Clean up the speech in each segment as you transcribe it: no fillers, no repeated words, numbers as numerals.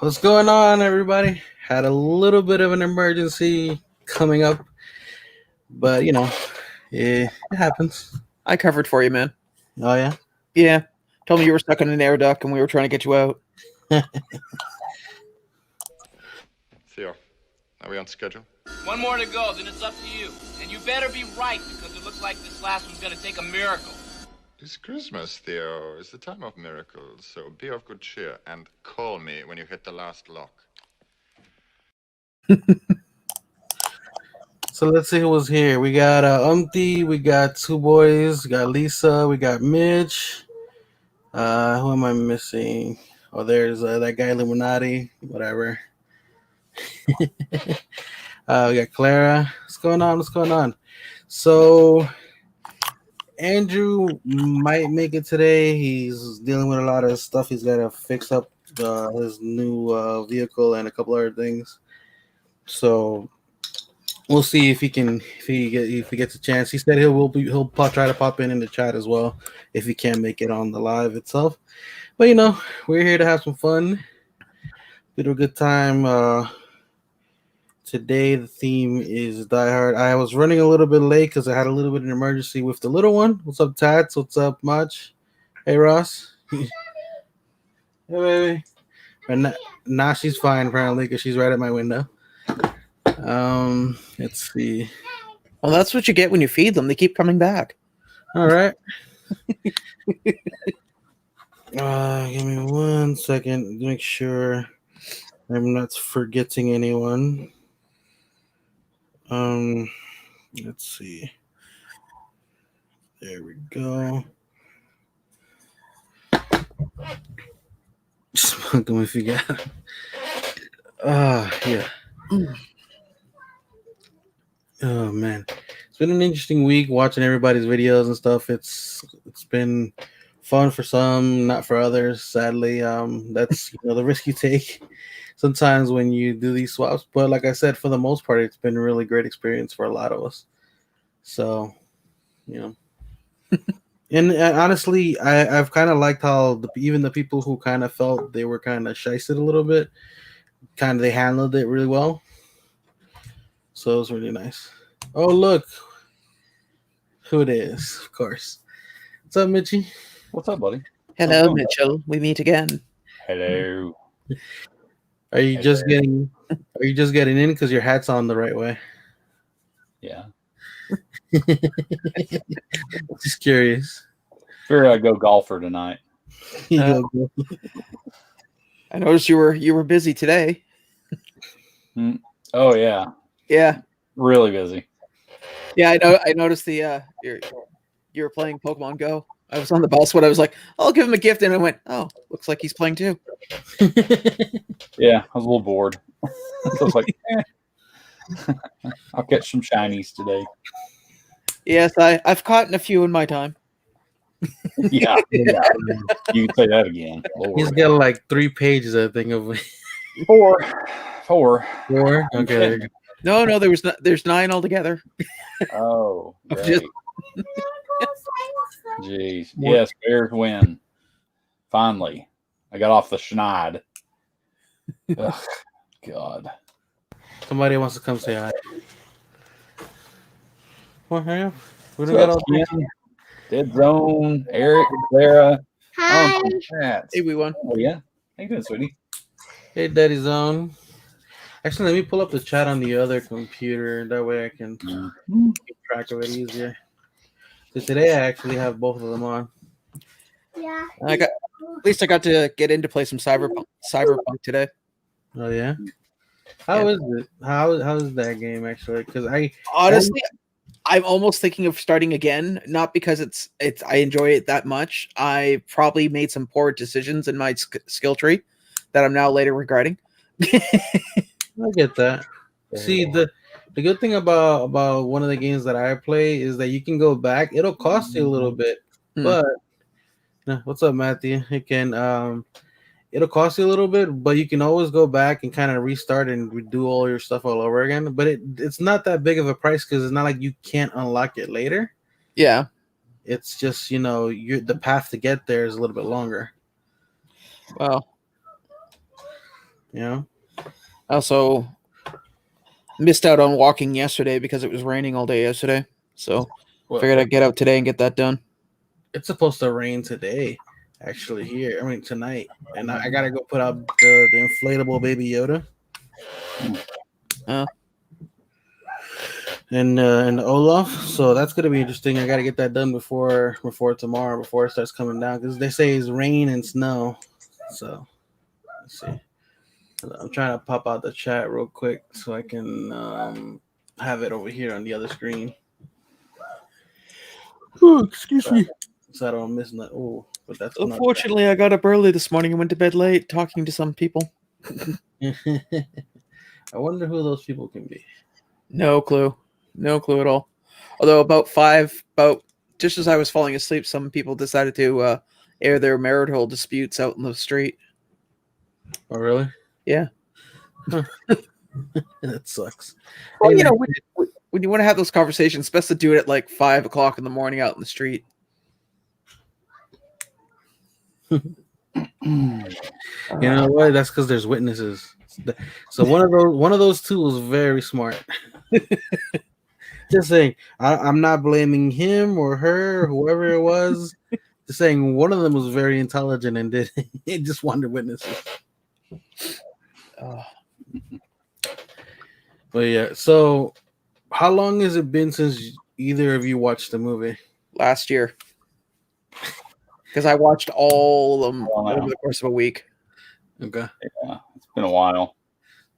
What's going on, everybody? Had a little bit of an emergency coming up, but it happens. I covered for you, man. Oh yeah, Yeah. Told me you were stuck in an air duct and we were trying to get you out. Theo, are we on schedule? One more to go, then it's up to you. And you better be right, because it looks like this last one's gonna take a miracle. It's Christmas, Theo. It's the time of miracles, so be of good cheer and call me when you hit the last lock. So let's see who was here. We got we got two boys, we got Lisa, we got Mitch. Who am I missing? Oh, there's that guy Illuminati, whatever. We got Clara. What's going on? What's going on? So Andrew might make it today. He's dealing with a lot of stuff. He's got to fix up his new vehicle and a couple other things. So we'll see if he gets a chance. He said he'll try to pop in the chat as well if he can't make it on the live itself. But we're here to have some fun, bit of a good time. Today the theme is Die Hard. I was running a little bit late because I had a little bit of an emergency with the little one. What's up, Tats? What's up, Mach? Hey, Ross. Hey, baby. And now she's fine apparently because she's right at my window. Let's see. Well, that's what you get when you feed them. They keep coming back. All right. Give me 1 second to make sure I'm not forgetting anyone. Let's see. There we go. Smoke them if you got. Yeah. Oh man, it's been an interesting week watching everybody's videos and stuff. It's been fun for some, not for others. Sadly, that's the risk you take sometimes when you do these swaps. But like I said, for the most part, it's been a really great experience for a lot of us. So, and honestly, I've kind of liked how even the people who kind of felt they were kind of shysted a little bit, they handled it really well. So it was really nice. Oh, look who it is, of course. What's up, Mitchie? What's up, buddy? Hello, Mitchell. We meet again. Hello. Are you just getting in because your hat's on the right way? Yeah. Just curious. Figure I'd go golfer tonight. I noticed you were busy today. Oh yeah. Yeah. Really busy. Yeah, I noticed the you were playing Pokemon Go. I was on the bus when I was like, I'll give him a gift, and I went, oh, looks like he's playing too. Yeah, I was a little bored. So I was like, I'll catch some shinies today. Yes, I've caught a few in my time. Yeah. You can say that again. Lord. He's got like 3 pages, I think, of Four. Okay. No, there's 9 altogether. Oh, Just- great. Jeez. Yes, Bears win. Finally. I got off the schneid. Ugh, God. Somebody wants to come say hi. Well, hurry up. We don't What's got up, all Ken? Dead Zone, Eric, Clara. Hi. Hey, we won. Oh, yeah. How you doing, sweetie? Hey, Daddy Zone. Actually, let me pull up the chat on the other computer. That way I can keep track of it easier. So today I actually have both of them on. Yeah. At least I got to get in to play some Cyberpunk today. Oh yeah. How is it? How is that game actually? Because Honestly, I'm almost thinking of starting again. Not because it's I enjoy it that much. I probably made some poor decisions in my skill tree that I'm now later regretting. I get that. See, the good thing about one of the games that I play is that you can go back. It'll cost you a little bit, but what's up, Matthew? It can it'll cost you a little bit, but you can always go back and kind of restart and redo all your stuff all over again. But it's not that big of a price because it's not like you can't unlock it later. Yeah, it's just the path to get there is a little bit longer. Well, You know. I also missed out on walking yesterday because it was raining all day yesterday. So Well, figured I'd get out today and get that done. it's supposed to rain today, actually. Here, I mean tonight, and I gotta go put out the inflatable Baby Yoda. And Olaf, so that's gonna be interesting. I gotta get that done before tomorrow, before it starts coming down, because they say it's rain and snow. So let's see. I'm trying to pop out the chat real quick so I can have it over here on the other screen. Oh, excuse me. So I don't miss that. Oh, but that's Unfortunately, I got up early this morning and went to bed late talking to some people. I wonder who those people can be. No clue. No clue at all. Although about just as I was falling asleep, some people decided to air their marital disputes out in the street. Oh, really? Yeah. That sucks. Well, Hey, you know, when you want to have those conversations, it's best to do it at like 5 o'clock in the morning out in the street. You know what? That's because there's witnesses. So one of those two was very smart. Just saying, I'm not blaming him or her, or whoever it was. Just saying, one of them was very intelligent and did it just wanted witnesses. But yeah, so how long has it been since either of you watched the movie? Last year. Because I watched all of them over the course of a week. Okay. Yeah, it's been a while.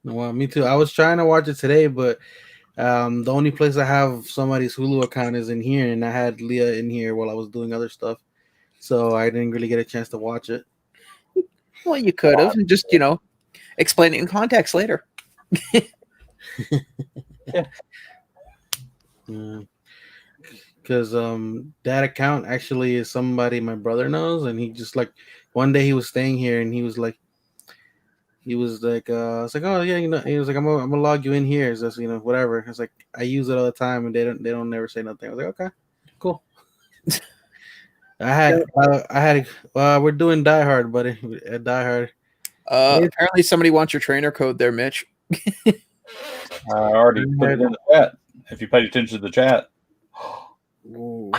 Well, me too. I was trying to watch it today, but the only place I have somebody's Hulu account is in here, and I had Leah in here while I was doing other stuff, so I didn't really get a chance to watch it. Well, you could have, and just explain it in context later. Because that account actually is somebody my brother knows, and he just like one day he was staying here, and he was like, it's like, oh yeah, he was like, I'm gonna log you in here, it's just whatever. It's like I use it all the time, and they don't never say nothing. I was like, okay, cool. We're doing Die Hard, buddy. Die Hard. Apparently, somebody wants your trainer code there, Mitch. I already put it in the chat. If you paid attention to the chat. Ooh.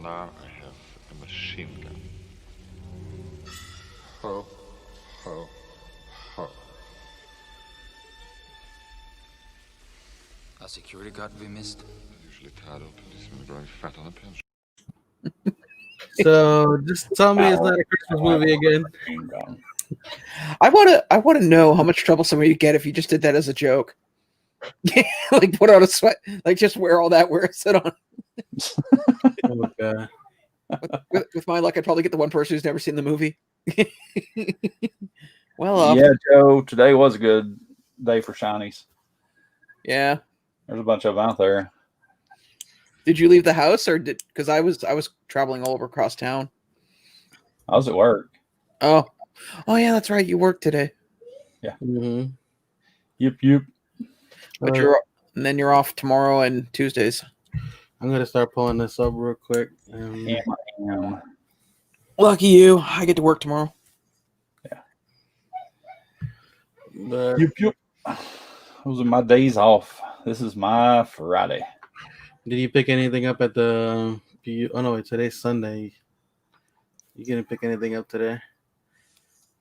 Now I have a machine gun. Ho, ho, ho. A security guard we missed. Usually tired of policemen growing fat on a pension. So just tell me it's not a Christmas movie again. I want to know how much trouble somebody would get if you just did that as a joke. Like put on a sweat, like just wear all that, wear it on. Oh, God. With my luck, I'd probably get the one person who's never seen the movie. Yeah, Joe, today was a good day for shinies. Yeah, there's a bunch of them out there. Did you leave the house, or because I was traveling all over across town? I was at work. Oh yeah, that's right. You worked today. Yeah. Mm-hmm. Yep. But and then you're off tomorrow and Tuesdays. I'm gonna start pulling this up real quick. Lucky you. I get to work tomorrow. Yeah. But Yep. Those are my days off. This is my Friday. did you pick anything up at the? Oh no, wait, today's Sunday. You didn't pick anything up today?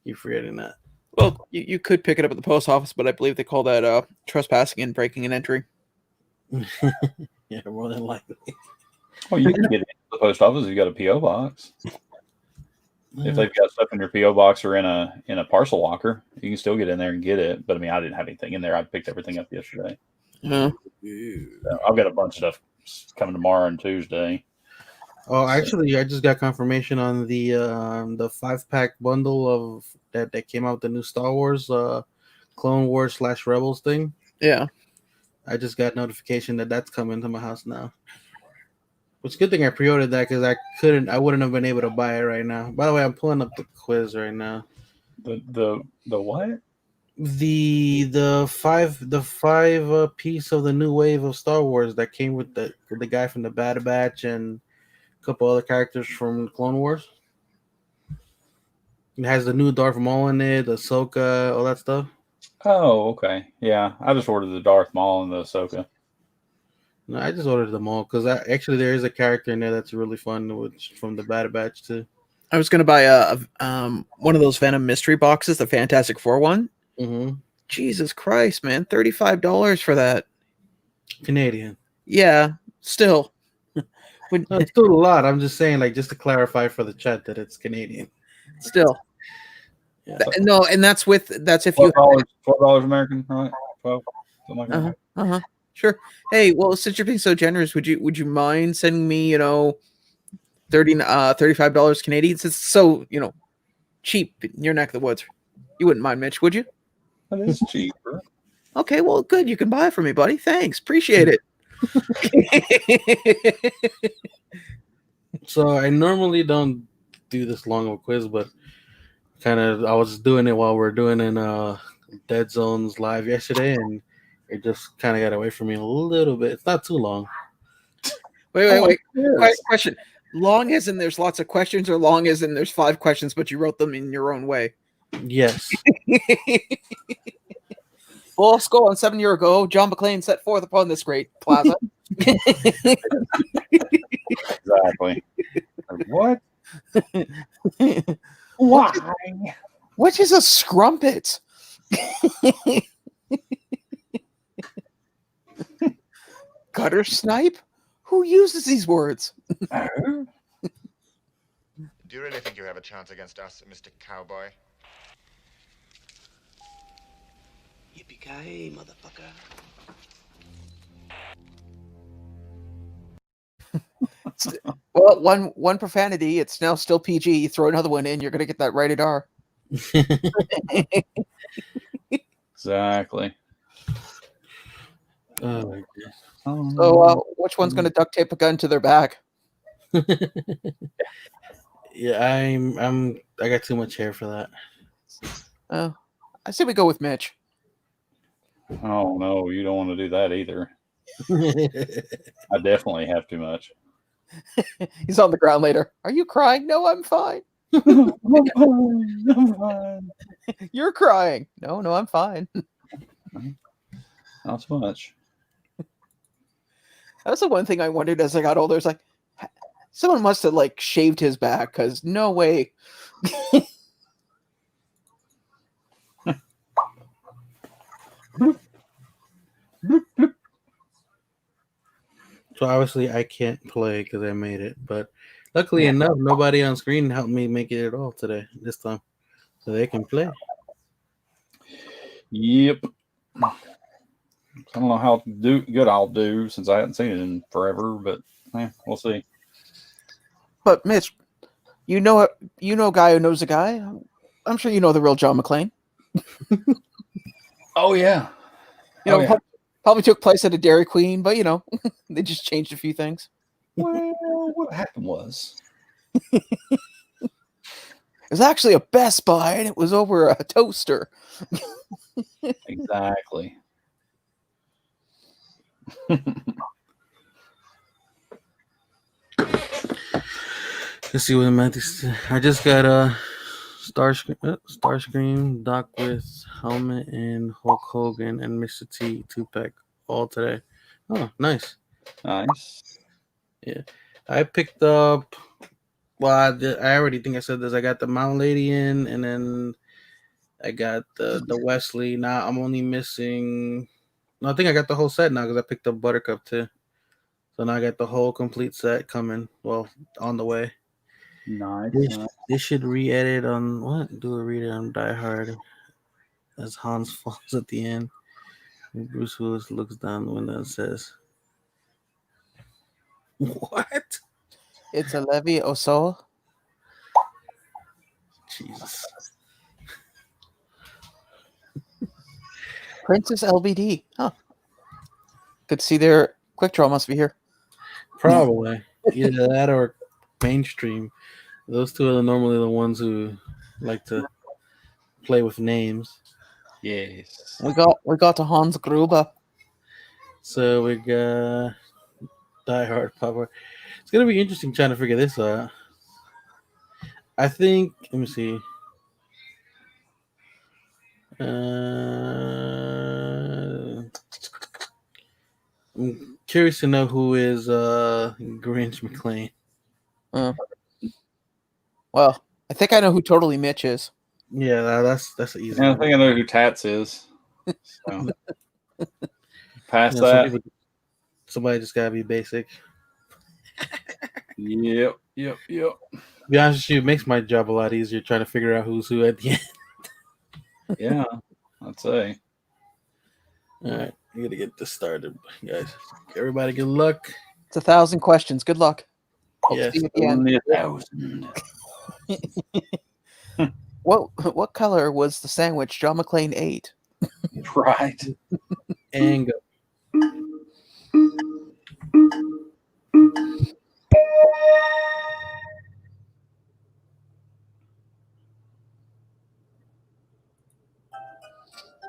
You forgetting that? Well, you could pick it up at the post office, but I believe they call that trespassing and breaking and entering. Yeah, more than likely. Well, you can get it at the post office if you got a PO box. If they've got stuff in your PO box or in a parcel locker, you can still get in there and get it. But I mean, I didn't have anything in there. I picked everything up yesterday. Yeah. So I've got a bunch of stuff coming tomorrow and Tuesday. Oh, actually, I just got confirmation on the 5-pack bundle of that came out, the new Star Wars Clone Wars / Rebels thing. Yeah. I just got notification that that's coming to my house now. It's a good thing I pre-ordered that because I wouldn't have been able to buy it right now. By the way, I'm pulling up the quiz right now. The what? the five piece of the new wave of Star Wars that came with the guy from the Bad Batch and a couple other characters from Clone Wars. It has the new Darth Maul in it, Ahsoka, all that stuff. Oh, okay. Yeah, I just ordered the Darth Maul and the Ahsoka. No, I just ordered them all because actually there is a character in there that's really fun, which from the Bad Batch too. I was gonna buy a one of those Venom mystery boxes, the Fantastic Four one. Mm-hmm. Jesus Christ, man, $35 for that. Canadian. Yeah, still. When, No, it's still a lot. I'm just saying, like, just to clarify for the chat that it's Canadian. still. Yeah. No, and that's if you $12 American, right? 12, something like that. Sure. Hey, well, since you're being so generous, would you mind sending me, $35 Canadian? It's so, cheap in your neck of the woods. You wouldn't mind, Mitch, would you? That is cheaper. Okay, well, good. You can buy it for me, buddy. Thanks. Appreciate it. So I normally don't do this long of a quiz, but I was doing it while we are doing in Dead Zones live yesterday, and it just kind of got away from me a little bit. It's not too long. Wait. Question. Long as in there's lots of questions, or long as in there's 5 questions, but you wrote them in your own way? Yes. Well, let's go on 7 years ago. John McClane set forth upon this great plaza. Exactly. What? Why? Which is a scrumpet? Gutter snipe? Who uses these words? Do you really think you have a chance against us, Mr. Cowboy? Yippee-ki-yay, motherfucker. Well, one profanity. It's now still PG. You throw another one in, you're going to get that rated R. Exactly. Oh my God. So, which one's going to duct tape a gun to their back? Yeah, I got too much hair for that. I say we go with Mitch. Oh no, you don't want to do that either. I definitely have too much. He's on the ground later. Are you crying? No, I'm fine. I'm fine. You're crying. No, I'm fine. Not so much. That's the one thing I wondered as I got older. It's like, someone must have shaved his back, because no way. So obviously I can't play because I made it, but luckily enough, nobody on screen helped me make it at all this time, so they can play. Yep. I don't know how good I'll do since I haven't seen it in forever, but we'll see. But Mitch, you know a guy who knows a guy. I'm sure you know the real John McClane. Oh yeah. Probably took place at a Dairy Queen, but they just changed a few things. Well, what happened was it was actually a Best Buy, and it was over a toaster. Exactly. Let's see what I'm at. I just got a Starscream, Doc with helmet, and Hulk Hogan and Mr. T 2-pack all today. Oh, nice. Nice. Yeah, I picked up. Well, I already think I said this. I got the Mount Lady in, and then I got the Wesley. Now I'm only missing. No, I think I got the whole set now because I picked up Buttercup too. So now I got the whole complete set coming. Well, on the way. Nice. They should re-edit on what? Do a read on Die Hard as Hans falls at the end. And Bruce Willis looks down the window and says, "What?" It's a Levioso. Jesus. Princess LBD. Huh. Could see their Quick Draw must be here. Probably. Either that or Mainstream. Those two are normally the ones who like to play with names. Yes. We got to Hans Gruber. So we got Die Hard Papa. It's gonna be interesting trying to figure this out. I think. Let me see. I'm curious to know who is Grinch McLean. Well, I think I know who Totally Mitch is. Yeah, that's easy. Yeah, I think I know who Tats is. So past Some that. people, somebody just gotta be basic. Yep. To be honest with you, it makes my job a lot easier trying to figure out who's who at the end. Yeah, I'd say. All right, we gotta get this started, guys. Everybody, good luck. It's 1,000 questions. Good luck. Hope to Yes. see you at the end. Only 1,000. What color was the sandwich John McClane ate? Right. And go.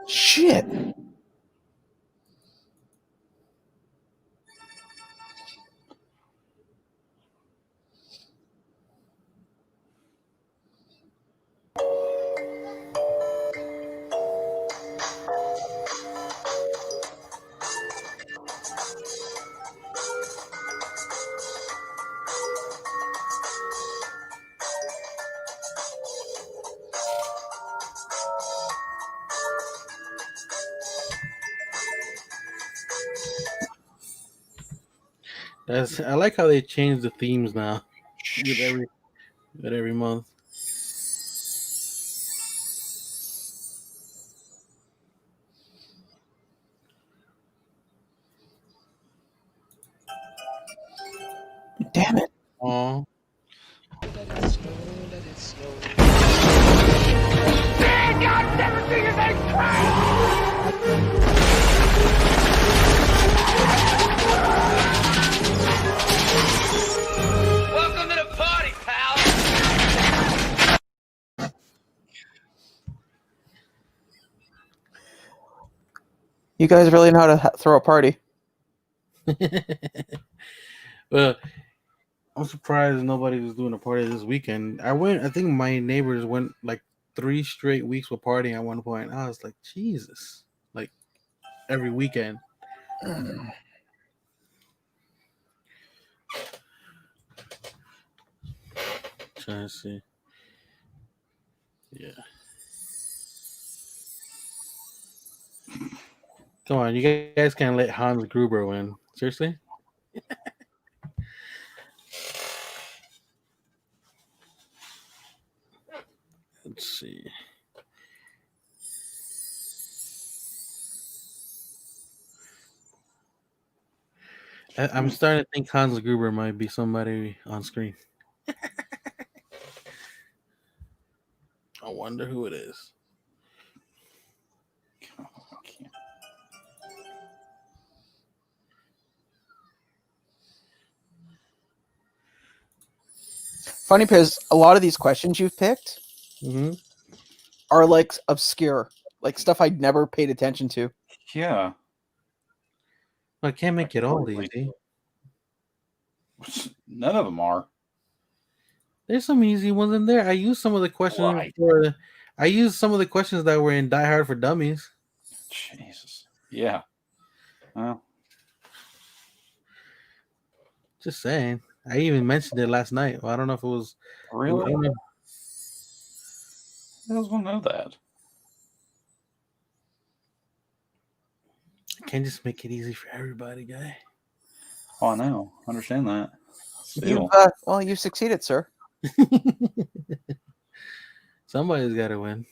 Shit. I like how they change the themes now with every month. Damn it. Oh, Welcome to the party, pal. You guys really know how to throw a party. well, I'm surprised nobody was doing a party this weekend. I think my neighbors went like 3 straight weeks with partying at one point. I was like, Jesus, like every weekend. Trying to see. Yeah. Come on, you guys can't let Hans Gruber win. Seriously? Let's see. I'm starting to think Hans Gruber might be somebody on screen. I wonder who it is. Funny because a lot of these questions you've picked Mm-hmm. are like obscure, like stuff I'd never paid attention to. Yeah. I can't make it all easy. None of them are. There's some easy ones in there. I used some of the questions Right. I used some of the questions that were in Die Hard for Dummies. Jesus. Yeah. Well, Just saying. I even mentioned it last night. Well, I don't know if it was really? I don't know. I don't know that. I can't just make it easy for everybody, guy. Oh, I know. I understand that. You've, Still. you've succeeded, sir. Somebody's got to win.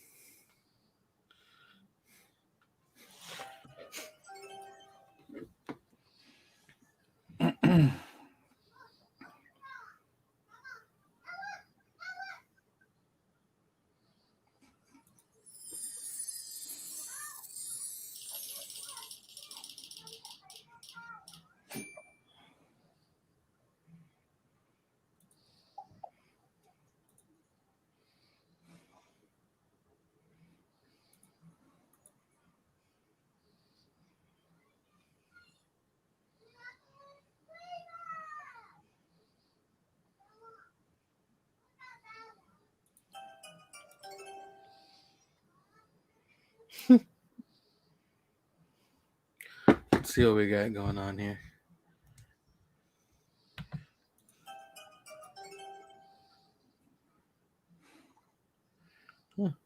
Let's see what we got going on here.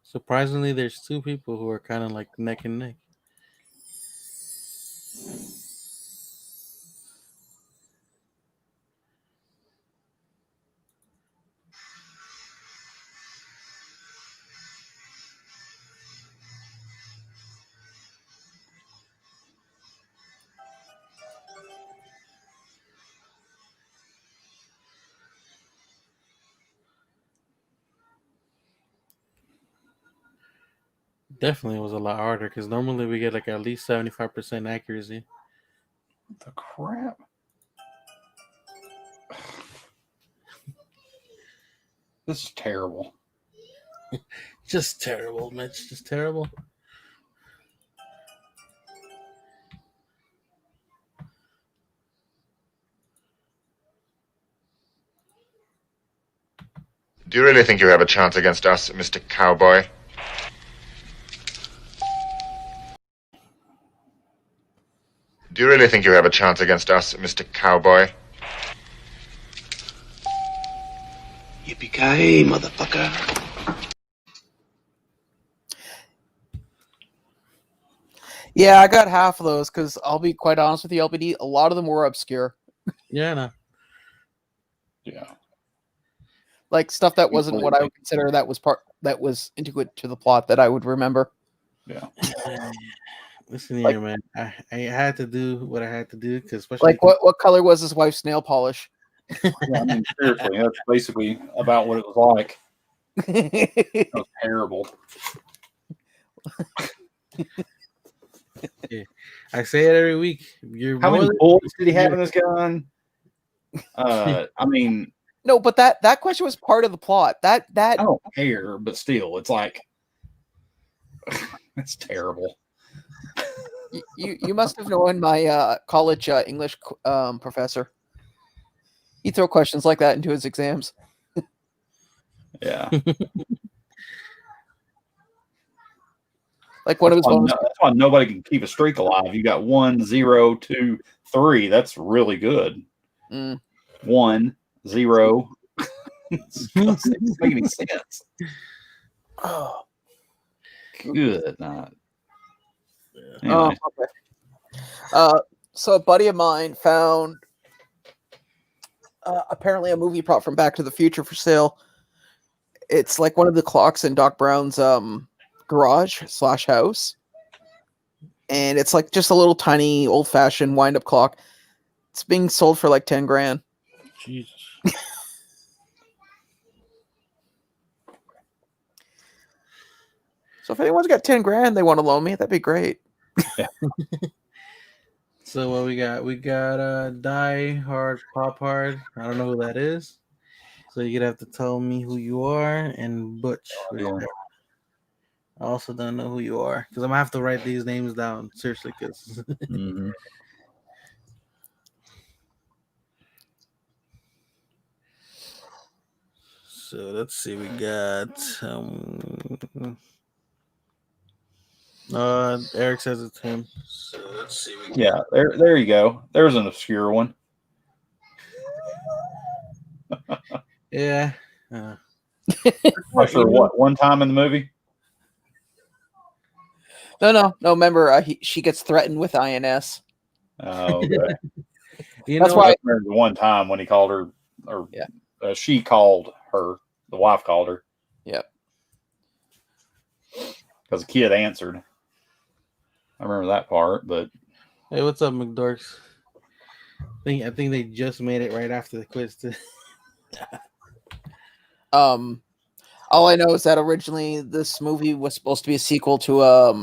Surprisingly, there's two people who are kind of like neck and neck. Definitely was a lot harder because normally we get like at least 75% accuracy. The crap. This is terrible. Just terrible, Mitch. Just terrible. Do you really think you have a chance against us, Mr. Cowboy? Do you really think you have a chance against us, Mr. Cowboy? Yippee-ki-yay, motherfucker. Yeah, I got half of those because I'll be quite honest with you, LBD. A lot of them were obscure, Yeah, no. Yeah. like stuff that wasn't what I would consider that was integral to the plot that I would remember. Yeah. Listen Like- here, man. I had to do what I had to do because, especially Like what color was his wife's nail polish? Yeah, I mean, seriously, that's basically about what it was like. It was terrible. I say it every week. You're How more many than- bullets did he have in his gun? I mean, No, but that question was part of the plot. That I don't care, but still, it's like it's terrible. you must have known my college English professor. He'd throw questions like that into his exams. Yeah, Like one of his bonus. that's why nobody can keep a streak alive. You got 1, 0, 2, 3. That's really good. Mm. 1, 0. It doesn't make any sense. Oh, Good night. oh, Anyway, okay. So a buddy of mine found apparently a movie prop from Back to the Future for sale. It's like one of the clocks in Doc Brown's garage/house, and it's like just a little tiny old-fashioned wind-up clock. It's being sold for like 10 grand. Jesus. So if anyone's got 10 grand they want to loan me, that'd be great. So what we got? We got Die Hard, Pop Hard. I don't know who that is. So you're gonna have to tell me who you are, and Butch. yeah. I also don't know who you are because I'm gonna have to write these names down seriously. Because Mhm. so let's see. We got Eric says it's him. So let's see. We got, Yeah, there you go. There's an obscure one. yeah. Not sure what one time in the movie. No. Remember, she gets threatened with INS. Oh, okay. You That's know why- what? I remember the one time when he called her, or Yeah. she called her. The wife called her. Yep. Because the kid answered. I remember that part, but Hey, what's up, McDorks? I think they just made it right after the quiz. Too. All I know is that originally this movie was supposed to be a sequel to a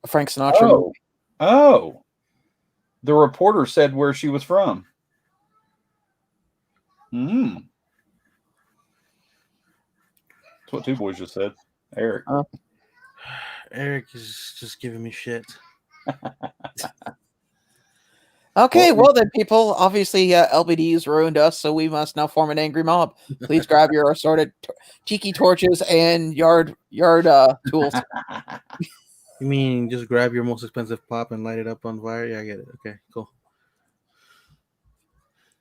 Frank Sinatra movie. oh, the reporter said where she was from. Hmm. That's what Two Boys just said. Eric. Eric is just giving me shit. Okay, well then, people. Obviously, LBD's ruined us, so we must now form an angry mob. Please grab your assorted tiki torches and yard tools. You mean just grab your most expensive pop and light it up on fire? Yeah, I get it. Okay, cool.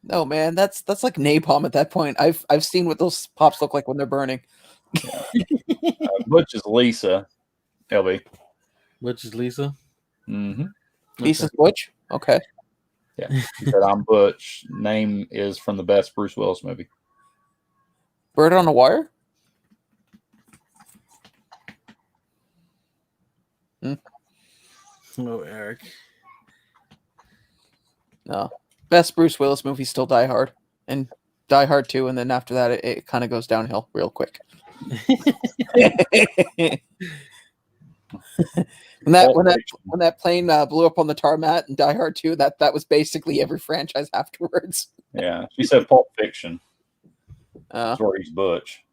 No, man, that's like napalm at that point. I've seen what those pops look like when they're burning. Butch is Lisa. LB. Which is Lisa? Mm-hmm. Lisa's Butch? Okay. Yeah. He said, I'm Butch. Name is from the best Bruce Willis movie. Bird on a Wire? Oh, Eric. No. Best Bruce Willis movie still Die Hard. And Die Hard 2, and then after that it kind of goes downhill real quick. when that plane blew up on the tarmac in Die Hard 2, that was basically every franchise afterwards. Yeah. She said Pulp Fiction. Uh, That's where he's Butch.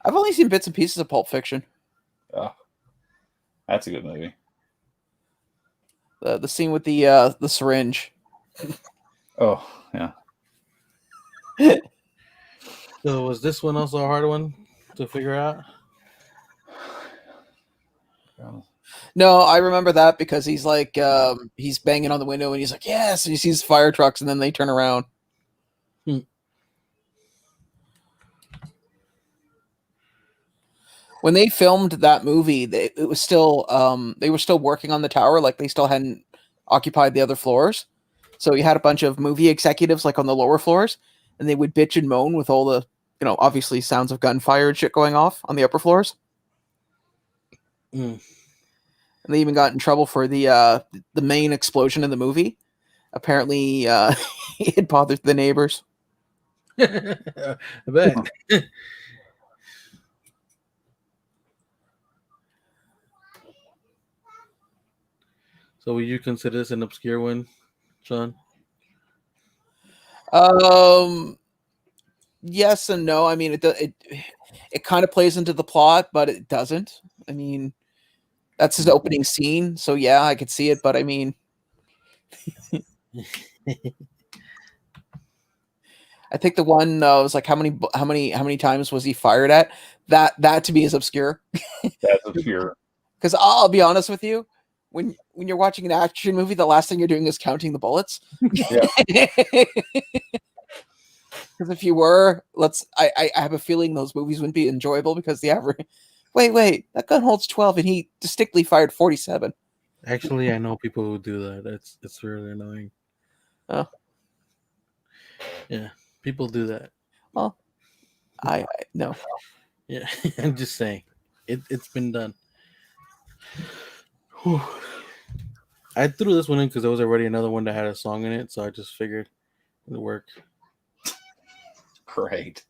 I've only seen bits and pieces of Pulp Fiction. Oh, that's a good movie. The scene with the syringe. Oh, yeah. So was this one also a hard one to figure out? No, I remember that because he's like he's banging on the window and he's like, yes, and he sees fire trucks and then they turn around. When they filmed that movie, it was still they were still working on the tower, like they still hadn't occupied the other floors. So you had a bunch of movie executives like on the lower floors, and they would bitch and moan with all the, obviously sounds of gunfire and shit going off on the upper floors. And they even got in trouble for the main explosion in the movie. Apparently, it bothered the neighbors. I bet. So would you consider this an obscure one, Sean? Yes and no. I mean, it kind of plays into the plot, but it doesn't. I mean, that's his opening scene, so yeah, I could see it. But I mean, I think the one was like how many times was he fired at? That to me is obscure. That's obscure. Because I'll be honest with you, when you're watching an action movie, the last thing you're doing is counting the bullets. Yeah. Because if you were, I have a feeling those movies wouldn't be enjoyable because the average. Wait, that gun holds 12 and he distinctly fired 47. Actually, I know people who do that. It's really annoying. Oh. Yeah, people do that. Well, I no. Yeah, I'm just saying. It's been done. Whew. I threw this one in because there was already another one that had a song in it, so I just figured it would work. Great.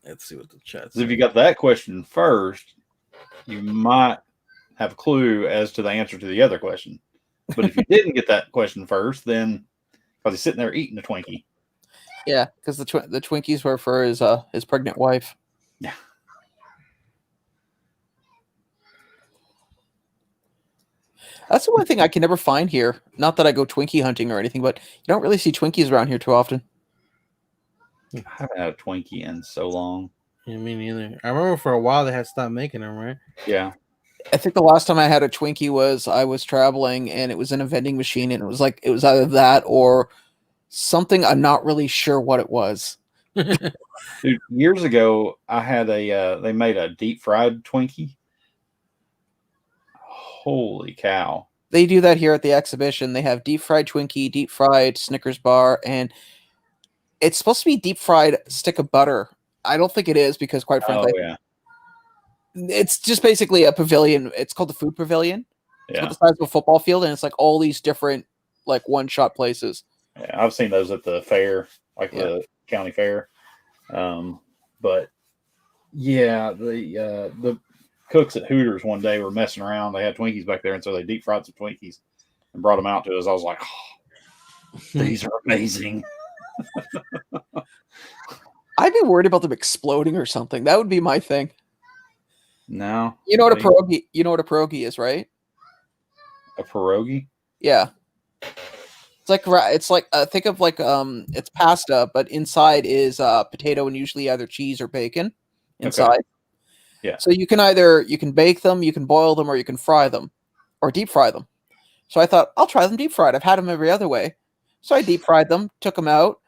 Let's see what the chat So if you got that question first, you might have a clue as to the answer to the other question. But if you didn't get that question first, then because he's sitting there eating a Twinkie. Yeah, because the Twinkies were for his pregnant wife. Yeah. That's the one thing I can never find here. Not that I go Twinkie hunting or anything, but you don't really see Twinkies around here too often. I haven't had a Twinkie in so long. Yeah, me neither. I remember for a while they had stopped making them, right? Yeah. I think the last time I had a Twinkie was I was traveling and it was in a vending machine and it was either that or something. I'm not really sure what it was. Dude, years ago, I had they made a deep fried Twinkie. Holy cow. They do that here at the exhibition. They have deep fried Twinkie, deep fried Snickers bar, and it's supposed to be deep fried stick of butter. I don't think it is because, quite frankly, it's just basically a pavilion. It's called the Food Pavilion. It's the size of a football field, and it's like all these different one-shot places. Yeah, I've seen those at the fair, the county fair. But yeah, the cooks at Hooters one day were messing around. They had Twinkies back there, and so they deep fried some Twinkies and brought them out to us. I was like, oh, these are amazing. I'd be worried about them exploding or something. That would be my thing. No. You know what a pierogi is, right? A pierogi? Yeah. It's like think of like it's pasta, but inside is potato and usually either cheese or bacon inside. Okay. Yeah. So you can bake them, you can boil them, or you can fry them, or deep fry them. So I thought I'll try them deep fried. I've had them every other way, so I deep fried them, took them out,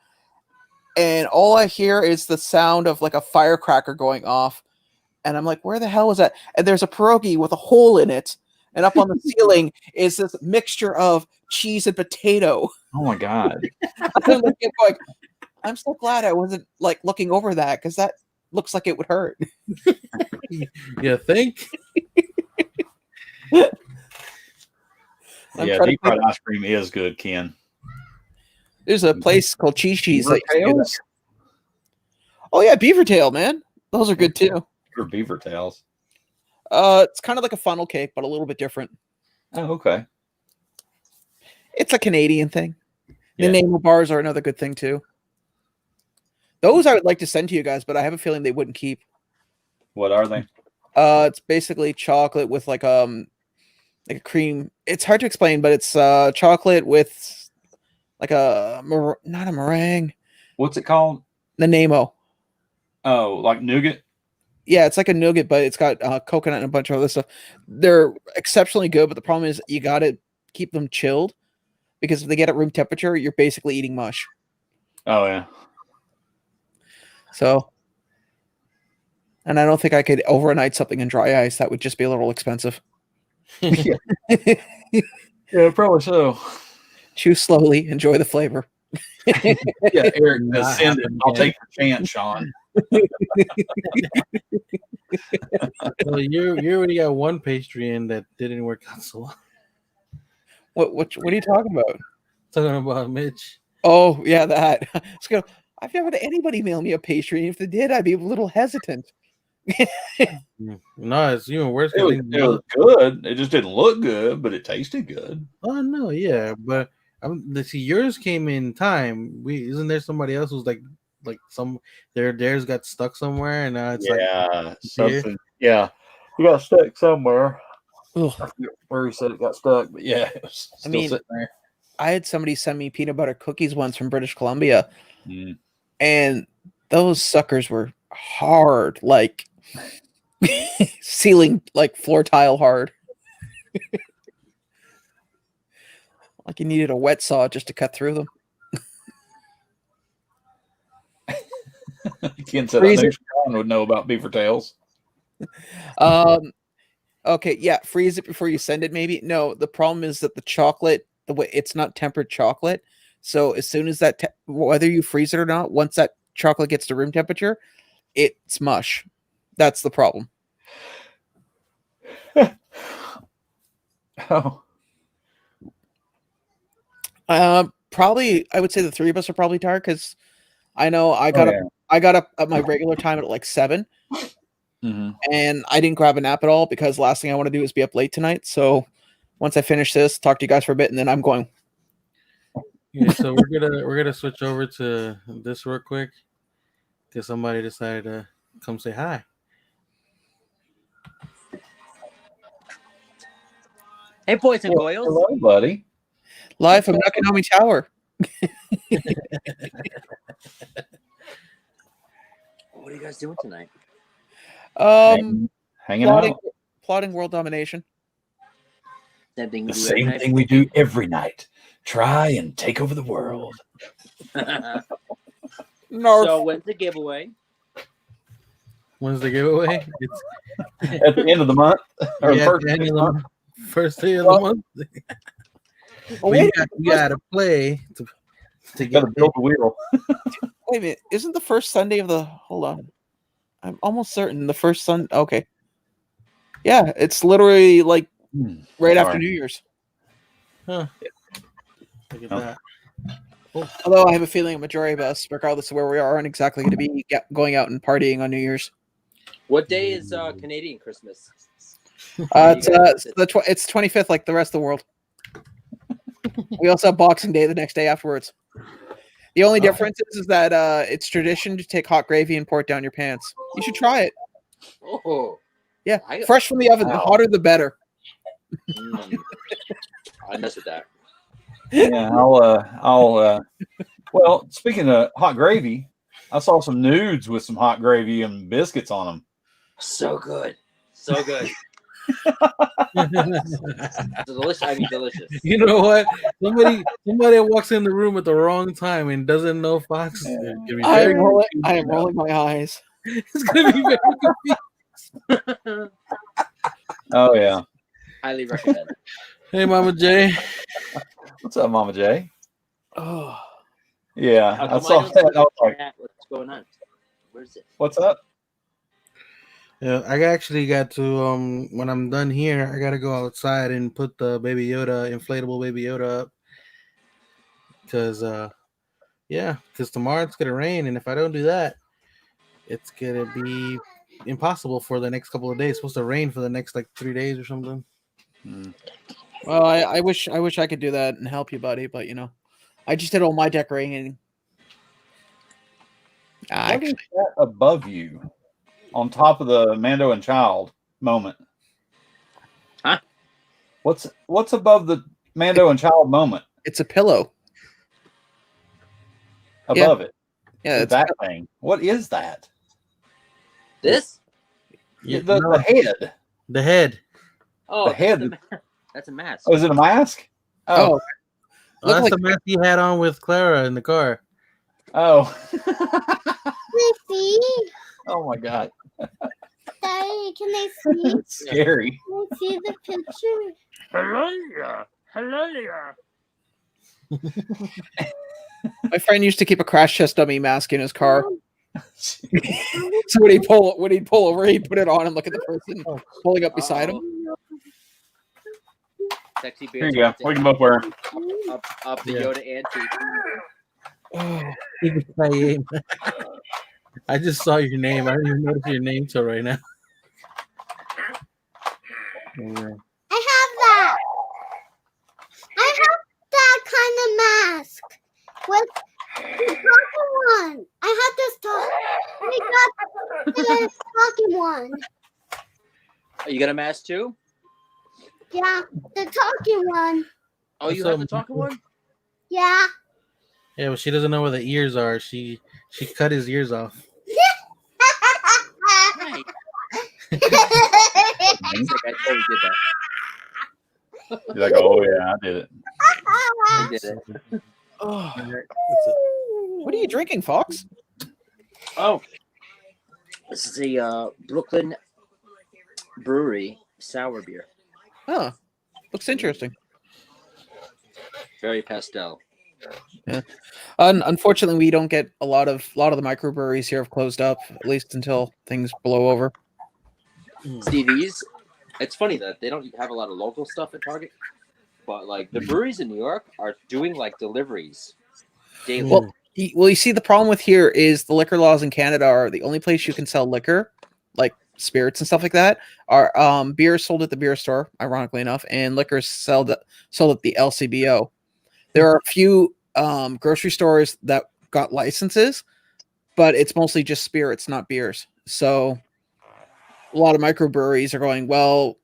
and all I hear is the sound of like a firecracker going off, and I'm like, where the hell was that? And there's a pierogi with a hole in it, and up on the ceiling is this mixture of cheese and potato. Oh my god! I'm looking going, I'm so glad I wasn't like looking over that because that looks like it would hurt. You think? Yeah, deep fried ice cream is good, Ken. There's a place called Cheese. Beaver tails? Oh yeah, beaver tail, man. Those are good too. Or beaver tails. It's kind of like a funnel cake, but a little bit different. Oh, okay. It's a Canadian thing. Yeah. The Nemo bars are another good thing too. Those I would like to send to you guys, but I have a feeling they wouldn't keep. What are they? It's basically chocolate with like a cream. It's hard to explain, but it's chocolate with like not a meringue. What's it called? The Nemo. Oh, like nougat? Yeah, it's like a nougat, but it's got coconut and a bunch of other stuff. They're exceptionally good, but the problem is you got to keep them chilled because if they get at room temperature, you're basically eating mush. Oh, yeah. So, and I don't think I could overnight something in dry ice. That would just be a little expensive. Yeah, probably so. Chew slowly, enjoy the flavor. Yeah, Eric, send it. I'll take your chance, Sean. Well, you already got one pastry in that didn't work out so well. What are you talking about? Talking about Mitch. Oh yeah, that. Let's go. I've never had anybody mail me a pastry, and if they did, I'd be a little hesitant. No, it's even worse. It was good. It just didn't look good, but it tasted good. Oh no, yeah, but let's see, yours came in time. Isn't there somebody else who's like some theirs got stuck somewhere, and now it's something. Yeah, you got stuck somewhere. Ugh. I forget where he said it got stuck, but yeah, it was still sitting there. I had somebody send me peanut butter cookies once from British Columbia, and those suckers were hard, like ceiling, like floor tile hard. Like you needed a wet saw just to cut through them. Ken said, I think Sean would know about beaver tails. Okay, yeah, freeze it before you send it, maybe. No, the problem is that the chocolate, the way it's not tempered chocolate. So as soon as that, whether you freeze it or not, once that chocolate gets to room temperature, it's mush. That's the problem. Oh. Probably, I would say the three of us are probably tired because I know I got up at my regular time at like 7. And I didn't grab a nap at all because the last thing I want to do is be up late tonight. So once I finish this, talk to you guys for a bit, and then I'm going. Yeah, so we're gonna switch over to this real quick because somebody decided to come say hi. Hey, boys and girls. Hello, buddy. Live from Nakanomi Tower. What are you guys doing tonight? Hanging out. Plotting world domination. The same thing we do every night. Try and take over the world. So when's the giveaway? When's the giveaway? It's at the end of the month. Or yeah, the first day of the month. We got to play to get to build the wheel. Wait a minute. Isn't the first Sunday of the... Hold on. I'm almost certain the first Sunday... Okay. Yeah, it's literally like right after New Year's. Huh. Look at that. Cool. Although I have a feeling a majority of us, regardless of where we are, aren't exactly going to be going out and partying on New Year's. What day is Canadian Christmas? It's 25th, like the rest of the world. We also have Boxing Day the next day afterwards. The only difference is that it's tradition to take hot gravy and pour it down your pants. You should try it. Oh, yeah, fresh from the oven. The hotter, the better. I mess with that. Yeah, I'll. Well, speaking of hot gravy, I saw some nudes with some hot gravy and biscuits on them. So good. So good. Delicious. I mean, delicious. You know what? Somebody walks in the room at the wrong time and doesn't know Fox. It's gonna be very I am rolling my eyes. It's gonna be very confusing. Oh yeah. Highly recommend. Hey, Mama J. What's up, Mama J? Oh, Yeah, How I come saw don't that. see I was the like, chat? What's going on? Where's it? "What's up?" Yeah, I actually got to when I'm done here, I gotta go outside and put the Baby Yoda inflatable Baby Yoda up because because tomorrow it's gonna rain, and if I don't do that, it's gonna be impossible for the next couple of days. It's supposed to rain for the next like 3 days or something. well, I wish I could do that and help you, buddy, but I just did all my decorating. What Actually, is that above you, on top of the Mando and Child moment? Huh? What's above the Mando and Child moment? it's a pillow. Above it, Yeah, it's that thing. What is that? This? Yeah, The head. the head. Oh, The head. That's a mask. Oh, is it a mask? oh, Oh, that's like- the mask he had on with Clara in the car. Oh. See? Oh my God. Daddy, can I see? That's scary. Can I see the picture? Hello. my friend used to keep a crash test dummy mask in his car. So when he'd pull over, he'd put it on and look at the person pulling up beside him. Sexy Here you beard. go. We can both wear 'em. Up the Yeah. Yoda ante. I just saw your name. I didn't even notice your name till right now. I have that. I have that kind of mask with the talking one. I had this talking one. Oh, you got a mask too? Yeah, the talking one. Oh, you have the talking one? Yeah. Yeah, but she doesn't know where the ears are. She cut his ears off. Right. It's like I totally did that. You're like, oh yeah, I did it. I did it. Oh, what are you drinking, Fox? Oh, this is a Brooklyn Brewery sour beer. Huh. Looks interesting. Very pastel. Yeah. Unfortunately, we don't get a lot of the microbreweries here have closed up, at least until things blow over. Stevie's. It's funny that they don't have a lot of local stuff at Target, but like the breweries in New York are doing like deliveries daily. Well, you see, the problem with here is the liquor laws in Canada are the only place you can sell liquor, like spirits and stuff like that, are beer sold at the beer store, ironically enough, and liquor sold at the LCBO. There are a few grocery stores that got licenses, but it's mostly just spirits, not beers. So a lot of microbreweries are going, well,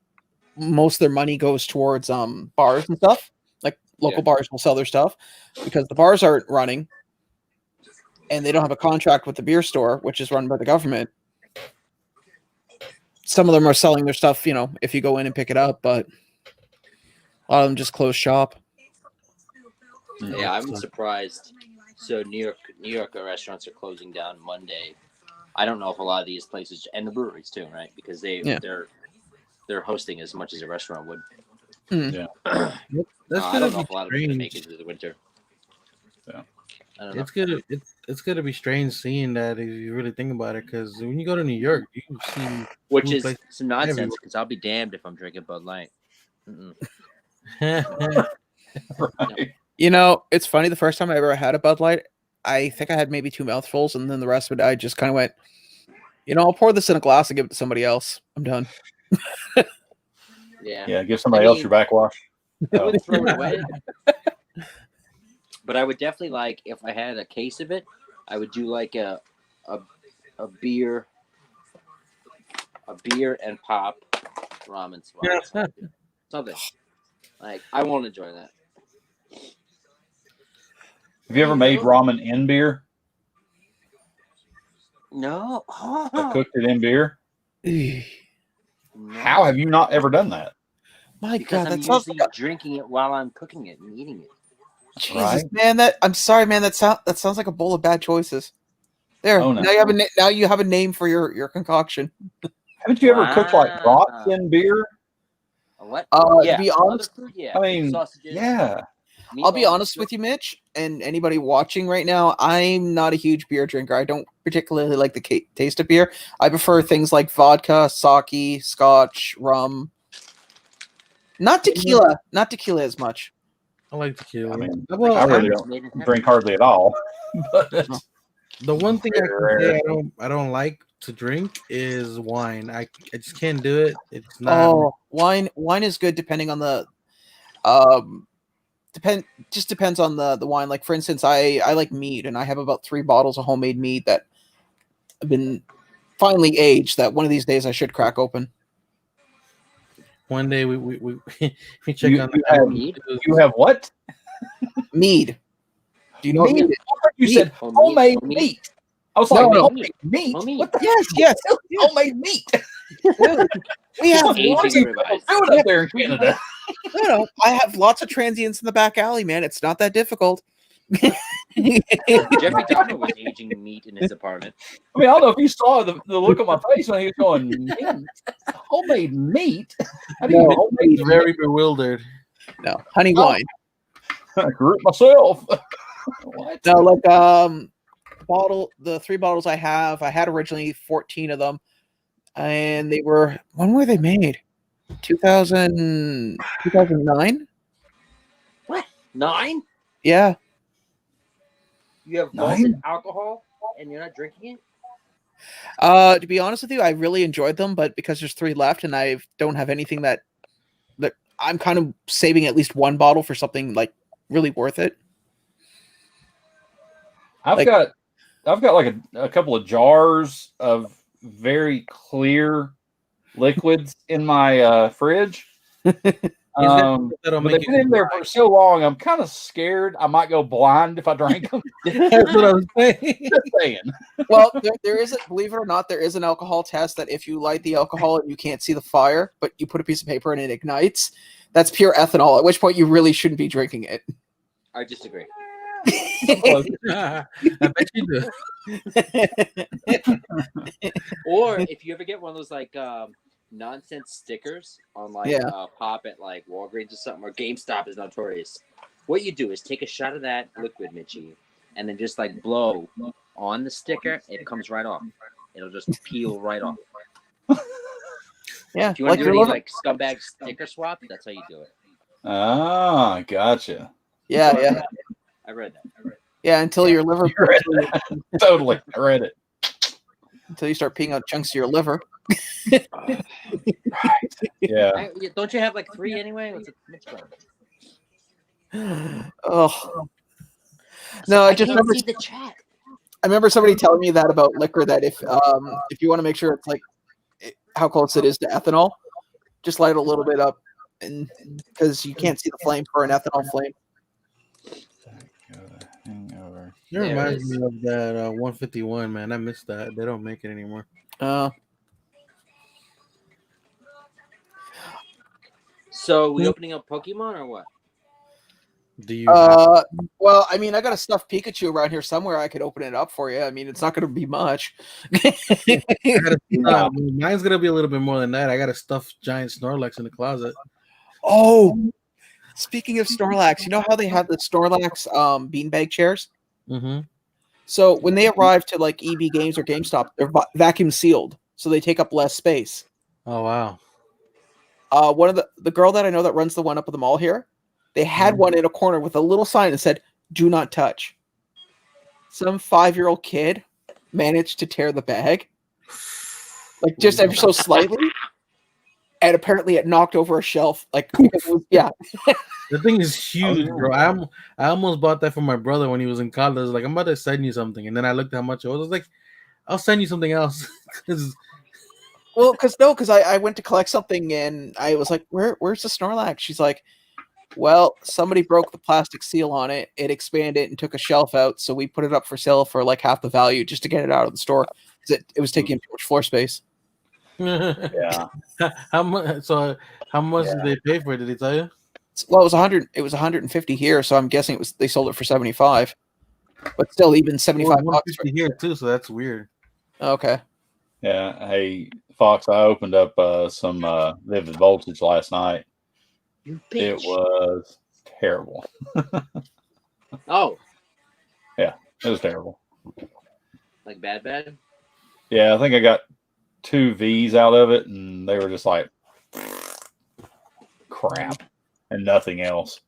most of their money goes towards bars and stuff. Like local bars will sell their stuff because the bars aren't running and they don't have a contract with the beer store, which is run by the government. Some of them are selling their stuff, if you go in and pick it up, but a lot of them just close shop. Yeah, I'm surprised. So New York restaurants are closing down Monday. I don't know if a lot of these places and the breweries too, right? Because they're hosting as much as a restaurant would. Yeah. That's I don't know if a lot of them are gonna make it through the winter. Yeah. I don't know. It's gonna be strange seeing that if you really think about it, because when you go to New York, you see Which food is places some nonsense everywhere. because I'll be damned if I'm drinking Bud Light. Right. It's funny. The first time I ever had a Bud Light, I think I had maybe 2 mouthfuls, and then the rest of it, I just kind of went, I'll pour this in a glass and give it to somebody else. I'm done. Yeah. Yeah, give somebody else your backwash. I would throw it away. But I would definitely like, if I had a case of it, I would do like a beer and pop ramen swap. Something. Like, I won't enjoy that. Have you ever made ramen in beer? No. Cooked it in beer? No. How have you not ever done that? My Because God, I'm that sounds usually like drinking it while I'm cooking it and eating it. Jesus, Right? man. I'm sorry, man. That sounds like a bowl of bad choices. There, Oh, no. now you have a name for your concoction. Haven't you ever cooked like brats in beer? What? To be honest, other food, yeah. I mean, sausages. yeah. I'll be honest with you, Mitch, and anybody watching right now, I'm not a huge beer drinker. I don't particularly like the taste of beer. I prefer things like vodka, sake, scotch, rum. Not tequila as much. I like tequila. I mean, Well, I really don't drink hardly at all. But the one thing I can say I don't like to drink is wine. I just can't do it. It's not. Oh, wine is good depending on the depends on the wine. Like for instance, I like mead, and I have about 3 bottles of homemade mead that have been finally aged. That one of these days I should crack open. One day we check on mead. You have what? Mead. Do you know mead? What you said homemade meat. I was like, homemade meat? What the yes. Homemade meat. We have lots of people doing up there in Canada. No, I have lots of transients in the back alley, man. It's not that difficult. Jeffrey Dahmer was aging meat in his apartment. I mean, I don't know if you saw the look on my face when he was going, meat? Homemade meat? How do you homemade very bewildered. No, honey wine. I grew it myself. What? No, like the 3 bottles I had originally 14 of them, and they were, when were they made? 2009? What? 9? Yeah. You have malted alcohol and you're not drinking it? To be honest with you, I really enjoyed them, but because there's 3 left and I don't have anything that I'm kind of saving at least 1 bottle for something like really worth it. I've got like a couple of jars of very clear liquids in my fridge. But they've been in there for so long, I'm kind of scared I might go blind if I drink them. That's what I was saying. Just saying. Well, there is, believe it or not, there is an alcohol test that if you light the alcohol and you can't see the fire, but you put a piece of paper and it ignites, that's pure ethanol, at which point you really shouldn't be drinking it. I disagree. I bet you do. Or if you ever get one of those like nonsense stickers on like pop at like Walgreens or something, or GameStop is notorious. What you do is take a shot of that liquid, Mitchie, and then just like blow on the sticker. It comes right off. It'll just peel right off. Yeah. If you want to do any like scumbag sticker swap, that's how you do it. Ah, gotcha. Yeah. I read that. Yeah, until your liver. Totally. I read it. Until you start peeing out chunks of your liver. Right. Yeah. Don't you have like 3 anyway? What's Oh. No, I just remember. See the chat. I remember somebody telling me that about liquor, that if you want to make sure it's like how close it is to ethanol, just light a little bit up, and because you can't see the flame for an ethanol flame. Hangover. It reminds me of that 151, man. I missed that. They don't make it anymore. So we opening up Pokemon or what? Do you? Well, I mean, I got a stuffed Pikachu around here somewhere. I could open it up for you. I mean, it's not going to be much. Mine's gonna be a little bit more than that. I got a stuffed giant Snorlax in the closet. Oh, speaking of Snorlax, you know how they have the Snorlax beanbag chairs? Mm-hmm. So when they arrive to like EB Games or GameStop, they're vacuum sealed, so they take up less space. Oh wow! One of the girl that I know that runs the one up at the mall here, they had one in a corner with a little sign that said "Do not touch." Some 5-year-old kid managed to tear the bag, like just ever so slightly, and apparently it knocked over a shelf. Like, yeah. The thing is huge, bro. I almost bought that for my brother when he was in college. Like, I'm about to send you something, and then I looked at how much it was. I was like, I'll send you something else. Well, because I went to collect something, and I was like, where's the Snorlax? She's like, Well, somebody broke the plastic seal on it. It expanded and took a shelf out, so we put it up for sale for like half the value just to get it out of the store. It was taking too much floor space. Yeah. How much? So how much did they pay for it? Did he tell you? Well, it was 100. It was 150 here, so I'm guessing they sold it for 75. But still, even 75 bucks for here too. So that's weird. Okay. Yeah. Hey, Fox, I opened up some Vivid Voltage last night. You It bitch. was terrible. Oh, Yeah, it was terrible. like bad? Yeah, I think I got 2 V's out of it, and they were just like crap and nothing else.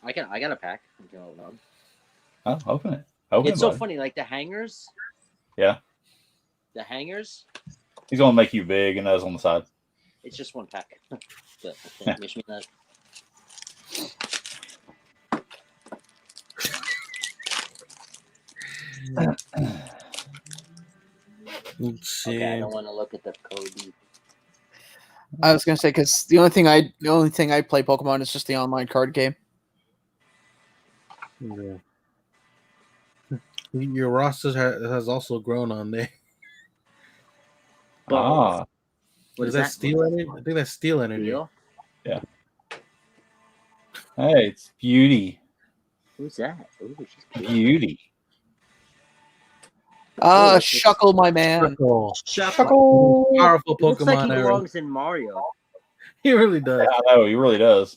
I got a pack. You can hold on. Oh, open it. Open It's it, so bud. funny, like the hangers. Yeah. The hangers. He's gonna make you big, and that's on the side. It's just one pack. Wish me that. Let's see. Okay, I don't want to look at the code. I was gonna say because the only thing I play Pokemon is just the online card game. Yeah. Your roster has also grown on there. Ah, What Is that Steel Energy? I think that's Steel Energy. Steel? yeah. Hey, it's Beauty. Who's that? Ooh, she's cute. Beauty. Ah, Oh, Shuckle, my man. Shuckle. Powerful He looks like he Pokemon ever. belongs in Mario. He really does. Yeah, I know, he really does.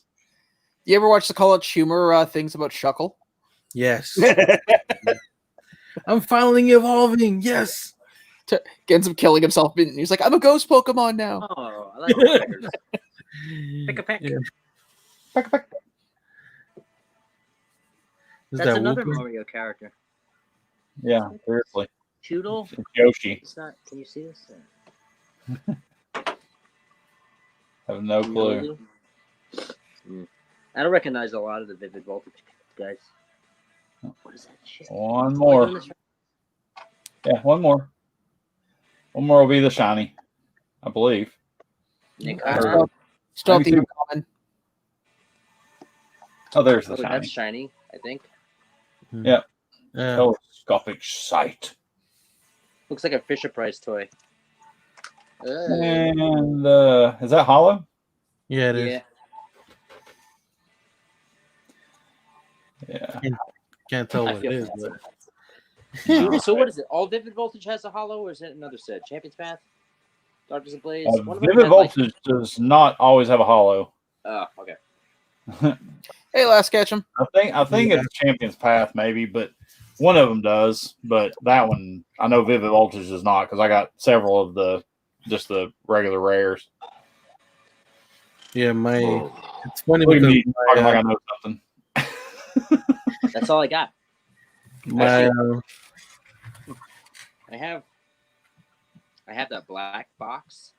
You ever watch the College Humor things about Shuckle? Yes. I'm finally evolving. Yes. Ends up killing himself. He's like, I'm a ghost Pokemon now. Oh, I like the Pick a peck. Yeah. Is That's that another Wooper? Mario character. Yeah, seriously. Choodle? It's Yoshi. It's not. Can you see this? I have no clue. I don't recognize a lot of the Vivid Voltage guys. What is that shit? One Am I more. doing this right? Yeah, one more. One more will be the shiny, I believe. Nick, Still Maybe the two. uncommon. Oh, there's the oh, shiny. that's shiny, I think. Yeah. Yeah. Telescopic sight. Looks like a Fisher Price toy. And is that hollow? Yeah, it is. Yeah. Yeah. Can't tell I what feel it is, fancy. but So what is it? All Vivid Voltage has a hollow, or is it another set? Champion's Path, Darkness Ablaze. One of them Vivid had, like- Voltage does not always have a hollow. Oh, okay. Hey, Last Ketchum. I think it's Champion's Path maybe, but one of them does. But that one, I know Vivid Voltage does not because I got several of the regular rares. yeah, it's funny Look at because me talking like I know something. That's all I got. my I have that black box.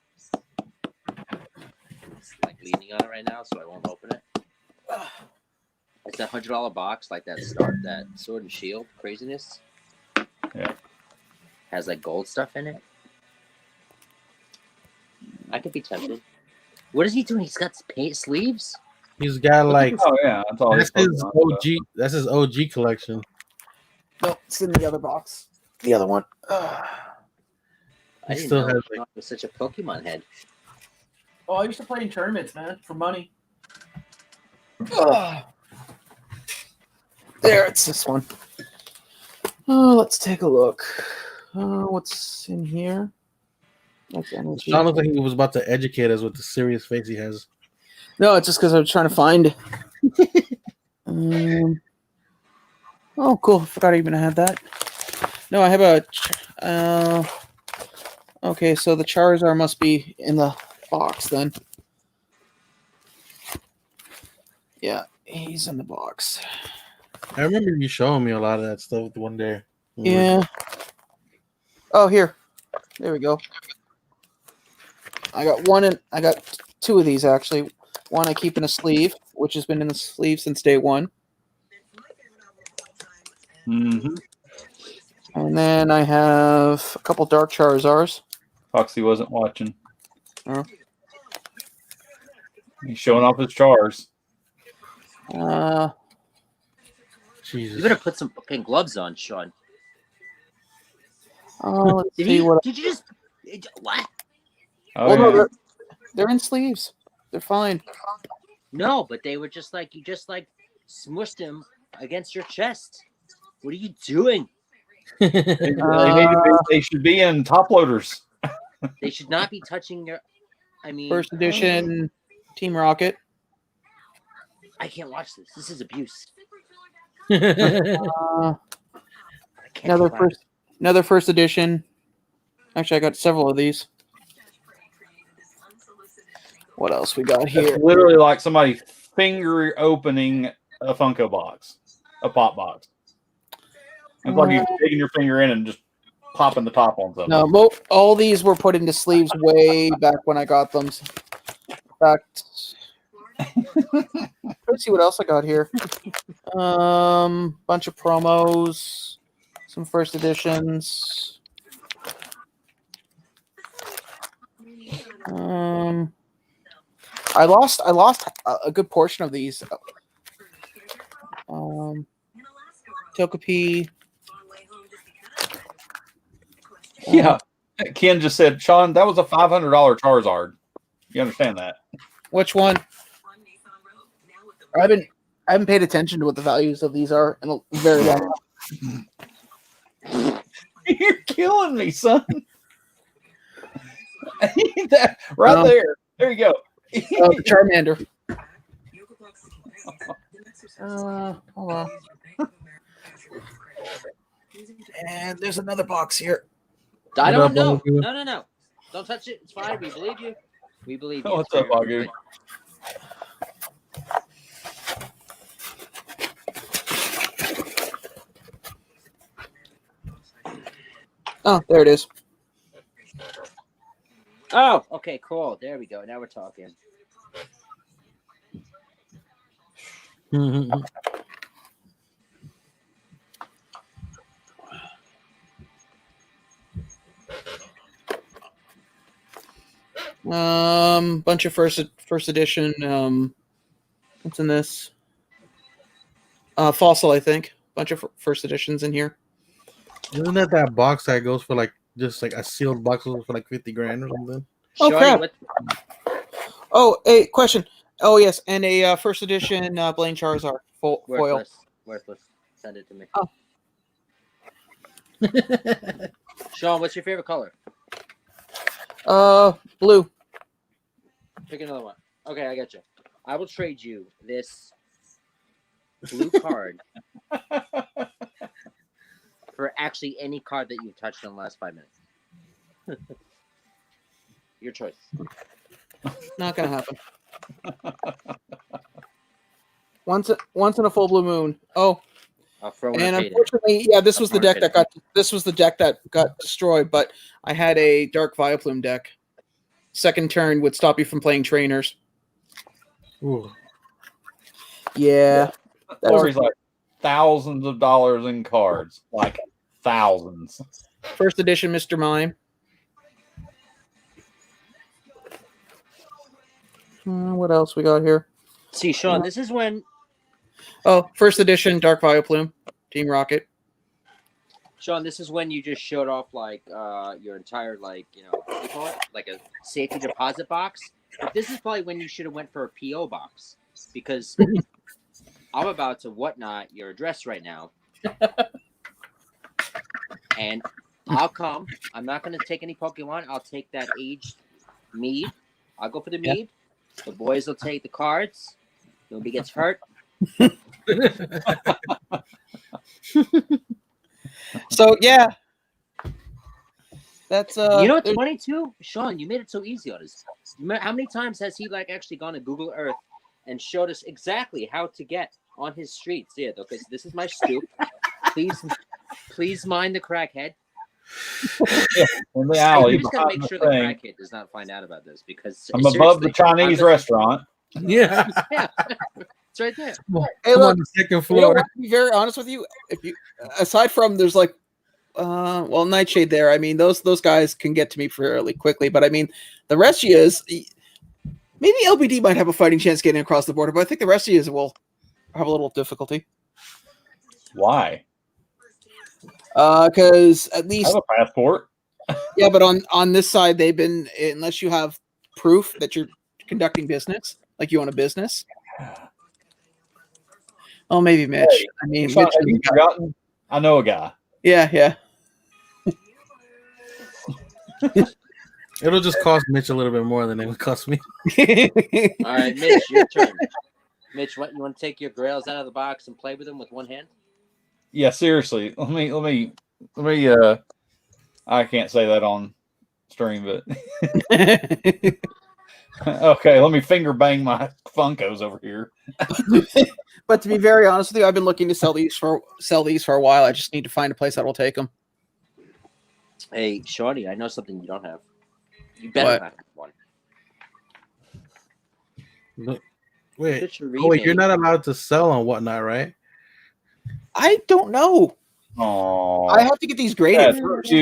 It's like leaning on it right now, so I won't open it. It's that $100 box, like that Sword and Shield craziness. Yeah. Has like gold stuff in it. I could be tempted. What is he doing? He's got paint sleeves. he's got like Oh yeah, that's all. that's his OG. That's his OG collection. No, it's in the other box. The other one. I He didn't still know has he was such a Pokemon head. Oh, I used to play in tournaments, man, for money. There, it's this one. Oh, let's take a look. What's in here? That's energy. Sean looked like he was about to educate us with the serious face he has. No, it's just because I was trying to find. Oh, cool! I forgot I even had that. No, I have a. Okay, so the Charizard must be in the box then. Yeah, he's in the box. I remember you showing me a lot of that stuff one day. Yeah. Oh, here. There we go. I got two of these actually. One I keep in a sleeve, which has been in the sleeve since day one. Mm-hmm. And then I have a couple Dark Charizards. Foxy wasn't watching. Oh. He's showing off his chars. Jesus. You better put some fucking gloves on, Sean. Let's Did see you what. just what? Oh, Well, yeah. no, they're in sleeves. They're fine. No, but they were just like you just like smushed them against your chest. What are you doing? They should be in top loaders. They should not be touching your. I mean, First edition Team Rocket. I can't watch this. This is abuse. Uh, I can't another first edition. Actually, I got several of these. What else we got here? It's literally like somebody finger opening a Funko box, a pop box. It's like you're taking your finger in and just popping the top on something. No, all these were put into sleeves way back when I got them. In fact, let's see what else I got here. Bunch of promos, some first editions. I lost a good portion of these. Togepi. Yeah. Ken just said, Sean, that was a $500 Charizard. You understand that? Which one? I haven't paid attention to what the values of these are in a very long time. You're killing me, son. Right there. There you go. The Charmander. Hold on. And there's another box here. I don't know. No. Don't touch it. It's fine. We believe you. We believe you. What's up, Agu? Oh, there it is. Oh, okay, cool. There we go. Now we're talking. Bunch of first edition. What's in this? Fossil, I think. Bunch of first editions in here. Isn't that box that goes for like just like a sealed box for like 50 grand or something? Oh, crap. Oh, a question. Oh, yes, and a first edition Blaine Charizard foil. Worthless. Send it to me. Oh. Sean, what's your favorite color? Blue. Pick another one. Okay, I got you. I will trade you this blue card for actually any card that you've touched in the last 5 minutes. Your choice. Not gonna happen. Once in a full blue moon. Oh. And unfortunately, yeah, this was the deck that got destroyed, but I had a Dark Vileplume deck. Second turn would stop you from playing trainers. Ooh. Yeah. That was like thousands of dollars in cards. Like thousands. First edition Mr. Mime. What else we got here? See, Sean, this is when... Oh, first edition Dark Vileplume, Team Rocket. Sean, this is when you just showed off like your entire what do you call it? Like a safety deposit box. But this is probably when you should have went for a PO box because I'm about to whatnot your address right now, and I'll come. I'm not going to take any Pokemon. I'll take that aged mead. I'll go for the mead. The boys will take the cards. Nobody gets hurt. So yeah, that's you know what's funny too, Sean. You made it so easy on us. How many times has he actually gone to Google Earth and showed us exactly how to get on his streets? Yeah, okay. So this is my stoop. Please mind the crackhead. In the alley, you just gotta make sure the crackhead does not find out about this because I'm above the Chinese restaurant. Yeah. It's right there. Hey, look, on the second floor. To be very honest with you, if you aside from there's Nightshade there, I mean those guys can get to me fairly quickly, but I mean the rest of you is maybe LBD might have a fighting chance getting across the border, but I think the rest of you will have a little difficulty. Why? Because at I least have a passport. yeah, but on this side they've been, unless you have proof that you're conducting business, like you own a business. Oh, maybe Mitch. Hey, I mean, Sean, Mitch have you forgotten? I know a guy. yeah. It'll just cost Mitch a little bit more than it would cost me. All right, Mitch, your turn. Mitch, what, you want to take your grails out of the box and play with them with one hand? Yeah, seriously. Let me. I can't say that on stream, but okay. Let me finger bang my Funkos over here. But to be very honest with you, I've been looking to sell these for a while. I just need to find a place that will take them. Hey, Shorty, I know something you don't have. You better not have one. Look, wait, Remake. you're not allowed to sell on Whatnot, right? I don't know. Oh, I have to get these graded first.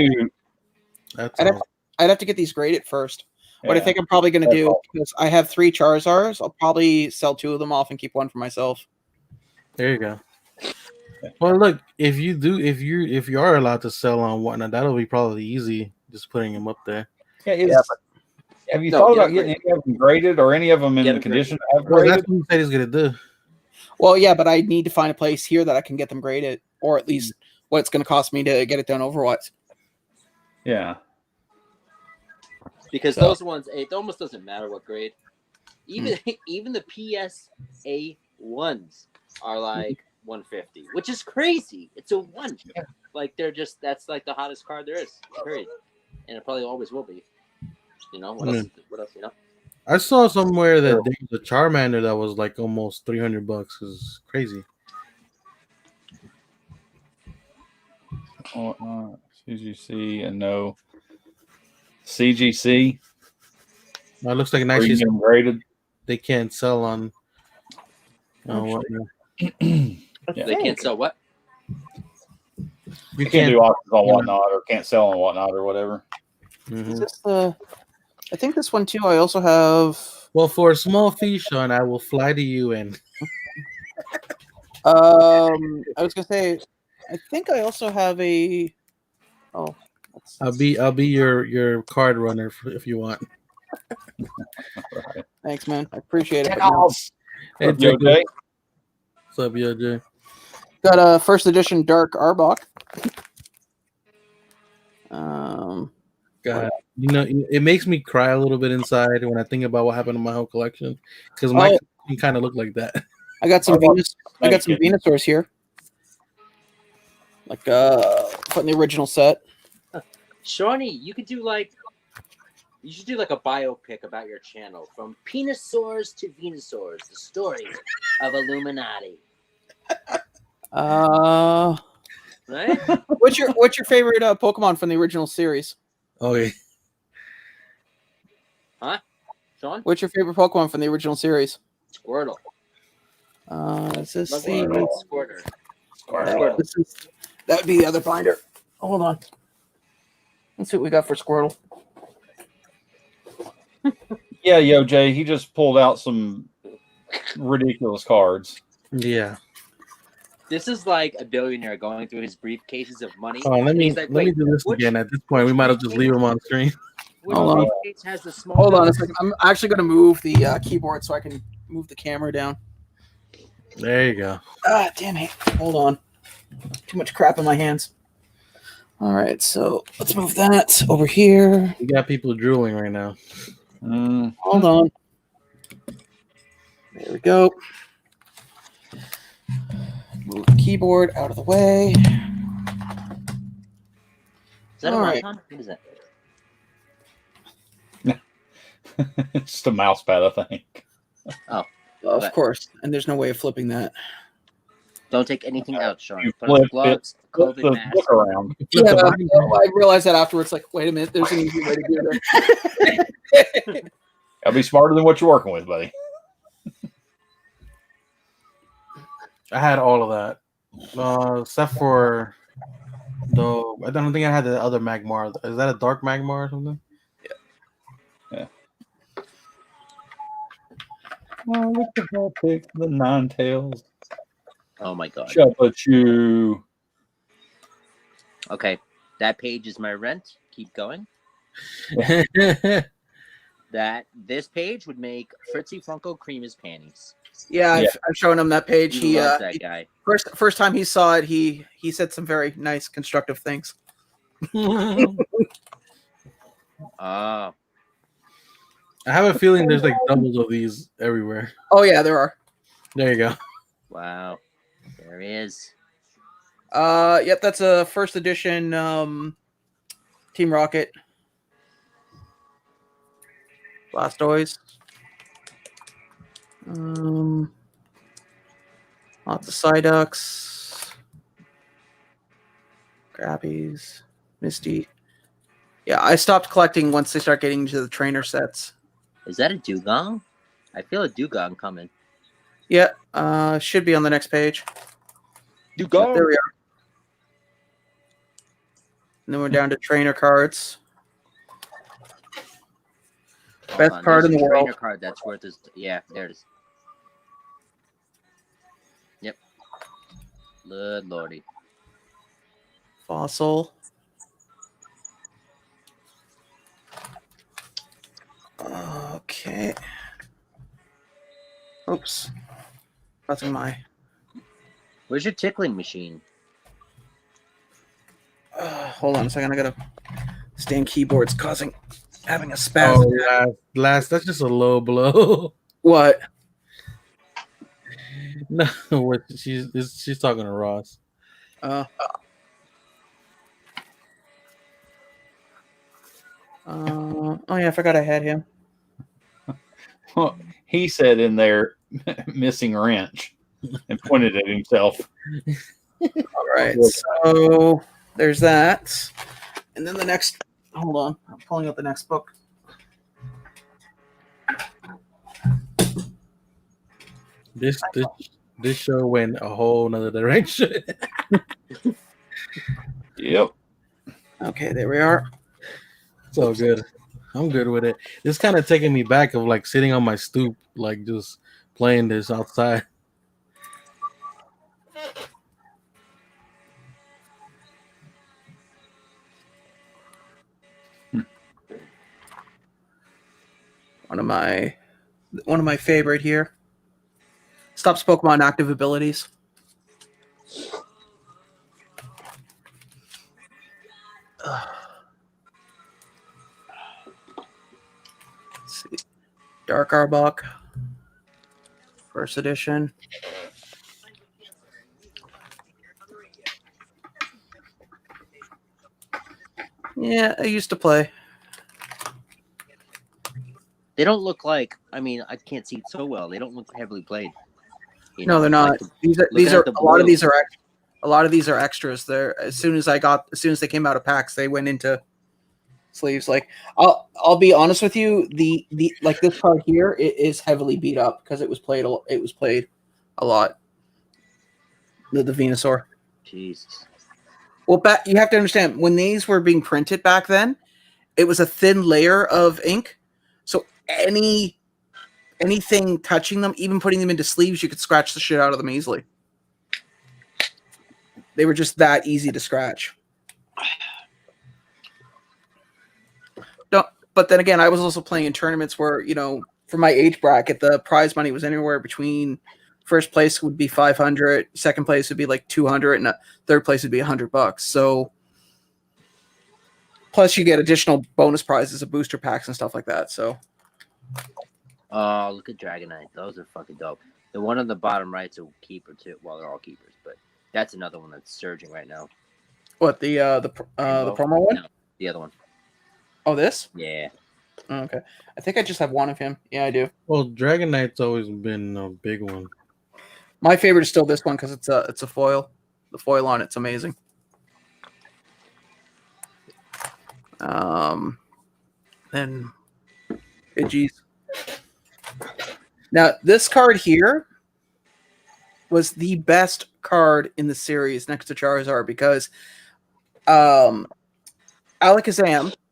I'd have to get these graded first. Yeah. What I think I'm probably going to do, because I have 3 Charizards, I'll probably sell 2 of them off and keep 1 for myself. There you go. Well, look, if you are allowed to sell on Whatnot, that'll be probably easy, just putting them up there. Yeah, have you thought about getting any of them graded or any of them in the condition to have graded? Well, that's what he said he's going to do. Well, yeah, but I need to find a place here that I can get them graded, or at least what it's going to cost me to get it done overwise. Yeah. Because those ones, it almost doesn't matter what grade. Even the PSA ones are like 150, which is crazy. It's a 1. Yeah. Like that's like the hottest card there is. Period. And it probably always will be. You know what else? What else? You know. I saw somewhere that there was a Charmander that was like almost $300. Is crazy. CGC and no CGC. It looks like actually graded. They can't sell on. What? They can't sell what? You can't do auctions on Whatnot, or can't sell on Whatnot, or whatever. Mm-hmm. Is this I think this one too. I also have. Well, for a small fee, Sean, I will fly to you and. I was gonna say, I think I also have a. Oh. I'll be your card runner if you want. Thanks, man. I appreciate it. Hey, Jay. What's up, Jay? Got a first edition Dark Arbok. God, it makes me cry a little bit inside when I think about what happened to my whole collection, because my kind of looked like that. I got some Venusaurs here, like from the original set. Shawnee, you should do like a biopic about your channel, from Penosaurs to Venusaurs, the story of Illuminati. Right? What's your favorite Pokemon from the original series? Okay. Huh? Sean? What's your favorite Pokemon from the original series? Squirtle. Is this Squirtle. That would be the other binder. Hold on. Let's see what we got for Squirtle. Yeah, Jay, he just pulled out some ridiculous cards. Yeah. This is like a billionaire going through his briefcases of money. Oh, let me do this again. At this point, we might as well just leave him on screen. Hold on a second. I'm actually going to move the keyboard so I can move the camera down. There you go. Ah, damn it. Hold on. Too much crap in my hands. All right, so let's move that over here. We got people drooling right now. Hold on. There we go. Move the keyboard out of the way. Is that a Micron? What is that? It's just a mouse pad, I think. Oh. Of course. And there's no way of flipping that. Don't take anything out, Sean. Put on gloves, COVID mask. Look around. Yeah, I realized that afterwards. Like, wait a minute. There's an easy way to do that. Gotta be smarter than what you're working with, buddy. I had all of that, except for I don't think I had the other Magmar. Is that a dark Magmar or something? Yeah. Oh, look at the pick the Ninetales. Oh my god. Chapachu. Okay, that page is my rent. Keep going. This page would make Fritzy Funko cream his panties. Yeah, I've shown him that page. He loves that guy. First time he saw it, he said some very nice, constructive things. I have a feeling there's like doubles of these everywhere. Oh yeah, there are. There you go. Wow, there he is. Yep, that's a first edition Team Rocket. Blastoise. Lots of Psyducks. Grabbies. Misty. Yeah, I stopped collecting once they start getting into the trainer sets. Is that a Dugong? I feel a Dugong coming. Yeah, should be on the next page. Dugong. There we are. And then we're down to trainer cards. Best card in the world. Trainer card that's worth this. Yeah, there it is. Yep. Good lordy. Fossil. Okay. Oops. That's in my. Where's your tickling machine? Hold on a second. I gotta stay on keyboards having a spasm. Oh, last. That's just a low blow. What? No, she's talking to Ross. Oh yeah, I forgot I had him. Well, he said in there, missing wrench, and pointed at himself. All right, so there's that, and then the next. Hold on, I'm pulling up the next book. This show went a whole nother direction. Yep. Okay, there we are. It's all good. I'm good with it. It's kind of taking me back of like sitting on my stoop, like just playing this outside. One of my favorite here. Stops Pokemon active abilities. Let's see. Dark Arbok. First edition. Yeah, I used to play. They don't look like. I mean, I can't see it so well. They don't look heavily played. No, they're not. These are a lot of these are extras. They're as soon as they came out of packs, they went into sleeves. Like I'll be honest with you, the like this card here, it is heavily beat up because it was played a lot. The Venusaur. Jesus. Well, you have to understand when these were being printed back then, it was a thin layer of ink, so anything touching them, even putting them into sleeves, you could scratch the shit out of them easily. They were just that easy to scratch. But then again, I was also playing in tournaments where, for my age bracket, the prize money was anywhere between first place would be $500, second place would be like $200, and third place would be $100. So plus you get additional bonus prizes of booster packs and stuff like that. So oh, look at Dragonite. Those are fucking dope. The one on the bottom right's a keeper too. Well, they're all keepers, but that's another one that's surging right now. What, the promo one? No, the other one. Oh, this? Yeah. Oh, okay. I think I just have one of him. Yeah, I do. Well, Dragonite's always been a big one. My favorite is still this one because it's a foil. The foil on it's amazing. Then Pidgeys. Now this card here was the best card in the series next to Charizard because Alakazam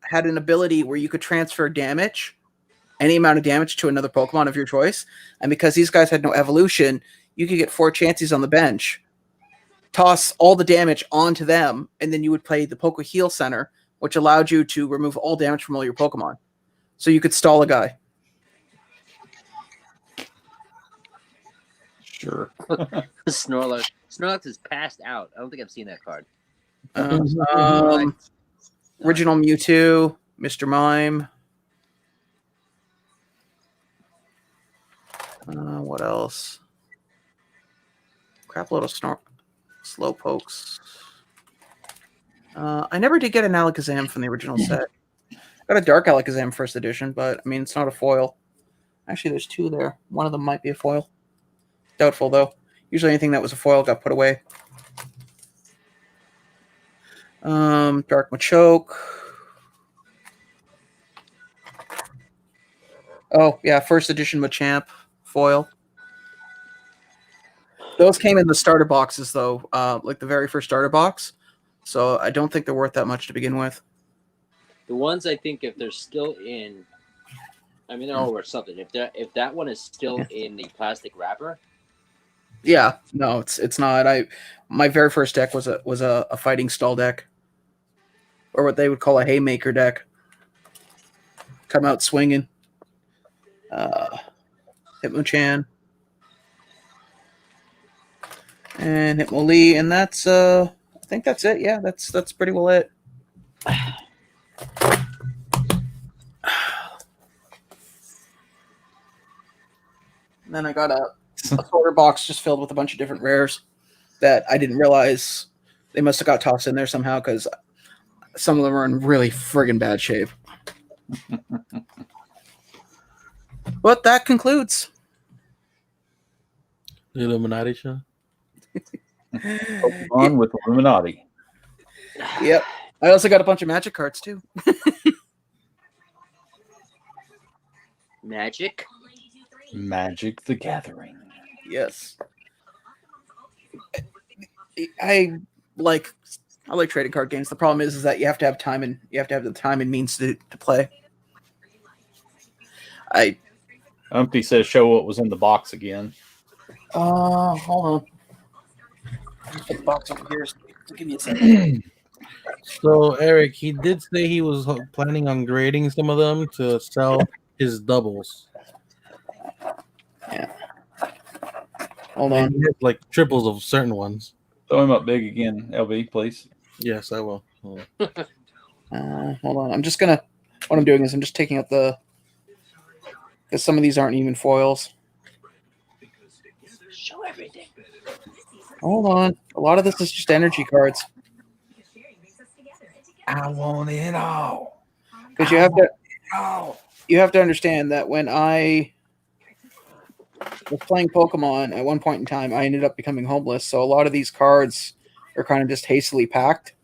had an ability where you could transfer damage, any amount of damage, to another Pokemon of your choice. And because these guys had no evolution, you could get 4 chances on the bench, toss all the damage onto them, and then you would play the Poke Heal Center, which allowed you to remove all damage from all your Pokemon. So you could stall a guy. Sure. Snorlax. Snorlax is passed out. I don't think I've seen that card. Original Mewtwo, Mr. Mime. What else? Crap load of Slowpokes. I never did get an Alakazam from the original set. Got a Dark Alakazam first edition, but I mean, it's not a foil. Actually, there's 2 there. One of them might be a foil. Doubtful, though. Usually anything that was a foil got put away. Dark Machoke. Oh, yeah, first edition Machamp foil. Those came in the starter boxes, though, like the very first starter box. So I don't think they're worth that much to begin with. The ones I think if they're still in, I mean, they're all worth something. If that one is still in the plastic wrapper. Yeah, no, it's not. My very first deck was a fighting stall deck, or what they would call a haymaker deck. Come out swinging. Hitmonchan and Hitmonlee, and that's I think that's it. Yeah, that's pretty well it. And then I got a sorter box just filled with a bunch of different rares that I didn't realize they must have got tossed in there somehow, because some of them are in really friggin' bad shape. But that concludes the Illuminati show. On with Illuminati. Yep. I also got a bunch of Magic cards too. Magic the Gathering. Yes. I like trading card games. The problem is that you have to have time, and you have to have the time and means to play. Umpty says show what was in the box again. Hold on. Put the box over here. So give me a second. So Eric, he did say he was planning on grading some of them to sell his doubles. Yeah. Hold on. He has like triples of certain ones. Throw him up big again, LB, please. Yes, I will. Hold on. I'm just gonna. What I'm doing is I'm just taking out because some of these aren't even foils. Show everything. Hold on. A lot of this is just energy cards. I want it all. Because you have to understand that when I was playing Pokemon at one point in time, I ended up becoming homeless. So a lot of these cards are kind of just hastily packed.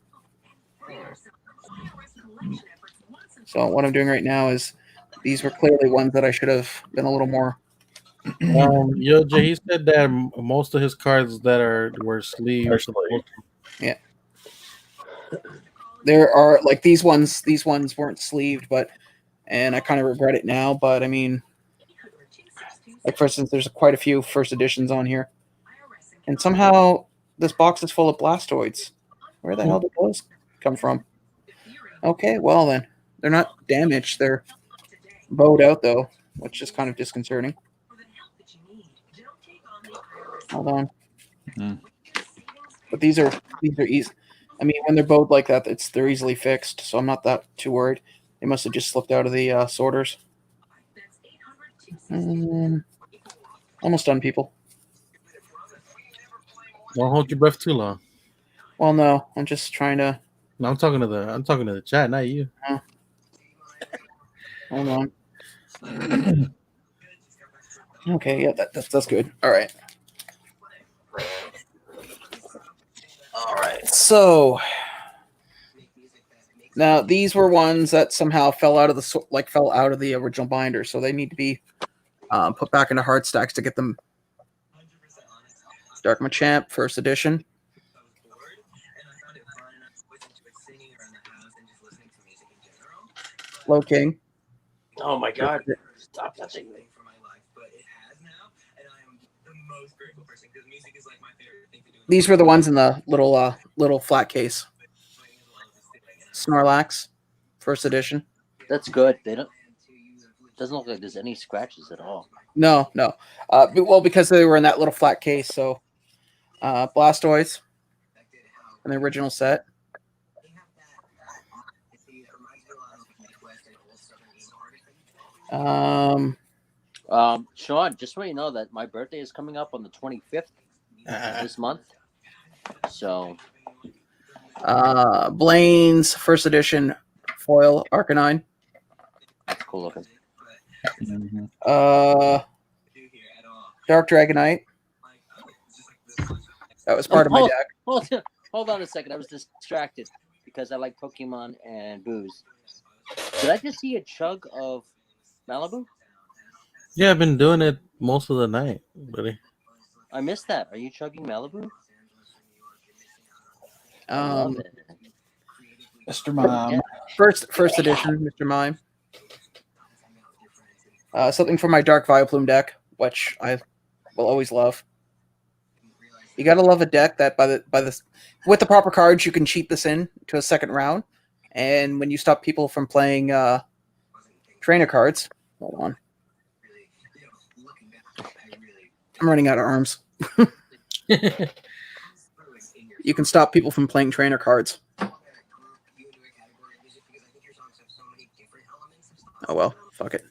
So what I'm doing right now is these were clearly ones that I should have been a little more. Jay, he said that most of his cards that were sleeved. Yeah. There are like these ones weren't sleeved, and I kind of regret it now, but I mean, like for instance, there's quite a few first editions on here. And somehow this box is full of Blastoids. Where the hell did those come from? Okay, well then. They're not damaged, they're bowed out though, which is kind of disconcerting. Hold on. But these are easy. I mean, when they're bowed like that, they're easily fixed, so I'm not that too worried. They must have just slipped out of the sorters. Almost done, people. Don't hold your breath too long. Well, no, I'm just trying to. No, I'm talking to the chat, not you. Hold on. Okay, yeah, that's good. All right. All right. So now these were ones that somehow fell out of the original binder, so they need to be put back into hard stacks to get them. Dark Machamp, first edition. Low King. Oh my God! Stop touching me. These were the ones in the little flat case. Snorlax, first edition. That's good. They don't. Doesn't look like there's any scratches at all. No. Well, because they were in that little flat case. So, Blastoise, in the original set. Sean, just so you know that my birthday is coming up on the 25th this month. So, Blaine's first edition foil Arcanine. That's cool looking. Mm-hmm. Dark Dragonite. That was part of my deck. Hold on a second. I was distracted because I like Pokemon and booze. Did I just see a chug of Malibu? Yeah, I've been doing it most of the night, buddy. I missed that. Are you chugging Malibu? I love it. Mr. Mime. Yeah. First edition, Mr. Mime. Something for my Dark Vileplume deck, which I will always love. You gotta love a deck that with the proper cards you can cheat this in to a second round, and when you stop people from playing trainer cards. Hold on, I'm running out of arms. You can stop people from playing trainer cards. Oh well, fuck it.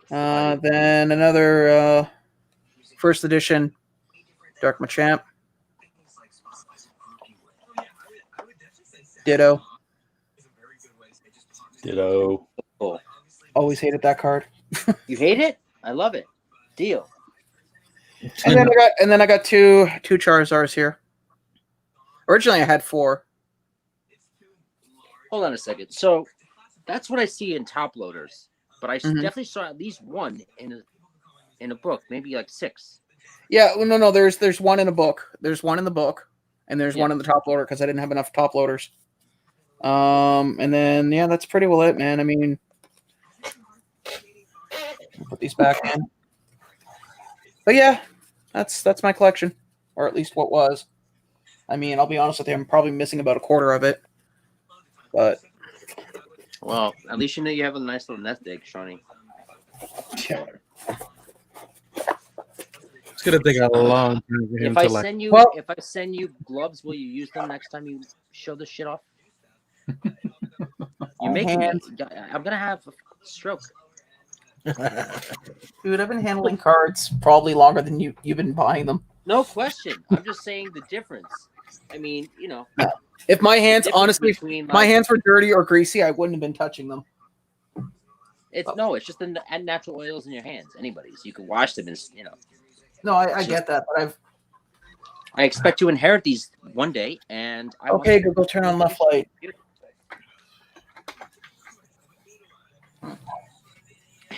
Then another first edition Dark Machamp. Ditto. Cool. Always hated that card. You hate it? I love it. Deal. And then I got two Charizards here. Originally I had 4. Hold on a second. So that's what I see in top loaders, but I definitely saw at least one in a book, maybe like 6. Yeah, no. There's one in a book. There's one in the book, and there's one in the top loader because I didn't have enough top loaders. And then that's pretty well it, man. I mean, I'll put these back in. But yeah, that's my collection, or at least what was. I mean, I'll be honest with you, I'm probably missing about a quarter of it. But well, at least you know you have a nice little nest egg, Shawnee. Yeah. It's gonna take a long time for him If I to send you gloves, will you use them next time you show this shit off? You're making me. I'm gonna have a stroke. Dude, I've been handling cards probably longer than you've been buying them. No question. I'm just saying the difference. I mean, If my hands, honestly, my hands were dirty or greasy, I wouldn't have been touching them. It's just the natural oils in your hands. Anybody's. You can wash them and No, I get that, but I expect to inherit these one day, and okay, Google, turn on left light.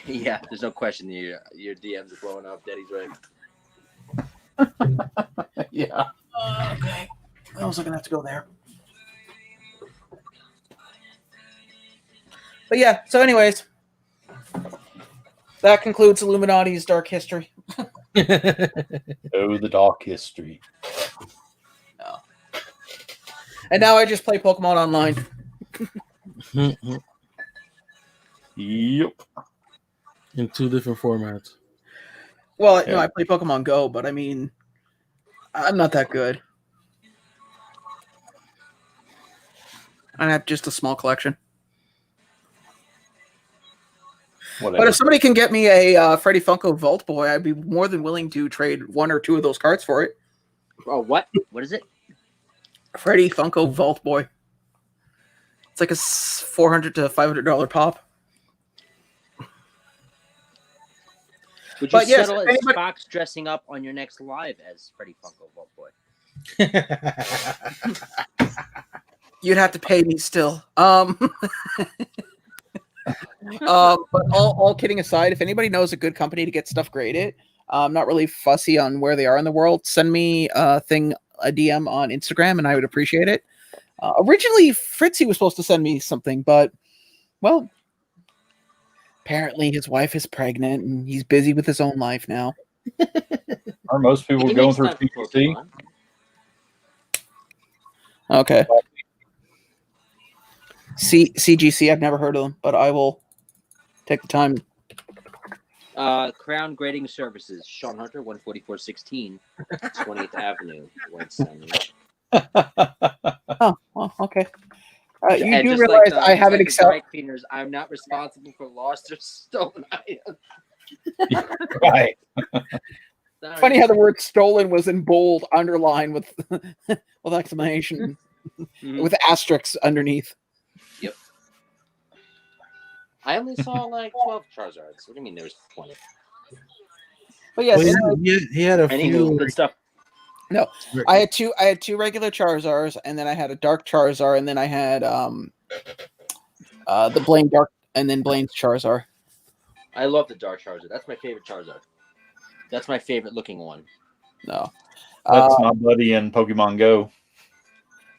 Yeah, there's no question your DMs are blowing up. Daddy's right. Yeah. Okay. I was gonna have to go there. But yeah, so anyways, that concludes Illuminati's dark history. The dark history. No. And now I just play Pokemon online. Yep. In 2 different formats. Well, no, I play Pokemon Go, but I mean, I'm not that good. I have just a small collection. Whatever. But if somebody can get me a Freddy Funko Vault Boy, I'd be more than willing to trade 1 or 2 of those cards for it. Oh, what? What is it? Freddy Funko Vault Boy. It's like a $400 to $500 pop. Would you settle as Fox dressing up on your next live as Freddy Funko Vault Boy? You'd have to pay me still. But all kidding aside, if anybody knows a good company to get stuff graded, I'm not really fussy on where they are in the world. Send me a DM on Instagram, and I would appreciate it. Originally, Fritzy was supposed to send me something, but well, Apparently, his wife is pregnant, and he's busy with his own life now. Are most people He going makes through time for CPC? Pokemon. Okay. CGC, I've never heard of them, but I will take the time. Crown Grading Services, Sean Hunter, 14416, 20th Avenue, White Sandwich. Oh, well, okay. You And do just realize like I have an the Excel. dry cleaners, I'm not responsible for lost or stolen items. Right. Sorry. Funny how the word "stolen" was in bold, underlined with exclamation, with asterisks underneath. Yep. I only saw like 12 Charizards. What do you mean there was 20? But yes, Well, he had a Anywho, few. good stuff. no, I had two regular Charizards, and then I had a Dark Charizard, and then I had the Blaine Dark, and then Blaine's Charizard. I love the Dark Charizard. That's my favorite Charizard. That's my favorite looking one. No, That's my buddy in Pokemon Go.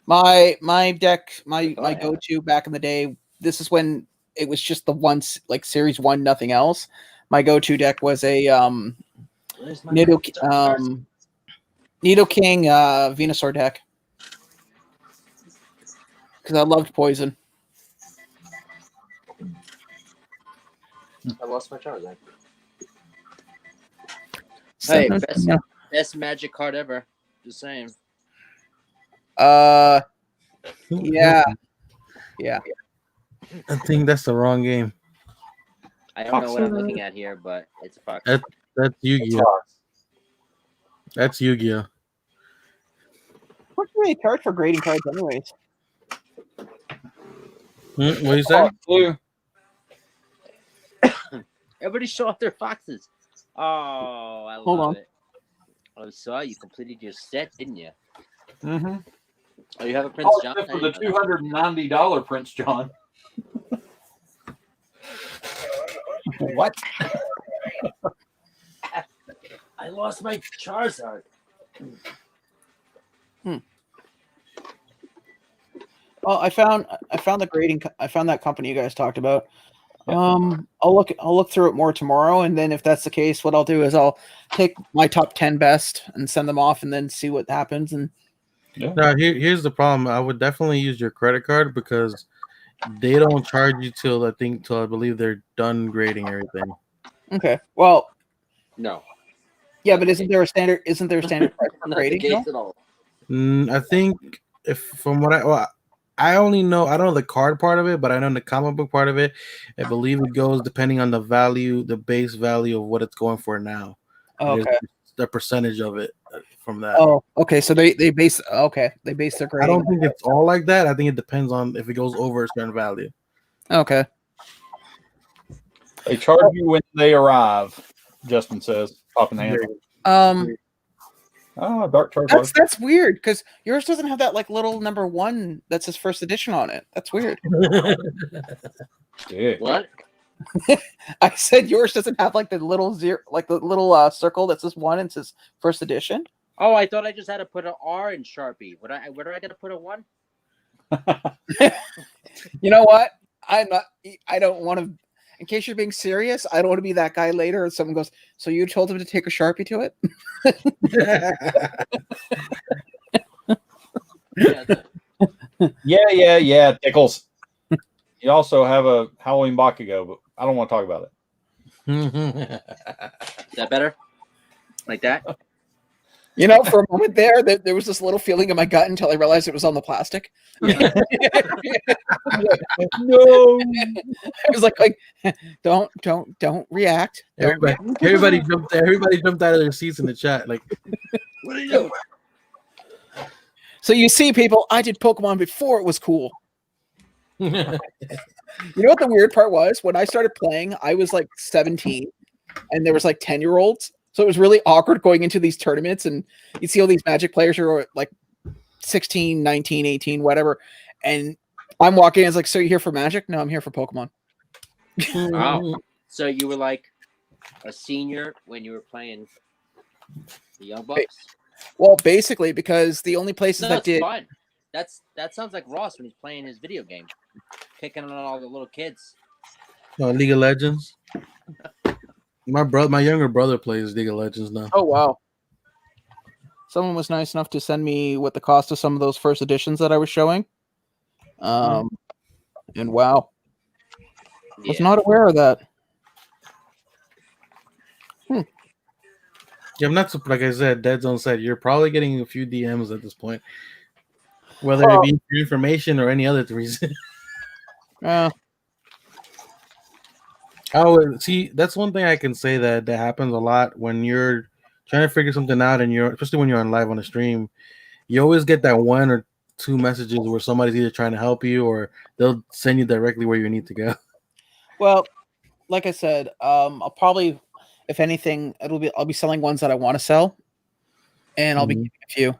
my deck, my go-to back in the day. This is when it was just the once like Series 1, nothing else. My go-to deck was a Nidoking Venusaur deck because I loved poison. I lost my Charizard. Hey, best Magic card ever. Just saying. Yeah. I think that's the wrong game. I don't know what I'm looking at here, but it's a Fox. That's Yu-Gi-Oh. That's Yu-Gi-Oh. What do they charge for grading cards, anyways? What you say? Everybody show off their foxes. Oh, I love it. I saw you completed your set, didn't you? Mm-hmm. Oh, you have a Prince John? For the $290 Prince John. What? I lost my Charizard. Well, I found the grading. I found that company you guys talked about. I'll look through it more tomorrow, and then if that's the case, what I'll do is I'll take my top 10 best and send them off, and then see what happens. And now here's the problem. I would definitely use your credit card because they don't charge you till I believe they're done grading everything. Okay. Well, no. Yeah, but isn't there a standard price for grading? Not the case at all. I think from what I only know, I don't know the card part of it, but I know the comic book part of it. I believe it goes depending on the value, the base value of what it's going for now. Okay. The percentage of it from that. Oh, okay. So they base their grading. I don't think it's all like that. I think it depends on if it goes over a certain value. Okay. They charge you when they arrive, Justin says. Popping the handle. Dark Charizard. That's weird because yours doesn't have that like little number 1 that says first edition on it. That's weird. Yeah. What? I said yours doesn't have like the little zero, like the little circle that says 1 and says first edition. Oh, I thought I just had to put an R in Sharpie. Where do I got to put a 1? You know what? I don't want to. In case you're being serious, I don't want to be that guy later. And someone goes, "So you told him to take a Sharpie to it?" Yeah, Tickles. You also have a Halloween Bakugo, but I don't want to talk about it. Is that better? Like that? You know, for a moment there was this little feeling in my gut until I realized it was on the plastic. Yeah. No. I was like, don't react. Everybody jumped out of their seats in the chat. Like, what are you doing? So you see, people, I did Pokemon before it was cool. You know what the weird part was? When I started playing, I was like 17, and there was like 10-year-olds. So it was really awkward going into these tournaments, and you see all these Magic players who are like 16, 19, 18, whatever. And I'm walking in, it's like, so you're here for Magic? No, I'm here for Pokemon. Wow. So you were like a senior when you were playing the Young Bucks? Well, basically, because the only places that did... Fun. That sounds like Ross when he's playing his video game. Picking on all the little kids. League of Legends. My younger brother plays League of Legends now. Oh wow! Someone was nice enough to send me what the cost of some of those first editions that I was showing. And wow, was not aware of that. Yeah, I'm not like I said. Dead Zone said you're probably getting a few DMs at this point, whether it be for information or any other reason. Oh, see, that's one thing I can say that happens a lot when you're trying to figure something out, and especially when you're on live on a stream, you always get that one or two messages where somebody's either trying to help you or they'll send you directly where you need to go. Well, like I said, I'll probably, if anything, I'll be selling ones that I want to sell, and I'll be keeping a few.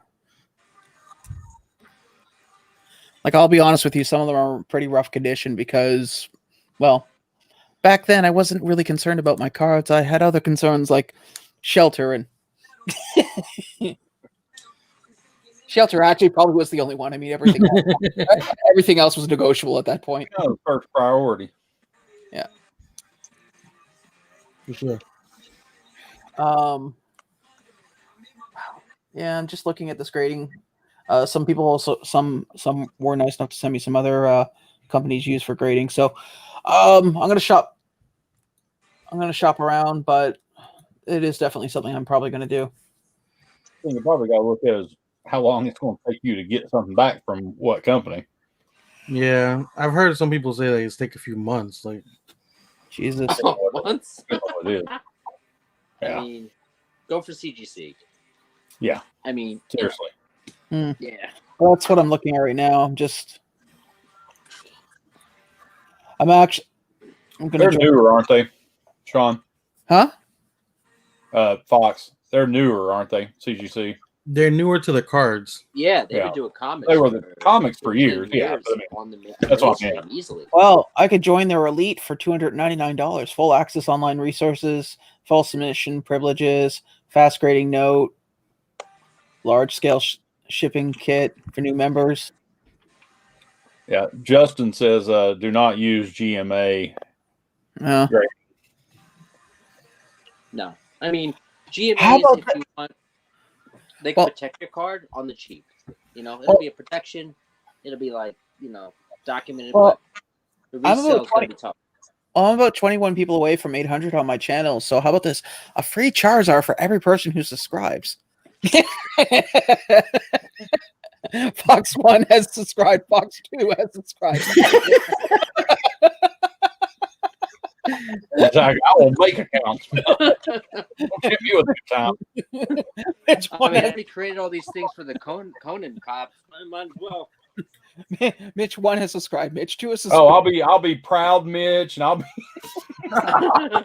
Like, I'll be honest with you, some of them are in pretty rough condition because, well, back then I wasn't really concerned about my cards. I had other concerns like shelter, and shelter actually probably was the only one. I mean, everything else was negotiable at that point. Oh, first priority. Yeah. For sure. Yeah, I'm just looking at this grading. Some people also some were nice enough to send me some other companies used for grading. So I'm gonna shop around, but it is definitely something I'm probably gonna do. I think you probably gotta look at is how long it's going to take you to get something back from what company. Yeah, I've heard some people say that it's take a few months. Like, Jesus, months. It is. I mean, go for CGC. Yeah. I mean, seriously. Yeah. Well, that's what I'm looking at right now. I'm They're newer, aren't they, Sean? Huh? Fox. They're newer, aren't they? CGC. They're newer to the cards. Yeah, they've been doing comics. They were the comics for years. Yeah, but I mean, that's what I'm saying. Easily. Well, I could join their elite for $299. Full access online resources, full submission privileges, fast grading note, large scale shipping kit for new members. Yeah, Justin says do not use GMA. Great. No, I mean GMAs if you want, they can protect your card on the cheap. You know, it'll be a protection. It'll be like documented. Well, but the resale is gonna be tough. I'm about 21 people away from 800 on my channel. So how about this? A free Charizard for every person who subscribes. Fox 1 has subscribed. Fox 2 has subscribed. I will make accounts. Give you a good time. I mean, I created all these things for the Conan cops. I might as well. Mitch 1 has subscribed. Mitch 2 has subscribed. Oh, I'll be proud, Mitch, and I'll be. I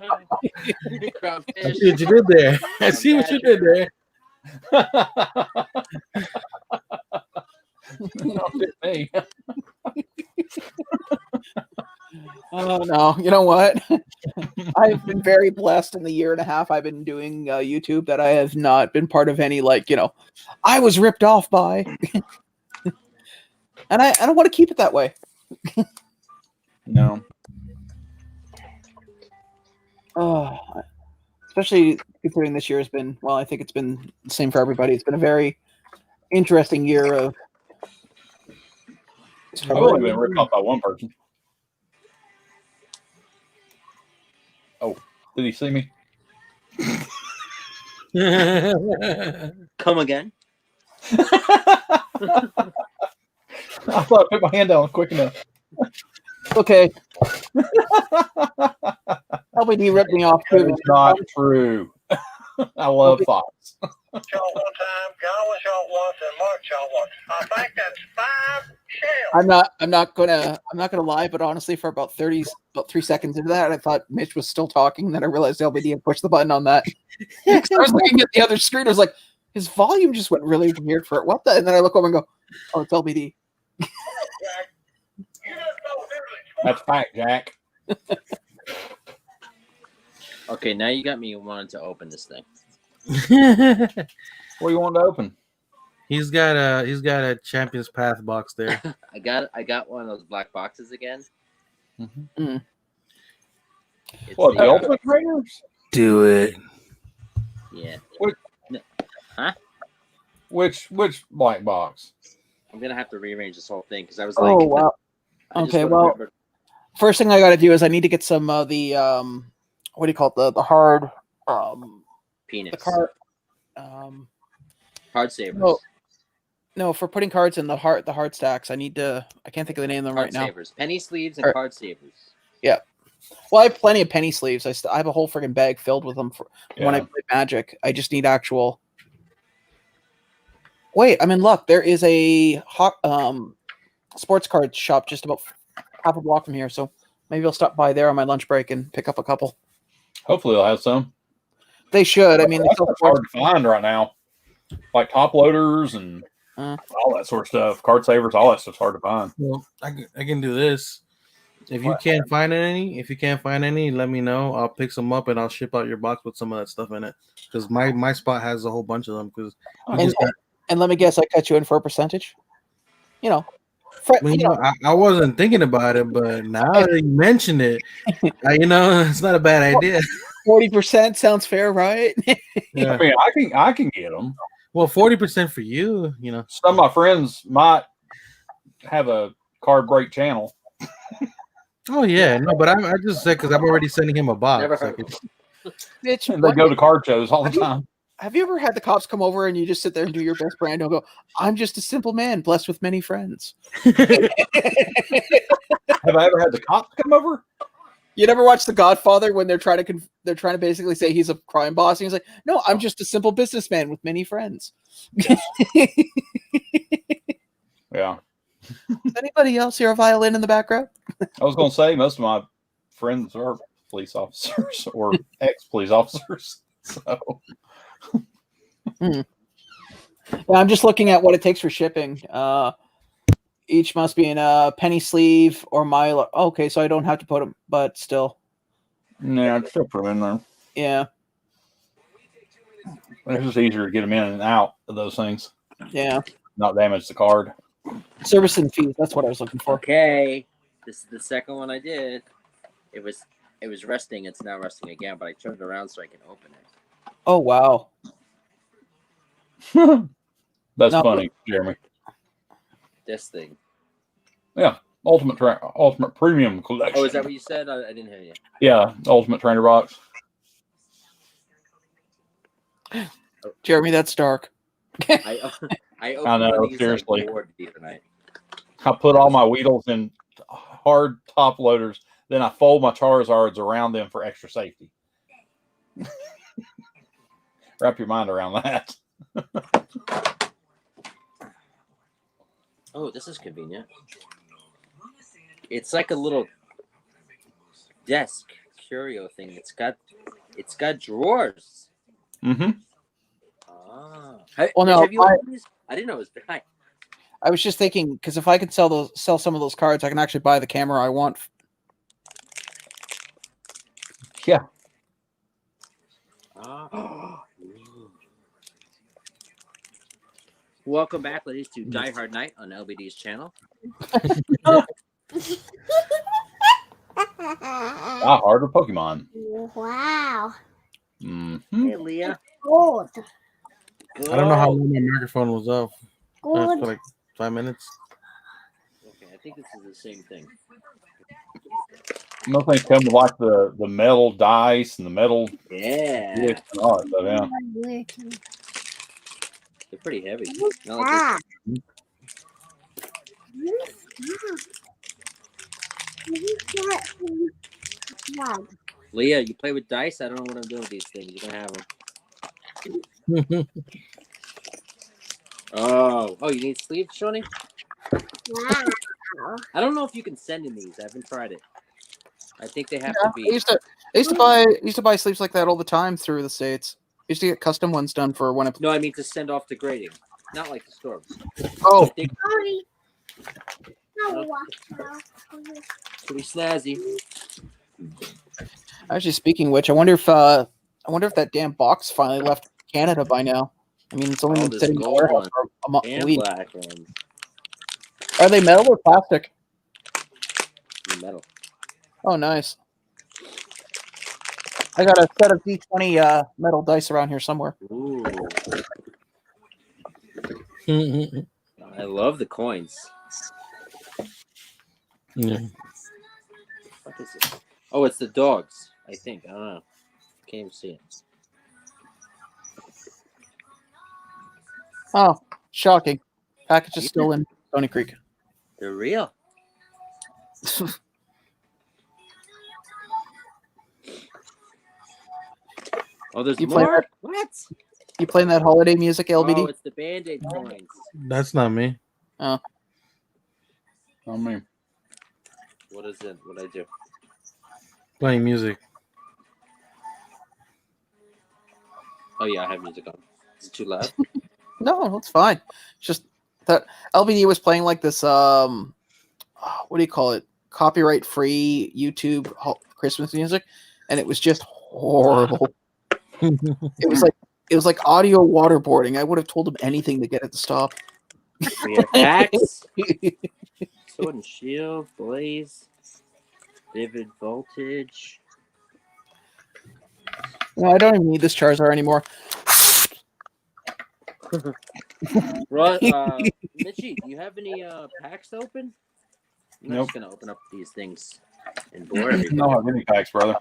see what you did there. I see what you did there. Me. Oh no! You know what? I've been very blessed in the year and a half I've been doing YouTube that I have not been part of any I was ripped off by, and I don't want to keep it that way. No. Especially considering this year has been, well, I think it's been the same for everybody. It's been a very interesting year of. I've only been ripped off by one person. Oh, did he see me? Come again? I thought I put my hand down quick enough. Okay. LBD ripped me off too. It's not true. I love Fox. Shot one time, John was shot once, and Mark shot once. I think that's 5 shells. I'm not gonna lie, but honestly, for about 3 seconds into that, I thought Mitch was still talking. Then I realized LBD had pushed the button on that. I was looking at the other screen. I was like, his volume just went really weird for it. What the? And then I look over and go, oh, it's LBD. That's fact, Jack. Okay, now you got me wanting to open this thing. What do you want to open? He's got a Champions Path box there. I got one of those black boxes again. Mm-hmm. It's What, the Ultimate Trainers? Do it. Yeah. Which black box? I'm gonna have to rearrange this whole thing because I was Oh like, wow. Okay, well, first thing I got to do is I need to get some the what do you call it, the hard penis. The card hard savers. No, for putting cards in the hard stacks, I can't think of the name of them Card right now. savers, penny sleeves, and card savers. Yeah. Well, I have plenty of penny sleeves. I have a whole friggin' bag filled with them for when I play Magic. I just need actual. Wait, I'm in luck. There is a sports card shop just about half a block from here, so maybe I'll stop by there on my lunch break and pick up a couple. Hopefully, they'll have some. They should. I mean, that's hard to find right now. Like top loaders and all that sort of stuff, card savers, all that stuff's hard to find. Well, I can do this. If you can't find any, let me know. I'll pick some up and I'll ship out your box with some of that stuff in it. Because my spot has a whole bunch of them. And let me guess, I cut you in for a percentage. You know, I wasn't thinking about it, but now that you mentioned it, it's not a bad idea. 40% sounds fair, right? Yeah. I mean, I can get them. Well, 40% for you. Some of my friends might have a card break channel. Oh yeah, no, but I just said because I'm already sending him a box. Never heard Bitch, they go to card shows all the time. Have you ever had the cops come over and you just sit there and do your best brand and go, "I'm just a simple man blessed with many friends"? Have I ever had the cops come over? You never watched The Godfather when they're trying to basically say he's a crime boss, and he's like, "No, I'm just a simple businessman with many friends." Yeah. Does anybody else hear a violin in the background? I was going to say most of my friends are police officers or ex-police officers. So. Yeah, I'm just looking at what it takes for shipping. Each must be in a penny sleeve or Mylar. Okay, so I don't have to put them, but still. Yeah, I'd still put them in there. Yeah. It's just easier to get them in and out of those things. Yeah. Not damage the card. Service and fees. That's what I was looking for. Okay, this is the second one I did. It was resting. It's now resting again, but I turned it around so I can open it. Oh wow. That's funny, Jeremy. This thing. Yeah, Ultimate Premium Collection. Oh, is that what you said? I didn't hear you. Yeah, Ultimate Trainer box. Jeremy, that's dark. I know, seriously. I put all my Weedles in hard top loaders, then I fold my Charizards around them for extra safety. Wrap your mind around that. Oh, this is convenient. It's like a little desk curio thing. It's got drawers. Mm-hmm. Well, no, I didn't know it was behind. I was just thinking because if I could sell some of those cards, I can actually buy the camera I want. Yeah. Welcome back, ladies, to Die Hard Night on LBD's channel. Die Hard or Pokemon. Wow. Mm-hmm. Hey, Leah. Gold. I don't know how long my microphone was off. Gold. For like 5 minutes. Okay, I think this is the same thing. Nothing come with like the metal dice and the metal. Yeah. And all that stuff, yeah. They're pretty heavy. No, Ah. Leah, you play with dice? I don't know what I'm doing with these things. You're gonna have them. Oh, you need sleeves, Shawnee? Wow. I don't know if you can send in these. I haven't tried it. I think they have to be. I used to buy sleeves like that all the time through the States. I used to get custom ones done for when I. No, I mean to send off to grading, not like the store. Oh. Sorry. Pretty snazzy. Actually, speaking of which, I wonder if that damn box finally left Canada by now. I mean, it's only been sitting in the warehouse for a week. Black ones. Are they metal or plastic? Metal. Oh, nice. I got a set of D20 metal dice around here somewhere. Ooh. I love the coins. Yeah. What is this? Oh, it's the dogs, I think. I don't know. Can't even see it. Oh, shocking. Package is still in Stony Creek. They're real. Oh, there's more? What? You playing that holiday music, LBD? Oh, it's the Band-Aid coins. That's not me. Oh. Not me. What is it? What I do? Playing music. Oh, yeah, I have music on. Is it too loud? No, it's fine. It's just that LBD was playing like this, what do you call it? Copyright-free YouTube Christmas music, and it was just horrible. It was like audio waterboarding. I would have told him anything to get it to stop. We have packs. Sword and Shield, Blaze, Vivid Voltage. No, I don't even need this Charizard anymore. Mitchie, do you have any packs to open? I'm not just gonna open up these things and bore everybody. I don't have any packs, brother.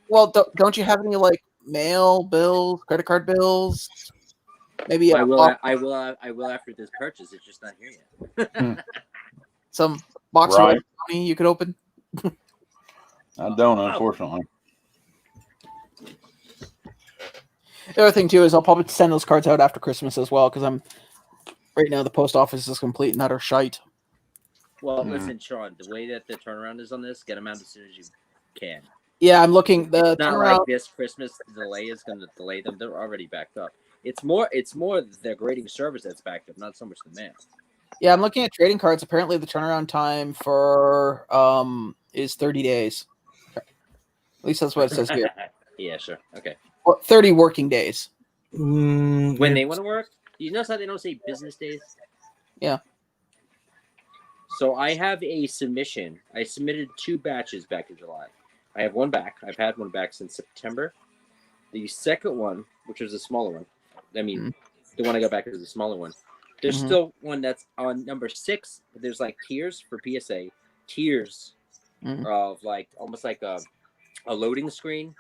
Well, don't you have any like mail bills, credit card bills? Maybe I will after this purchase. It's just not here yet. Some box of money you could open. I don't, unfortunately. The other thing too is I'll probably send those cards out after Christmas as well because right now the post office is complete and utter shite. Well, listen, Sean. The way that the turnaround is on this, get them out as soon as you can. Yeah, I'm looking. The it's not turnaround... like this Christmas delay is going to delay them. They're already backed up. It's more their grading service that's backed up, not so much the mail. Yeah, I'm looking at trading cards. Apparently, the turnaround time for is 30 days. At least that's what it says here. Yeah, sure. Okay. 30 working days. When they want to work? You notice how they don't say business days? Yeah. So I have a submission. I submitted 2 batches back in July. I have one back. I've had one back since September. The second one, which was a smaller one, I mean, the one I got back is a smaller one. There's still one that's on number 6. But there's like tiers for PSA. Tiers of like almost like a loading screen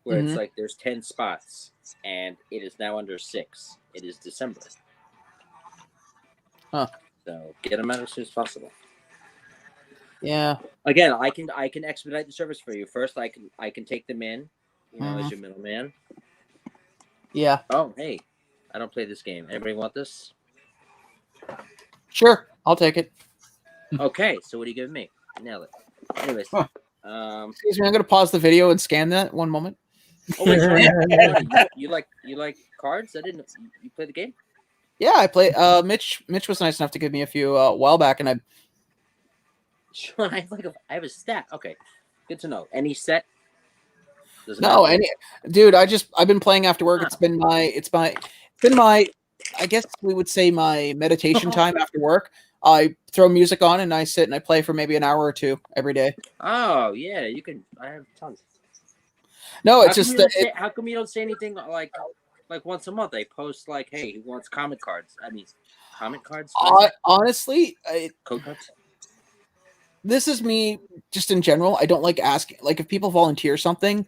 where it's like there's 10 spots and it is now under 6. It is December. Huh. So get them out as soon as possible. Yeah. Again, I can expedite the service for you. First, I can take them in, as your middleman. Yeah. Oh, hey, I don't play this game. Anybody want this? Sure, I'll take it. Okay, so what are you giving me? Nail it. Anyways, excuse me, I'm gonna pause the video and scan that one moment. Oh wait, you like cards? I didn't. You play the game? Yeah, I play. Mitch was nice enough to give me a few a while back, and I. Sean, I have a stat. Okay, good to know. Any set? No, dude. I've been playing after work. It's been my. I guess we would say my meditation time after work. I throw music on and I sit and I play for maybe an hour or 2 every day. Oh yeah, you can. I have tons. No, it's just how come you don't say anything like once a month? I post like, hey, who wants comment cards? I mean, comment cards. Honestly, code cards. This is me just in general. I don't like asking. Like if people volunteer something,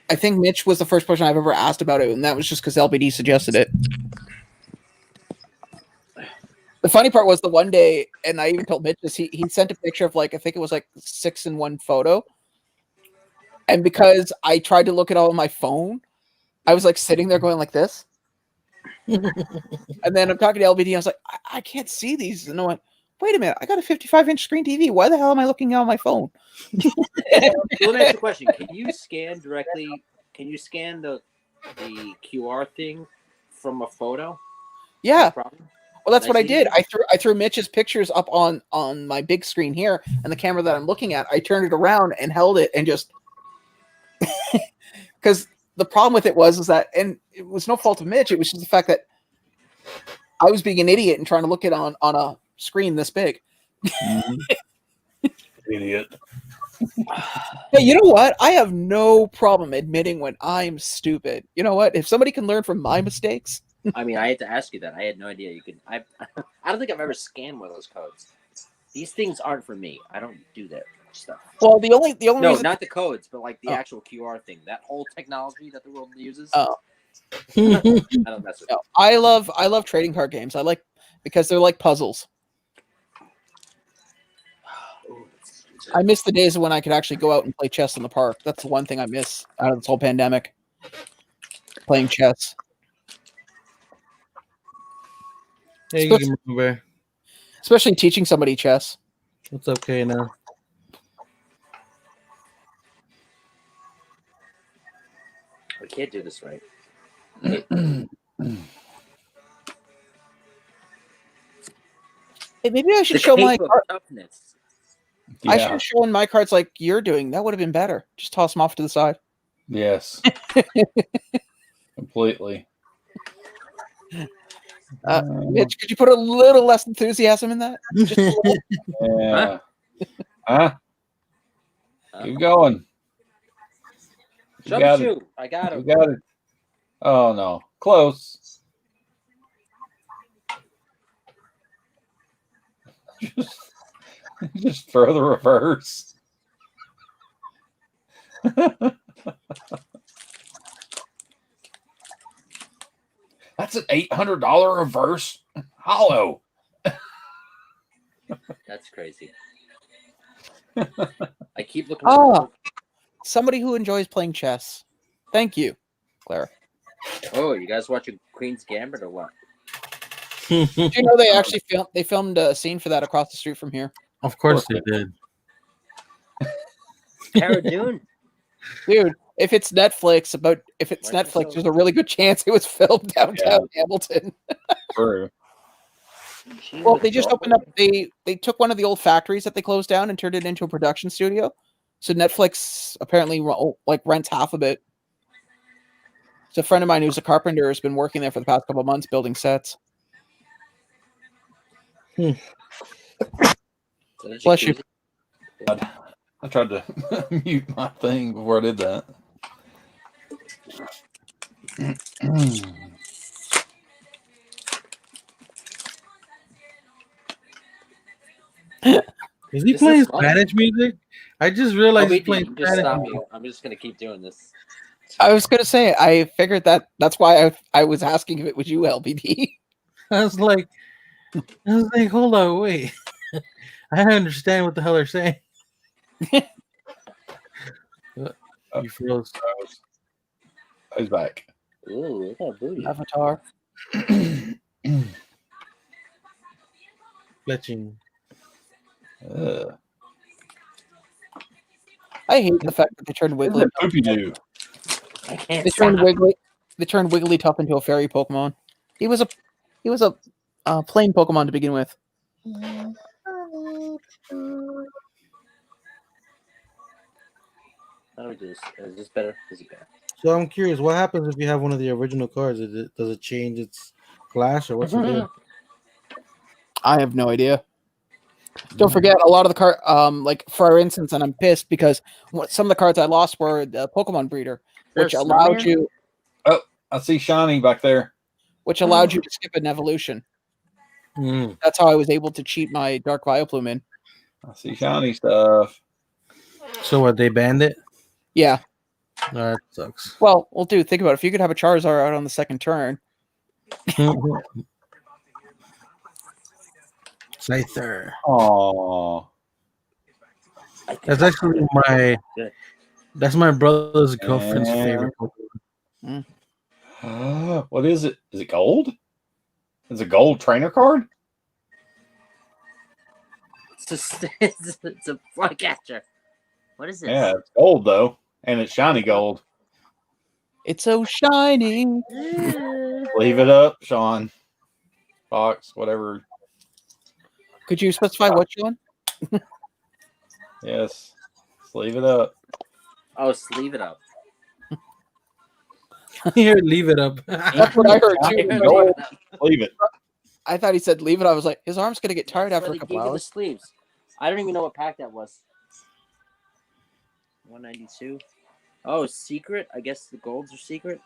I think Mitch was the first person I've ever asked about it, and that was just because LBD suggested it. The funny part was the one day, and I even told Mitch this, he sent a picture of like, I think it was like 6 in one photo. And because I tried to look it all on my phone, I was like sitting there going like this. And then I'm talking to LBD, I was like, I can't see these. And I went, wait a minute, I got a 55-inch screen TV. Why the hell am I looking on my phone? So let me ask you a question. Can you scan directly? Can you scan the QR thing from a photo? Yeah. No Well, that's what I did. I threw Mitch's pictures up on my big screen here, and the camera that I'm looking at, I turned it around and held it and just because the problem with it was that, and it was no fault of Mitch. It was just the fact that I was being an idiot and trying to look it on a screen this big. Idiot. Hey, you know what? I have no problem admitting when I'm stupid. You know what? If somebody can learn from my mistakes. I mean, I had to ask you that. I had no idea you could. I don't think I've ever scanned one of those codes. These things aren't for me. I don't do that stuff. Well, the only No, reason not the codes, but like the actual QR thing. That whole technology that the world uses. Oh. I don't mess with it. No, I love trading card games. I like because they're like puzzles. I miss the days when I could actually go out and play chess in the park. That's the one thing I miss out of this whole pandemic. Playing chess. Hey, you can move over. Especially teaching somebody chess. It's okay now. I can't do this right. Hey, maybe I should show my card. Toughness. I should have shown my cards like you're doing. That would have been better. Just toss them off to the side. Yes. Completely. Mitch, could you put a little less enthusiasm in that? Just a little? Yeah. Huh? Keep going. Troubleshoot. I got him. You got it. Oh no. Close. Just throw the reverse. That's an $800 reverse hollow. That's crazy. I keep looking. Oh, somebody who enjoys playing chess. Thank you, Clara. Oh, you guys watching Queen's Gambit or what? Did you know they actually filmed a scene for that across the street from here? Of course they did. Cara Dune? Dude, if it's Netflix, there's a really good chance it was filmed downtown Hamilton. True. Well, they just opened up. They took one of the old factories that they closed down and turned it into a production studio. So Netflix apparently rents half of it. So a friend of mine who's a carpenter has been working there for the past couple of months building sets. Bless you. I tried to mute my thing before I did that. Is he playing Spanish music? I just realized he's playing Spanish music. I'm just gonna keep doing this. I was gonna say I figured that's why I was asking if it was you, LBD. I was like, hold on, wait. I understand what the hell they're saying. You froze. He's back. Ooh, look at booty. Avatar. Fletching. I hate the fact that they turned Wiggly. I can't. They turned Wigglytuff into a fairy Pokemon. He was a plain Pokemon to begin with. How do we do this? Is this better? Is it better? So I'm curious, what happens if you have one of the original cards? Does it change its flash or what's it do? I have no idea. Don't forget, a lot of the card, like for instance, and I'm pissed because some of the cards I lost were the Pokemon Breeder, which allowed you. Oh, I see Shiny back there. Which allowed you to skip an evolution. That's how I was able to cheat my Dark Vileplume in. I see Shiny stuff. So what? They banned it? Yeah. That sucks. Well, dude, think about it. If you could have a Charizard out on the second turn. Scyther. Oh, that's actually my brother's girlfriend's favorite Pokemon. What is it? Is it gold? Is it gold trainer card? It's a flycatcher. What is this? Yeah, it's gold though, and it's shiny gold. It's so shiny. Leave it up, Sean. Fox, whatever. Could you specify what, Sean? Yes. Just leave it up. Oh, leave it up. Here, leave it up. That's what I heard too. Leave it. I thought he said leave it. I was like, his arm's gonna get tired after a couple hours. The sleeves. I don't even know what pack that was. 192. Oh, secret. I guess the golds are secret.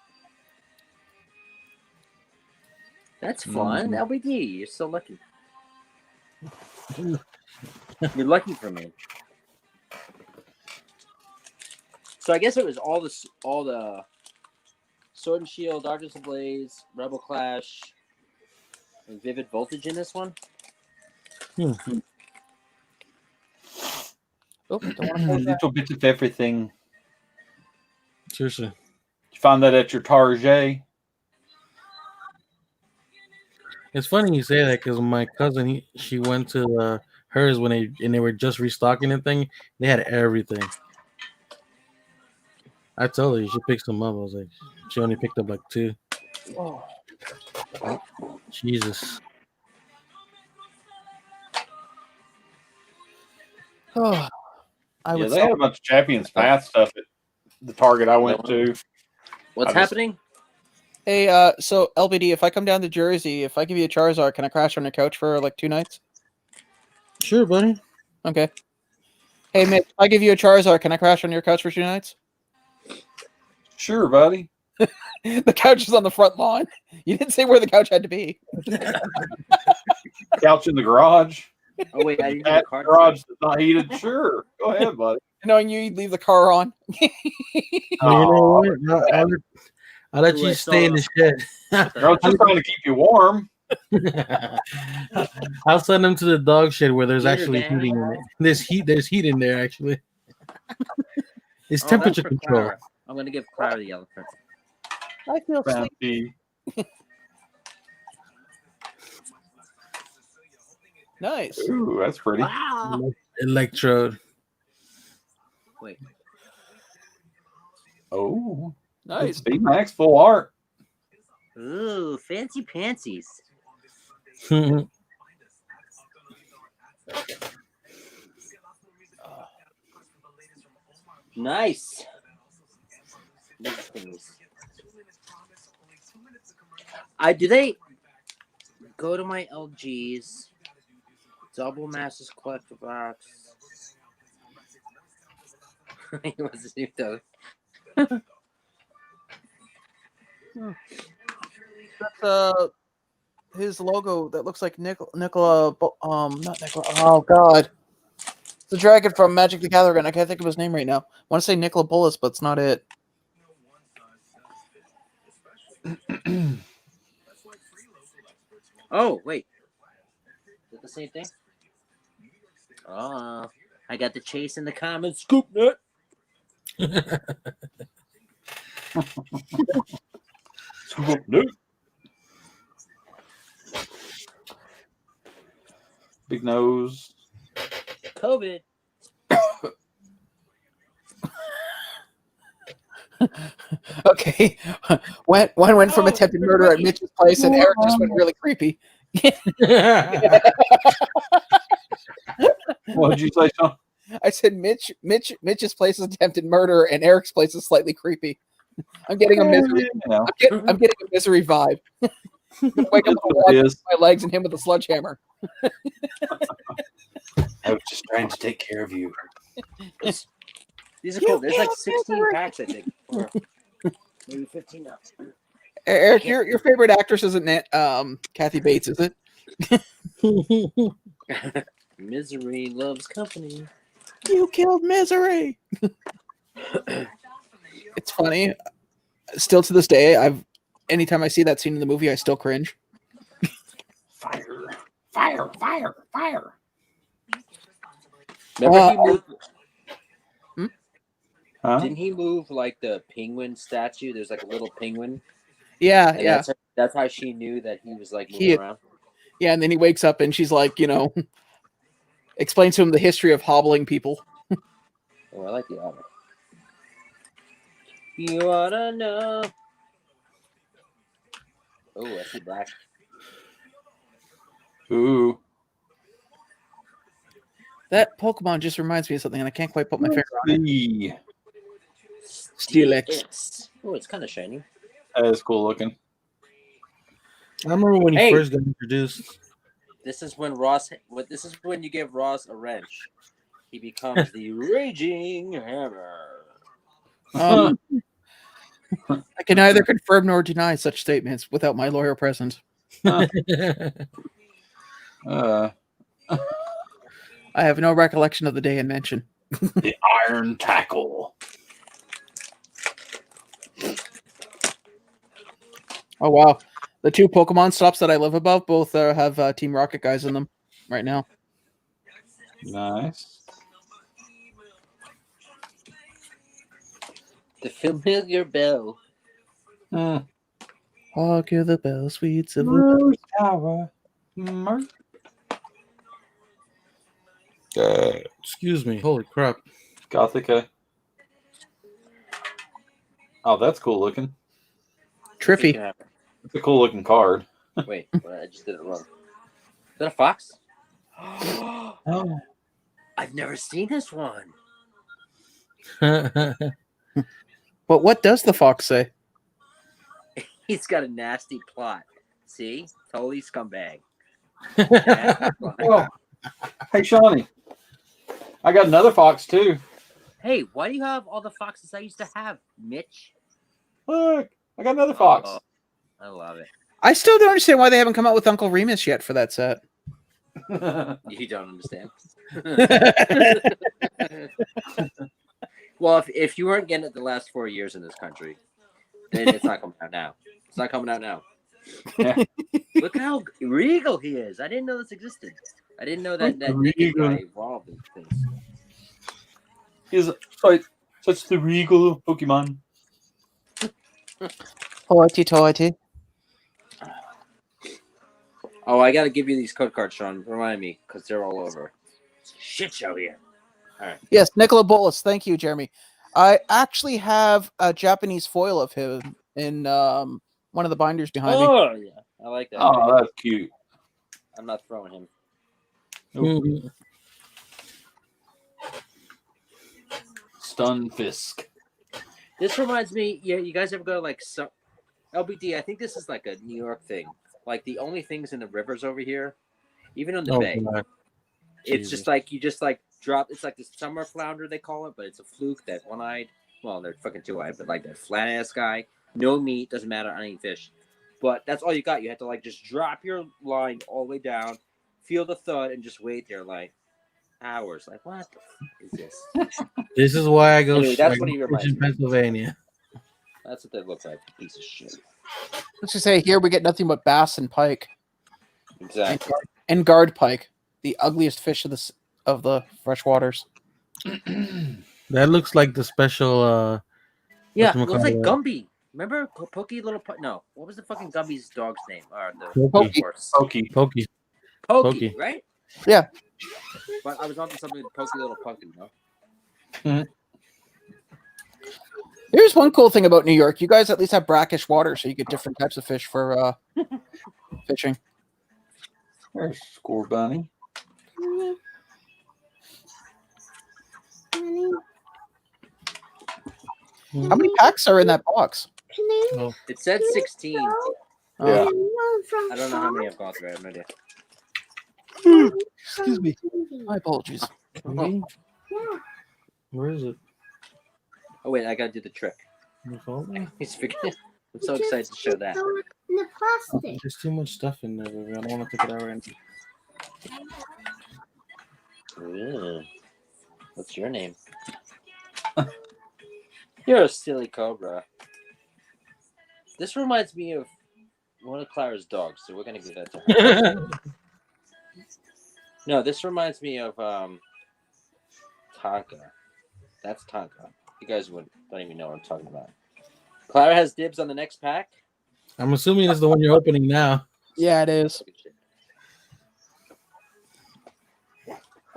That's fun. LBD, you're so lucky. You're lucky for me. So I guess it was all the Sword and Shield, Darkness Ablaze, Rebel Clash, and Vivid Voltage in this one. Oh, little bit of everything. Seriously. You find that at your Target? It's funny you say that because my cousin, she went to hers when they were just restocking the thing. They had everything. I told her you should pick some up. I was like, she only picked up like 2. Oh. Jesus. Oh, they had a bunch of Champions Path stuff at the Target I went to. What's happening? Hey, so LBD, if I come down to Jersey, if I give you a Charizard, can I crash on your couch for like 2 nights? Sure, buddy. Okay. Hey, Mitch, if I give you a Charizard, can I crash on your couch for 2 nights? Sure, buddy. The couch is on the front lawn. You didn't say where the couch had to be. Couch in the garage. Oh wait, I didn't the garage that's not heated. Sure, go ahead, buddy. Knowing you'd leave the car on. You know what? I'll let you stay in the shed. I was just trying to keep you warm. I'll send them to the dog shed where there's actually heating in it. There's heat in there actually. It's temperature control. Clara. I'm gonna give Clara the elephant. I feel sleepy. Nice. Ooh, that's pretty. Wow. Electrode. Wait. Oh. Nice. B-Max full art. Ooh, fancy pantsies. Nice. Do they go to my LGs? Double Masters Collector Box. He wants to snoop though. That's his logo that looks like Nicola, not Nicola. Oh God, it's the dragon from Magic the Gathering. I can't think of his name right now. I want to say Nicola Bullis, but it's not it. Oh wait, is it the same thing? Oh, I got the chase in the comments. Scoop nut. Scoop nut. Big nose. COVID. Okay, when went from attempted murder at Mitch's place, and Eric just went really creepy. What did you say, Sean? I said Mitch's place is attempted murder, and Eric's place is slightly creepy. I'm getting a misery. I'm getting a misery vibe. Wake up with my legs and him with a sledgehammer. I was just trying to take care of you. These are cool. There's like 16 packs, I think. Or maybe 15 now. Eric, your favorite actress isn't Kathy Bates, is it? Misery loves company. You killed Misery. It's funny. Still to this day, anytime I see that scene in the movie, I still cringe. Fire, fire, fire, fire. Remember he moved? Huh? Didn't he move like the penguin statue? There's like a little penguin. Yeah, and yeah. That's how she knew that he was like moving around. Yeah, and then he wakes up and she's like, explains to him the history of hobbling people. Oh, I like the album. You oughta know. Oh, I see black. Ooh. That Pokemon just reminds me of something, and I can't quite put my finger on it. Steelix. Oh, it's kind of shiny. That is cool looking. I remember when he first got introduced. This is when This is when you give Ross a wrench. He becomes the Raging Hammer. I can neither confirm nor deny such statements without my lawyer present. I have no recollection of the day in mention. The Iron Tackle. Oh, wow. The 2 Pokemon stops that I live above both have Team Rocket guys in them right now. Nice. The familiar bell. Hark hear the bell, sweet silver. Rose Tower. Excuse me. Holy crap. Gothica. Oh, that's cool looking. Triffy. It's a cool looking card. Wait, I just did it wrong. Is that a fox? Oh. I've never seen this one. But what does the fox say? He's got a nasty plot. See? Totally scumbag. Oh. Hey, Shawnee. I got another fox, too. Hey, why do you have all the foxes I used to have, Mitch? Look, I got another fox. Oh, I love it. I still don't understand why they haven't come out with Uncle Remus yet for that set. You don't understand. Well, if you weren't getting it the last 4 years in this country, then it's not coming out now. It's not coming out now. Yeah. Look how regal he is. I didn't know this existed. I didn't know that naked guy evolved into things. He's such the regal Pokemon. Hoity-toity. Oh, I got to give you these code cards, Sean. Remind me, because they're all over. Shit show here. All right. Yes, Nicola Bolas. Thank you, Jeremy. I actually have a Japanese foil of him in one of the binders behind me. Oh, yeah. I like that. Oh, that's cute. I'm not throwing him. Mm-hmm. Stunfisk. This reminds me, yeah, you guys ever go like LBD? I think this is like a New York thing. Like the only things in the rivers over here, even on the bay, it's just like you just like drop. It's like the summer flounder they call it, but it's a fluke. That one-eyed, well, they're fucking two-eyed, but like that flat-ass guy. No meat, doesn't matter. I eat fish, but that's all you got. You have to like just drop your line all the way down, feel the thud, and just wait there like hours. Like what the fuck is this? This is why I go. Anyway, that's what he reminds in me. Pennsylvania. That's what they look like. Piece of shit. Let's just say here we get nothing but bass and pike. Exactly. And guard pike, the ugliest fish of the freshwaters. That looks like the special. Yeah, it looks like Gumby. Remember Pokey Little No, what was the fucking Gumby's dog's name? Or the horse? Pokey, right? Yeah. But I was onto something with Pokey Little Pokey, no? Mm-hmm. Here's one cool thing about New York. You guys at least have brackish water, so you get different types of fish for fishing. There's Score Bunny. How many packs are in that box? Oh. It said 16. Yeah. I don't know how many I've gone through. I have no idea. Excuse me. My apologies. Where is it? Oh, wait, I gotta do the trick. He's forgetting. I'm so excited to show that. In the plastic. There's too much stuff in there, baby. I don't want to take it out right now. Ooh. What's your name? You're a silly cobra. This reminds me of one of Clara's dogs, so we're gonna give that to her. No, this reminds me of Tonka. That's Tonka. You guys don't even know what I'm talking about. Clara has dibs on the next pack. I'm assuming it's the one you're opening now. Yeah, it is.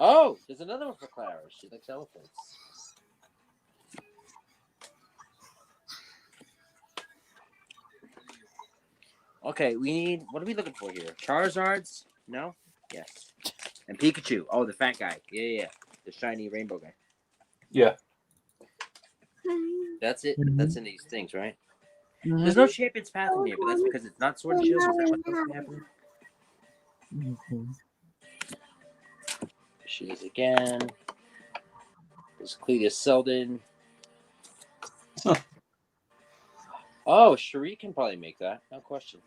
Oh, there's another one for Clara. She likes elephants. Okay, we need. What are we looking for here? Charizards? No? Yes. And Pikachu. Oh, the fat guy. Yeah. The shiny rainbow guy. Yeah. That's it. That's in these things, right? Mm-hmm. There's no Champion's Path in here, but that's because it's not Sword and Shield. Is that what's happening? Mm-hmm. She is again. There's Cletus Selden. Oh, Cherie can probably make that. No question.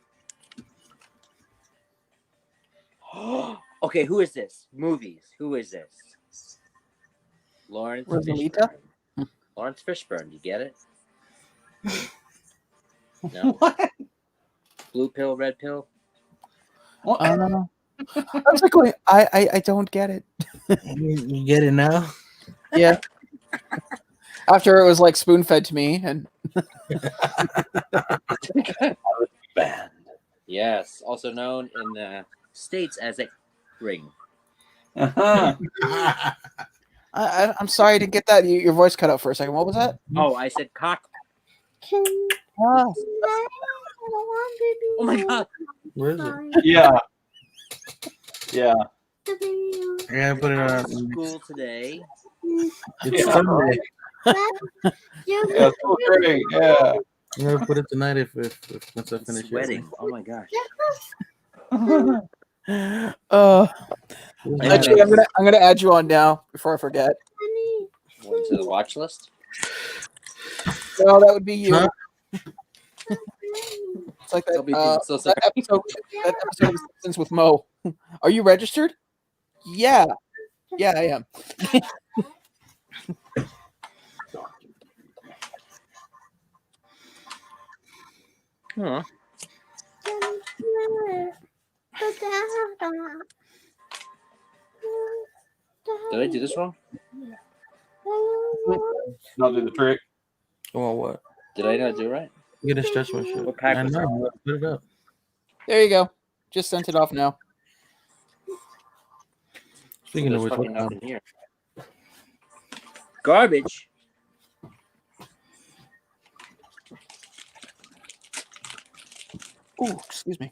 Okay, who is this? Movies. Who is this? Lawrence Rosalita? Fishburne. Lawrence Fishburne. You get it? No. What? Blue pill, red pill. What? I was like going, I don't get it. You get it now? Yeah. After it was like spoon fed to me, and Band. Yes, also known in the States as a ring. Uh-huh. I'm sorry I didn't get that. Your voice cut out for a second. What was that? Oh, I said cock. Ah. Oh my god. Where is it? Yeah. Yeah. I gotta put it on. School today. It's Yeah. Sunday. Yeah, so great. Yeah. I'm gonna put it tonight if once I I'm finish sweating. Oh my gosh. Actually, I'm gonna add you on now before I forget. One to the watch list. No, that would be you. Huh? It's like that, LBD, so sorry. that episode of Simpsons with Mo. Are you registered? Yeah. Yeah, I am. Huh. Did I do this wrong? Not do the trick. Oh, what? Did I not do it right? You gotta stretch my shit. What pack I was it? know. Put it up. There you go. Just sent it off now. Speaking of There's which, fucking what nothing here. Garbage. Oh, excuse me.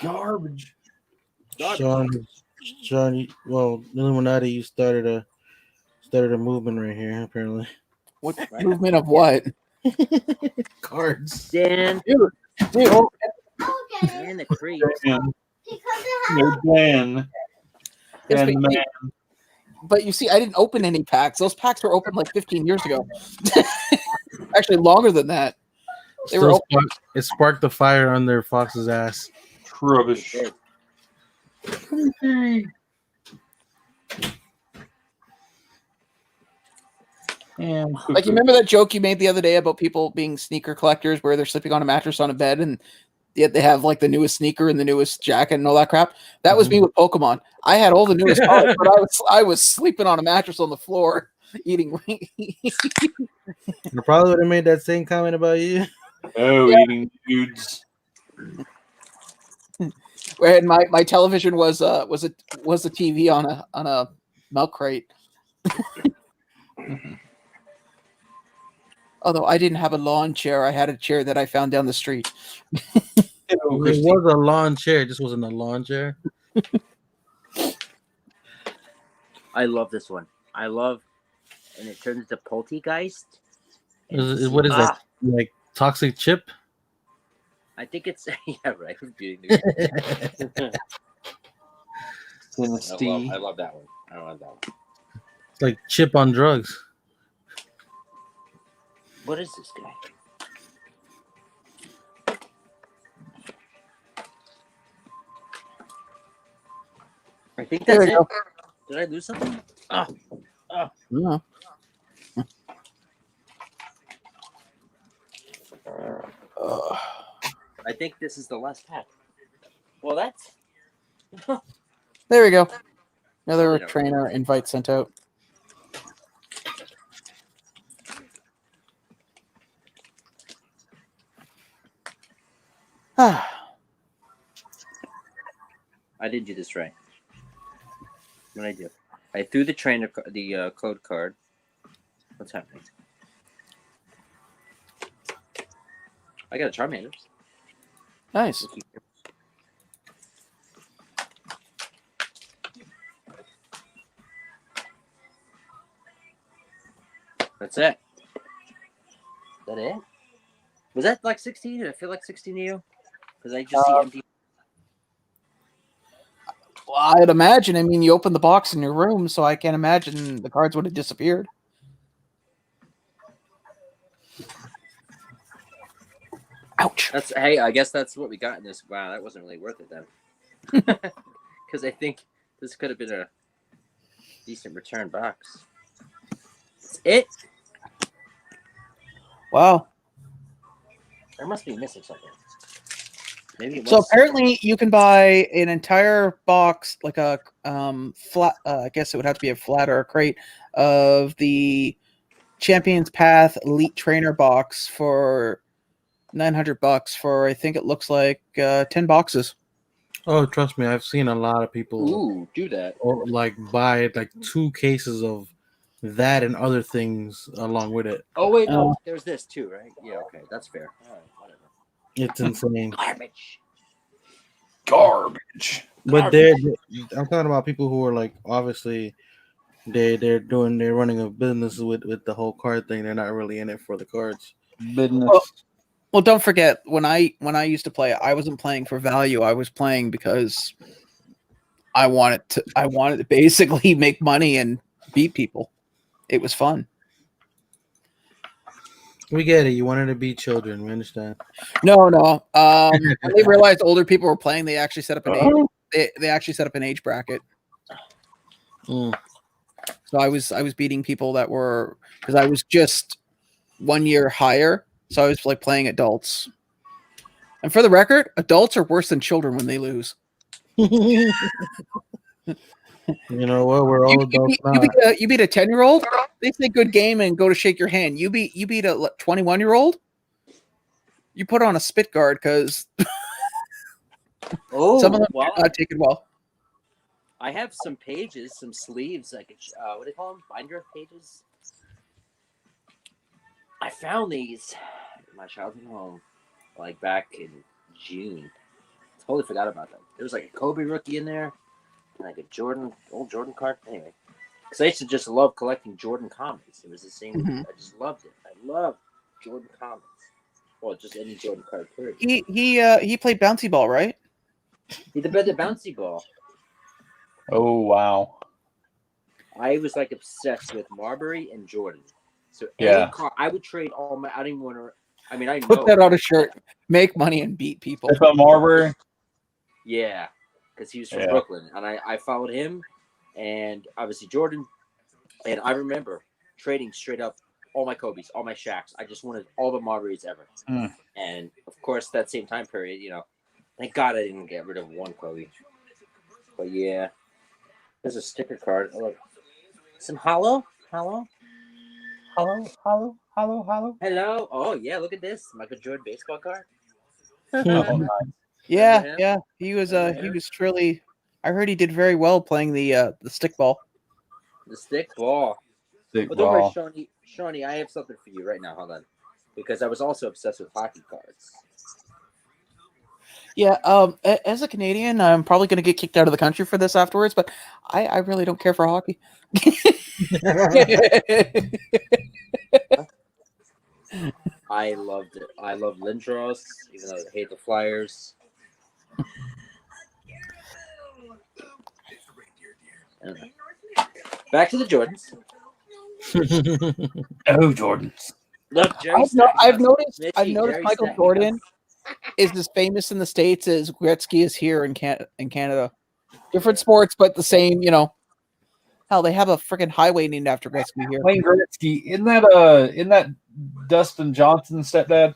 Garbage. Sean, well, Illuminati, you started a movement right here, apparently. What Right. movement of what? Cards. Dan. Dude, oh, Dan the creep. Dan. No Dan. Yes, Dan but- man. but you see, I didn't open any packs. Those packs were opened like 15 years ago. Actually, longer than that. They were open. It sparked the fire under Fox's ass. Rubbish. And Like, you remember that joke you made the other day about people being sneaker collectors where they're sleeping on a mattress on a bed and yet they have like the newest sneaker and the newest jacket and all that crap? That was me with Pokemon. I had all the newest products, but I was sleeping on a mattress on the floor eating. I probably would have made that same comment about you. Oh, Yeah. eating dudes. And my television was a TV on a milk crate. Although I didn't have a lawn chair, I had a chair that I found down the street. It was a lawn chair, it just wasn't a lawn chair. I love this one. I love, and it turns into Poltergeist. What is that? Like toxic chip? I think it's yeah, right. I love that one. I love that one. It's like chip on drugs. What is this guy? I think that's it. Did I lose something? No. I think this is the last pack. Well, that's There we go. Another trainer invite sent out. I didn't do this right. What did I do? I threw the trainer, the code card. What's happening? I got a Charmander. Nice. That's it. Is that it? Was that like 16? Did I feel like 16 to you? Because I just see empty. Well, I'd imagine. I mean, you opened the box in your room, so I can't imagine the cards would have disappeared. Ouch. Hey, I guess that's what we got in this. Wow, that wasn't really worth it then. Because I think this could have been a decent return box. That's it. Wow. I must be missing something. Maybe it was. So apparently you can buy an entire box, like a flat. I guess it would have to be a flat or a crate of the Champions Path Elite Trainer box for $900 for, I think it looks like 10 boxes. Oh, trust me, I've seen a lot of people do that. or like buy like 2 cases of that and other things along with it. Oh wait, no, there's this too, right? Yeah, okay, that's fair. All right, whatever. It's insane. Garbage. But I'm talking about people who are like obviously they're running a business with the whole card thing. They're not really in it for the cards. Business. Well, don't forget when I used to play, I wasn't playing for value. I was playing because I wanted to basically make money and beat people. It was fun. We get it. You wanted to beat children. We understand. No. When they realized older people were playing, they actually set up an age. They actually set up an age bracket. Mm. So I was beating people that were, because I was just 1 year higher. So I was like playing adults. And for the record, adults are worse than children when they lose. You know what? We're all adults now. You beat a 10-year-old. They say good game and go to shake your hand. You beat a 21-year-old. You put on a spit guard because some of them do not take it well. I have some pages, some sleeves, like what do they call them? Binder pages. I found these in my childhood home, like back in June. Totally forgot about them. There was like a Kobe rookie in there, and like a old Jordan card. Anyway, because I used to just love collecting Jordan comics. It was the same. Mm-hmm. I just loved it. I loved Jordan comics. Well, just any Jordan card period. He played bouncy ball, right? He did the bouncy ball. Oh wow! I was like obsessed with Marbury and Jordan. So I would trade all my. I didn't even want to. I mean, I put that on a shirt, make money, and beat people. It's on Marbury. Yeah, because he was from Brooklyn, and I followed him, and obviously Jordan, and I remember trading straight up all my Kobe's, all my Shaqs. I just wanted all the Marburys ever, and of course that same time period, thank God I didn't get rid of one Kobe. But yeah, there's a sticker card. Oh, look, some hollow. Hello. Oh yeah, look at this Michael Jordan baseball card. Oh, nice. Yeah. He was truly. I heard he did very well playing the stick ball. The stick ball. Don't worry, Shawnee, I have something for you right now. Hold on, because I was also obsessed with hockey cards. Yeah. As a Canadian, I'm probably going to get kicked out of the country for this afterwards, but I really don't care for hockey. I loved it. I love Lindros, even though I hate the Flyers. Back to the Jordans. Oh, Jordans. Look, I've noticed Michael Jordan is as famous in the States as Gretzky is here in Canada. Different sports, but the same, Hell, they have a freaking highway named after Gretzky here. Wayne Gretzky, isn't that Dustin Johnson's stepdad?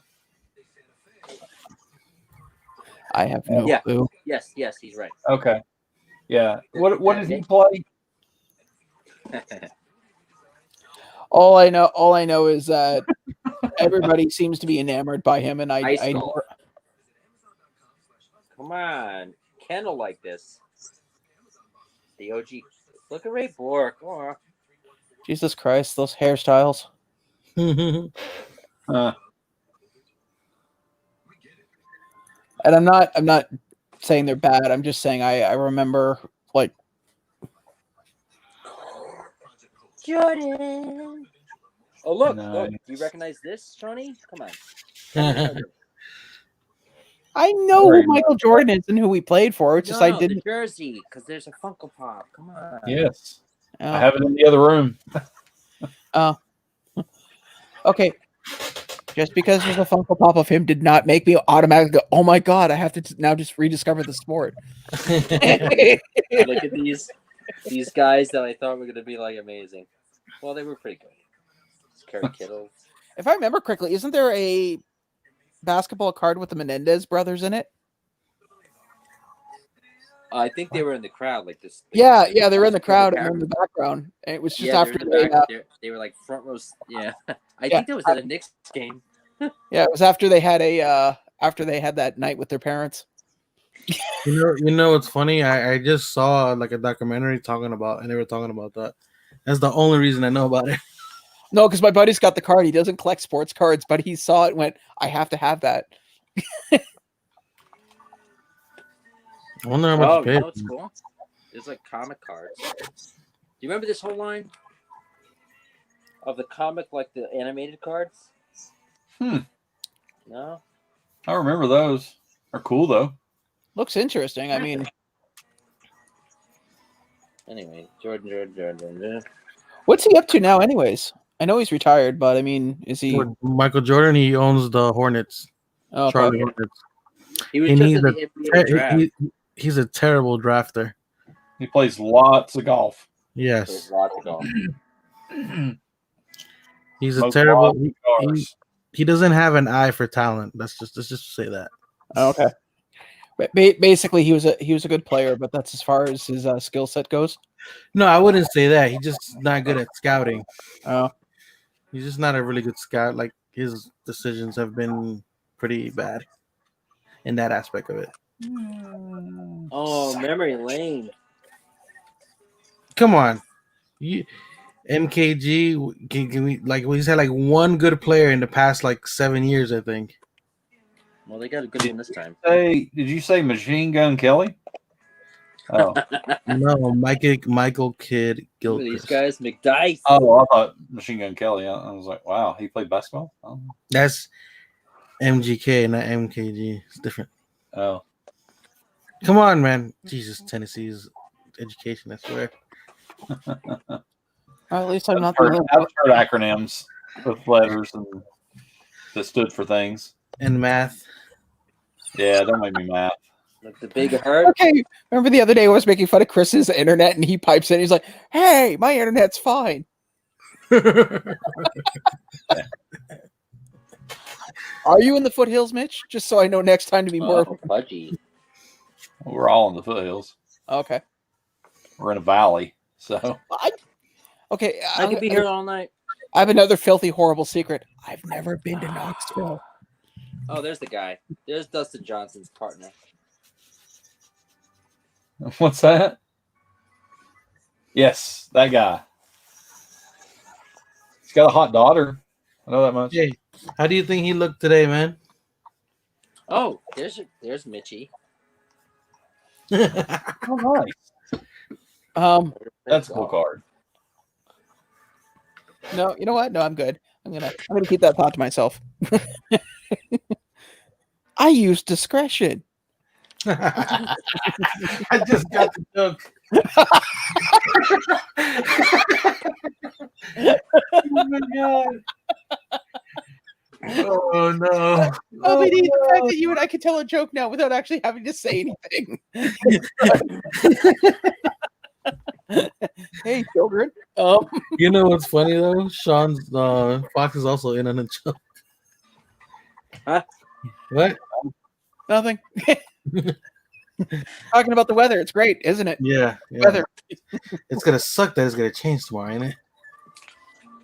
I have no clue. Yes, he's right. Okay. Yeah. What did he play? All I know is that everybody seems to be enamored by him, and I Come on, Ken will like this. The OG. Look at Ray Bork. Oh. Jesus Christ, those hairstyles. And I'm not saying they're bad. I'm just saying I remember like Jordan. Oh look, look! Do you recognize this, Shawnee? Come on. I know who Michael Jordan is and who he played for. It's just I didn't. The jersey, because there's a Funko Pop. Come on. Yes, I have it in the other room. Oh. Okay. Just because there's a Funko Pop of him did not make me automatically go, oh my god, I have to now just rediscover the sport. Look at these guys that I thought were going to be like amazing. Well, they were pretty good. Kerry Kittle. If I remember correctly, isn't there a basketball card with the Menendez brothers in it? I think they were in the crowd, like this. Yeah, they were in the crowd and in the background. And it was just after they were like front rows. Yeah, I think that was at a Knicks game. Yeah, it was after they had that night with their parents. You know, it's funny. I just saw like a documentary and they were talking about that. That's the only reason I know about it. No, because my buddy's got the card. He doesn't collect sports cards, but he saw it and went, I have to have that. I wonder how much you paid. You know what's cool? There's like comic cards. Do you remember this whole line of the comic, like the animated cards? No? I remember those. They're cool, though. Looks interesting. I mean... Anyway, Jordan. What's he up to now anyways? I know he's retired, but I mean, is he... Michael Jordan, he owns the Hornets. Oh, Charlie Hornets. He was just in the NBA draft. He's a terrible drafter. He plays lots of golf. Yes. Lots of golf. He's a terrible... He doesn't have an eye for talent. Let's just say that. Oh, okay. Basically, he was a good player, but that's as far as his skill set goes. No, I wouldn't say that. He's just not good at scouting. Oh, he's just not a really good scout. Like his decisions have been pretty bad in that aspect of it. Oh, memory lane. Come on, MKG. Can we he's had like one good player in the past like 7 years, I think. Well, they got a good one this time. Did you say Machine Gun Kelly? Oh no, Michael Kidd Gilchrist. These guys, McDice. Oh, I thought Machine Gun Kelly. I was like, wow, he played basketball. Oh. That's MGK, not MKG. It's different. Oh, come on, man! Jesus, Tennessee's education. I swear. At least I'm not. I've heard acronyms with letters and that stood for things. And math. Yeah, don't make me math. Like the big heart. Okay, remember the other day I was making fun of Chris's internet and he pipes in. He's like, "Hey, my internet's fine." Are you in the foothills, Mitch? Just so I know next time to be more fudgy. We're all in the foothills. Okay. We're in a valley, so. I could be here all night. I have another filthy, horrible secret. I've never been to Knoxville. Oh, there's the guy. There's Dustin Johnson's partner. What's that? Yes, that guy. He's got a hot daughter. I know that much. Hey, how do you think he looked today, man? Oh, there's Mitchie. Oh, nice. That's a cool card. No, you know what? No, I'm good. I'm gonna keep that thought to myself. I use discretion. I just got the joke. Oh my god. Oh no. LBD, the fact that you and I can tell a joke now without actually having to say anything. Hey, children. You know what's funny though? Sean's Fox is also in on the joke. Huh? What? Nothing. Talking about the weather. It's great, isn't it? Yeah. Weather. It's gonna suck that it's gonna change tomorrow, ain't it?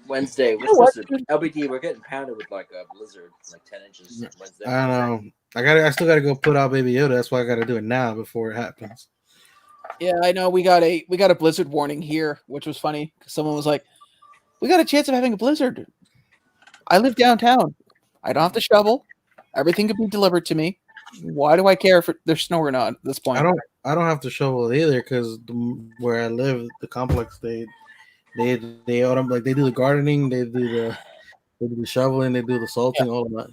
Wednesday. LBD, we're getting pounded with like a blizzard, like 10 inches Wednesday. I don't know. I still gotta go put out Baby Yoda. That's why I gotta do it now before it happens. Yeah, I know. We got a blizzard warning here, which was funny because someone was like, "We got a chance of having a blizzard." I live downtown. I don't have to shovel. Everything can be delivered to me. Why do I care if there's snow or not at this point? I don't have to shovel either because where I live, the complex, they autumn, like they do the gardening, they do the shoveling, they do the salting, all of that.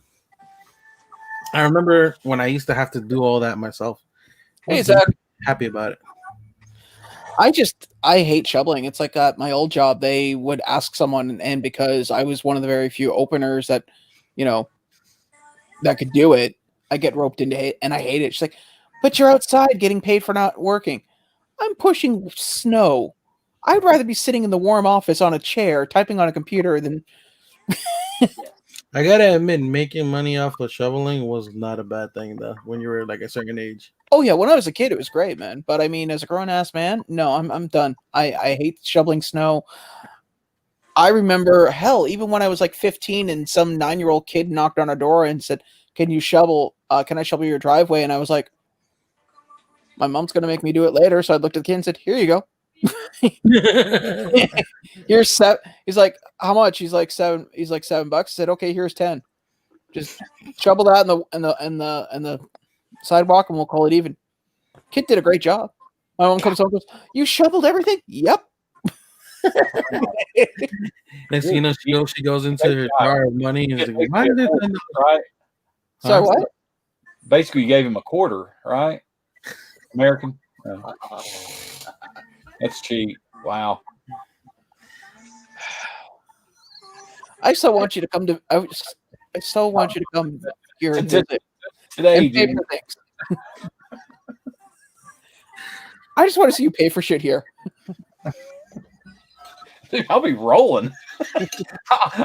I remember when I used to have to do all that myself. Hey, Zach. Happy about it. I hate shoveling. It's like at my old job, they would ask someone, and because I was one of the very few openers that, that could do it. I get roped into it, and I hate it. She's like, but you're outside getting paid for not working. I'm pushing snow. I'd rather be sitting in the warm office on a chair, typing on a computer than... I gotta admit, making money off of shoveling was not a bad thing, though, when you were like a certain age. Oh, yeah, when I was a kid, it was great, man. But, I mean, as a grown-ass man, no, I'm done. I hate shoveling snow. I remember, hell, even when I was like 15 and some 9-year-old kid knocked on a door and said, can you shovel? Can I shovel your driveway? And I was like, my mom's going to make me do it later. So I looked at the kid and said, here you go. Here's $7. He's like, how much? He's like $7. He's like $7. I said, okay, here's 10. Just shovel that in the sidewalk and we'll call it even. Kid did a great job. My mom comes home and goes, you shoveled everything? Yep. Next thing you know, she goes into her jar of money and is like, why did this end up? Right? So what? Basically, you gave him a quarter, right? American. That's cheap. Wow. I still want you to come to. I still want you to come here and visit. Today, and pay for things. I just want to see you pay for shit here. Dude, I'll be rolling.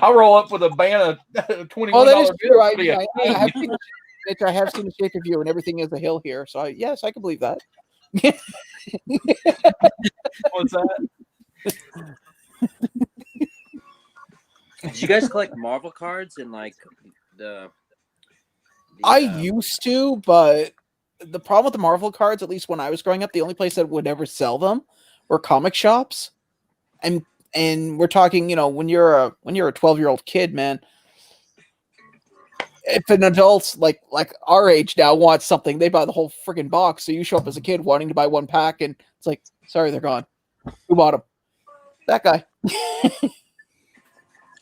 I'll roll up with a band of $21. Oh, that is true. I have seen the shape of you, and everything is a hill here. So yes, I can believe that. What's that? Did you guys collect Marvel cards and like the I used to, but the problem with the Marvel cards, at least when I was growing up, the only place that would ever sell them were comic shops. And we're talking, when you're a 12-year-old kid, man, if an adult like our age now wants something, they buy the whole freaking box. So you show up as a kid wanting to buy one pack, and it's like, sorry, they're gone. Who bought them? That guy.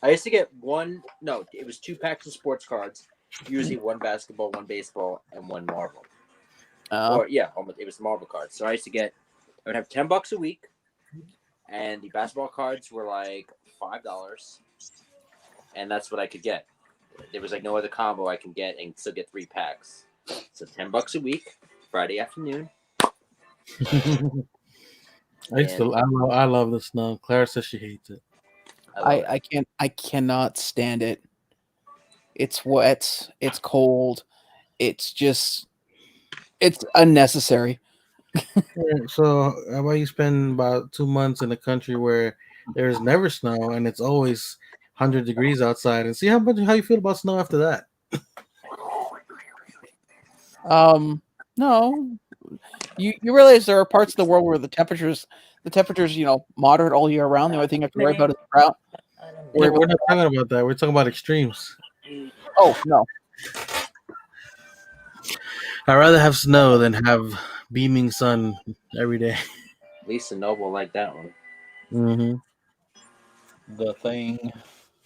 I used to get it was 2 packs of sports cards, usually 1 basketball, 1 baseball, and 1 Marvel. It was Marvel cards. So I would have $10 a week, and the basketball cards were like $5, and that's what I could get. There was like no other combo I can get and still get 3 packs. So $10 a week, Friday afternoon. I love the snow. Clara says she hates it. I cannot stand it. It's wet. It's cold. It's unnecessary. So how about you spend about 2 months in a country where there's never snow and it's always 100 degrees outside, and see how you feel about snow after that? No. You realize there are parts of the world where the temperatures, moderate all year round. The only thing you have to worry about is the drought. We're not talking about that. We're talking about extremes. Oh, no. I'd rather have snow than have beaming sun every day. Lisa Noble liked that one. Mm-hmm. The thing.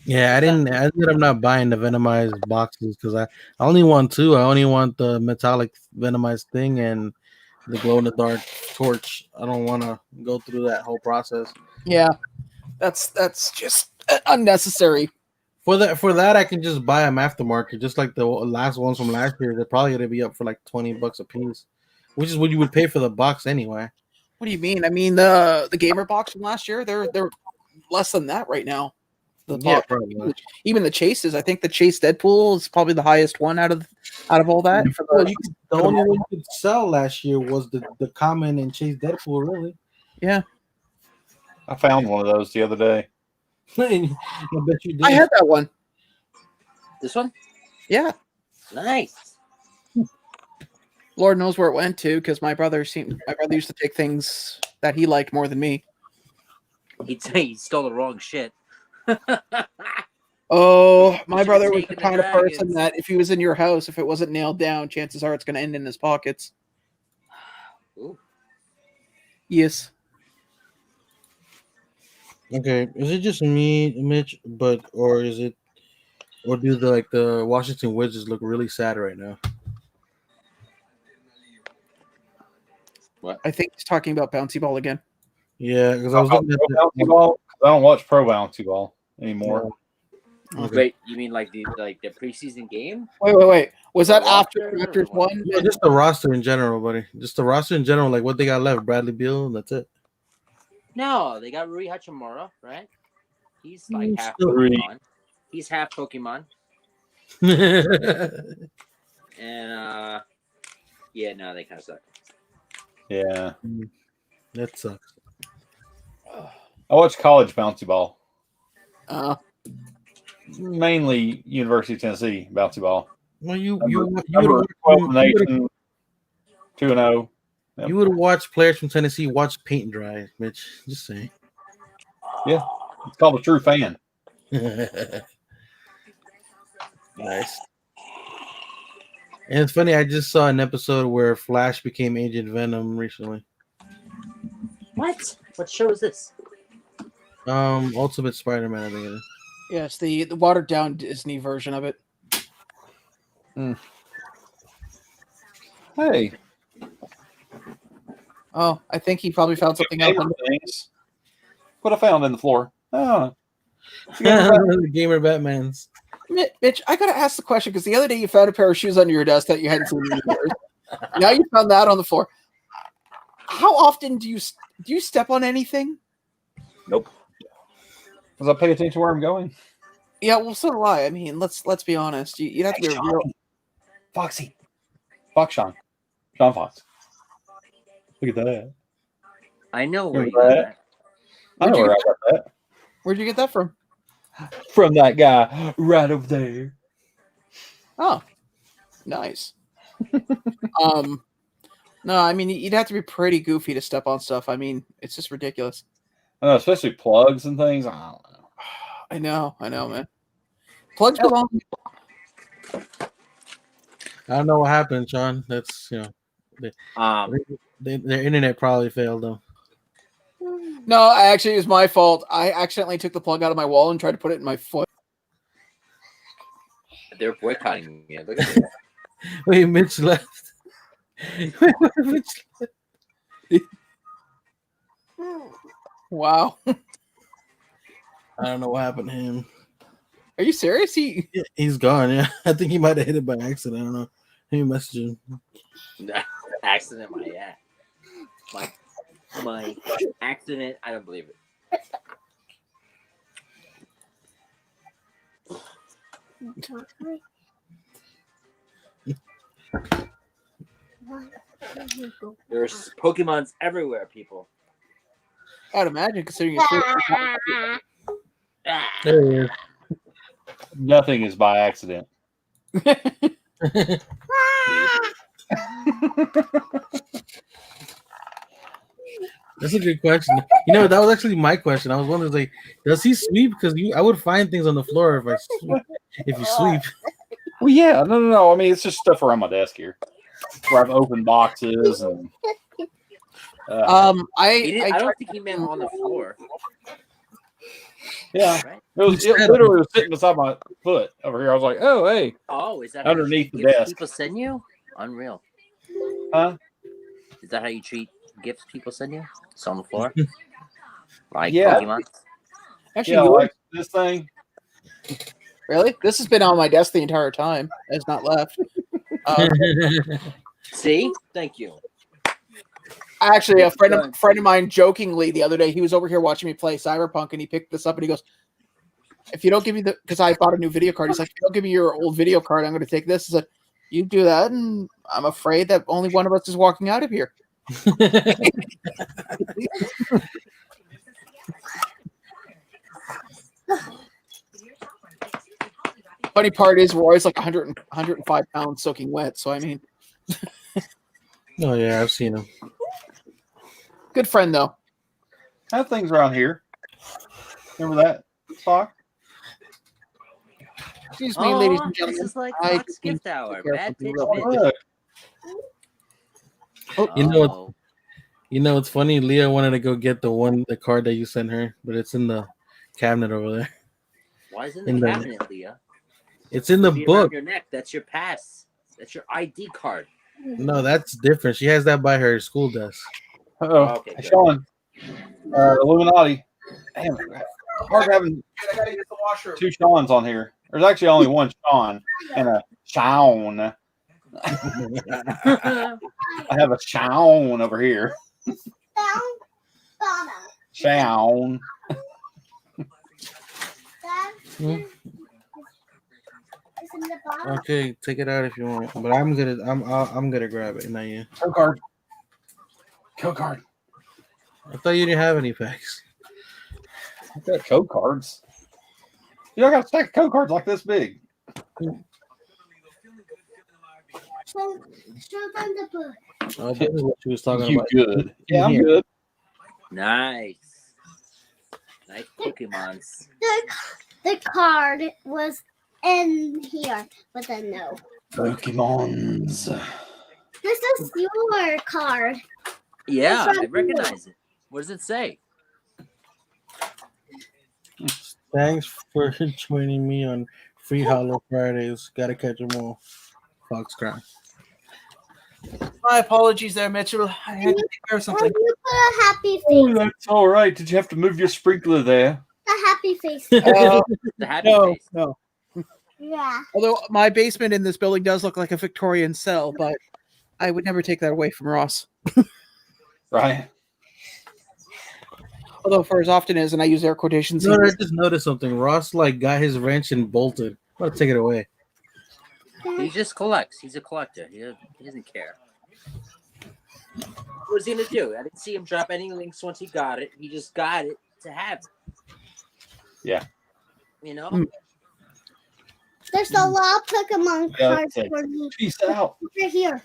Yeah, I ended up not buying the Venomized boxes because I only want 2. I only want the metallic Venomized thing and the glow-in-the-dark torch. I don't want to go through that whole process. Yeah, that's just unnecessary. For that, I can just buy them aftermarket, just like the last ones from last year. They're probably gonna be up for like $20 a piece, which is what you would pay for the box anyway. What do you mean? I mean the gamer box from last year, they're less than that right now. Probably. Even the chases. I think the Chase Deadpool is probably the highest one out of all that. The only one you could sell last year was the common and Chase Deadpool, really. Yeah. I found one of those the other day. I bet you did. I had that one. This one? Yeah. Nice. Lord knows where it went to, because my brother used to take things that he liked more than me. He'd say he stole the wrong shit. Oh, my brother was the kind of person that if he was in your house, if it wasn't nailed down, chances are it's going to end in his pockets. Ooh. Yes. Okay, is it just me, Mitch? Or do the Washington Wizards look really sad right now? What? I think he's talking about bouncy ball again. Yeah, because I was looking at bouncy ball. I don't watch pro bouncy ball anymore. Okay. Wait, you mean like the preseason game? Wait. Was that The after roster, Directors or what? 1? No, just the roster in general, buddy. Just the roster in general, like what they got left. Bradley Beal, and that's it. No, they got Rui Hachimura, right? He's like half Still- Pokemon. He's half Pokemon. That And yeah, no, they kind of suck. Yeah. sucks. I watch college bouncy ball. Uh, Mainly University of Tennessee bouncy ball. Well, you Number would 12 in the nation, 2-0. Yep. you would watch players from Tennessee watch paint dry, Mitch. Just saying. Yeah. It's called a true fan. Nice. And it's funny, I just saw an episode where Flash became Agent Venom recently. What? What show is this? Ultimate Spider-Man, I think it is. yes, the watered down Disney version of it. Hey. Oh, I think he probably found something else. Things. What I found in the floor. Oh. The Gamer Batmans. Mitch, I gotta ask the question because the other day you found a pair of shoes under your desk that you hadn't seen in years. Now you found that on the floor. How often do you step on anything? Nope. Because I pay attention to where I'm going. Yeah, well, so do I. I mean, let's be honest. You'd have to be a real. Foxy. Fox Sean. Sean Fox. Look at that. I know where you Remember got that? I know where I got that. Where'd you get that from? From that guy right over there. Oh, nice. No, I mean you'd have to be pretty goofy to step on stuff. I mean, it's just ridiculous. I know, especially plugs and things. I don't know. I know, man. Plugs belong. I don't know what happened, Sean. That's their internet probably failed them. No, actually, it was my fault. I accidentally took the plug out of my wall and tried to put it in my foot. They're boycotting me. Look at this. Wait, Mitch left. Mitch left. Wow. I don't know what happened to him. Are you serious? He's gone. Yeah, I think he might have hit it by accident. I don't know. Let me message him. Accident, my accident. I don't believe it. There's Pokemons everywhere, people. I'd imagine, considering it's There he is. Nothing is by accident. That's a good question. You know, that was actually my question. I was wondering, like, does he sweep? Because I would find things on the floor if you sweep. Well, yeah, no. I mean, it's just stuff around my desk here, where I've opened boxes and. I don't think he meant on the floor. Yeah, Right? it literally was sitting beside my foot over here. I was like, "Oh, hey!" Oh, is that underneath how the desk? people send you? Unreal. Huh? Is that how you treat gifts people send you? It's on the floor. Like Yeah. Pokemon. actually Yeah, you like this thing. really. This has been on my desk the entire time. It's not left. See? Thank you. Actually, a friend of mine jokingly the other day, he was over here watching me play Cyberpunk, and he picked this up and he goes, "If you don't give me because I bought a new video card, he's like, if you don't give me your old video card, I'm going to take this." I said, "You do that, and I'm afraid that only one of us is walking out of here." Funny part is we're always like 105 pounds soaking wet. So I mean, Oh yeah, I've seen him. good friend though. I have things around here. Remember that, Spock? Excuse me, ladies and This gentlemen. is like I Fox gift hour. care Bad for pitch people. bitch. Look, You know, it's funny. Leah wanted to go get the card that you sent her, but it's in the cabinet over there. Why is it In in the- the cabinet, Leah? It's in the Be around book. your neck. That's your pass. That's your ID card. No, that's different. She has that by her school desk. oh, Okay, hey, good. Sean, Illuminati. Damn it. hard having I gotta use the washroom. 2 Seans on here. There's actually only 1 Sean and a Sean. I have a Sean over here. Sean. Okay, take it out if you want, but I'm gonna grab it, not you. Code card. Code card. I thought you didn't have any packs. I've got code cards. You don't got a stack of code cards like this big. Show them the book. Oh, this is what she was talking You about. good? Yeah, I'm Here. good. Nice. Nice Pokemons. The card was in here, but then no. Pokemons. This is your card. Yeah, It's I right recognize it. What does it say? Thanks for joining me on Free Hollow Fridays. Gotta catch them all. Foxcrown. My apologies there, Mitchell. I had to take care of Can something. you put a happy Oh, face? that's all right. Did you have to move your sprinkler there? A happy face. The happy No, face. no. Yeah. Although my basement in this building does look like a Victorian cell, but I would never take that away from Ross. Right. Although for as often as, and I use air quotations, No, I just noticed something. Ross like got his wrench and bolted. I'm gonna take it away. He just collects. He's a collector. He doesn't care. What was he gonna do? I didn't see him drop any links once he got it. He just got it to have it. Yeah. You know? There's a lot of Pokemon Yeah, cards that's it. for me. Peace out, Right here.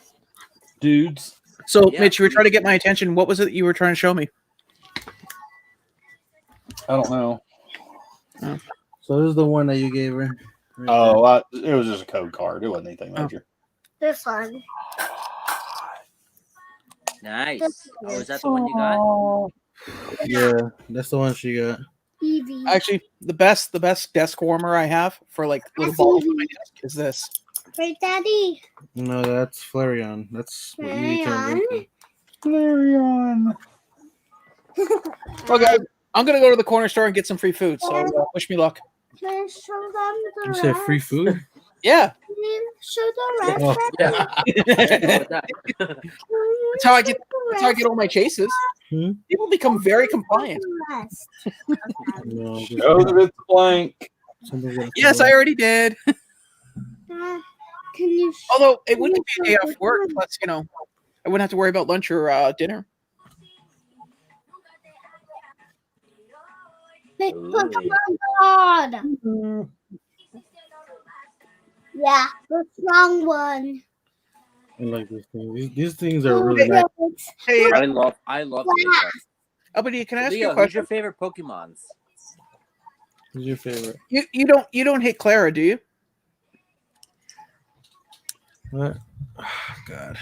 dudes. So, Yeah. Mitch, you were trying to get my attention. What was it you were trying to show me? I don't know. So this is the one that you gave her. Right Oh, it was just a code card. It wasn't anything major. This one. Nice. Oh, is that the one you got? there. Yeah, that's the one she got. Eevee. Actually, the best desk warmer I have for like little That's balls on Eevee. my desk is this. Right, Daddy? No, that's Flareon. That's what you turned Flareon? into. Marion. Well, guys, I'm gonna go to the corner store and get some free food. So wish me luck. Can you show them the You rest? said free food? Yeah, Can you show the rest? Oh. Yeah. that's how I get. That's how I get all my chases. Hmm? People become very compliant. Rest. No, just- Show that it's blank. something's gonna Yes, come I up. already did. Can you Although it wouldn't be a day off work, plus I wouldn't have to worry about lunch or dinner. Big Pokemon God. Yeah, the strong one. I like this thing. These things are really nice. Hey, I love the LBD, can I ask you a Leo, who's question? your favorite Pokemons? Who's your favorite? You don't hate Clara, do you? What? Oh, God.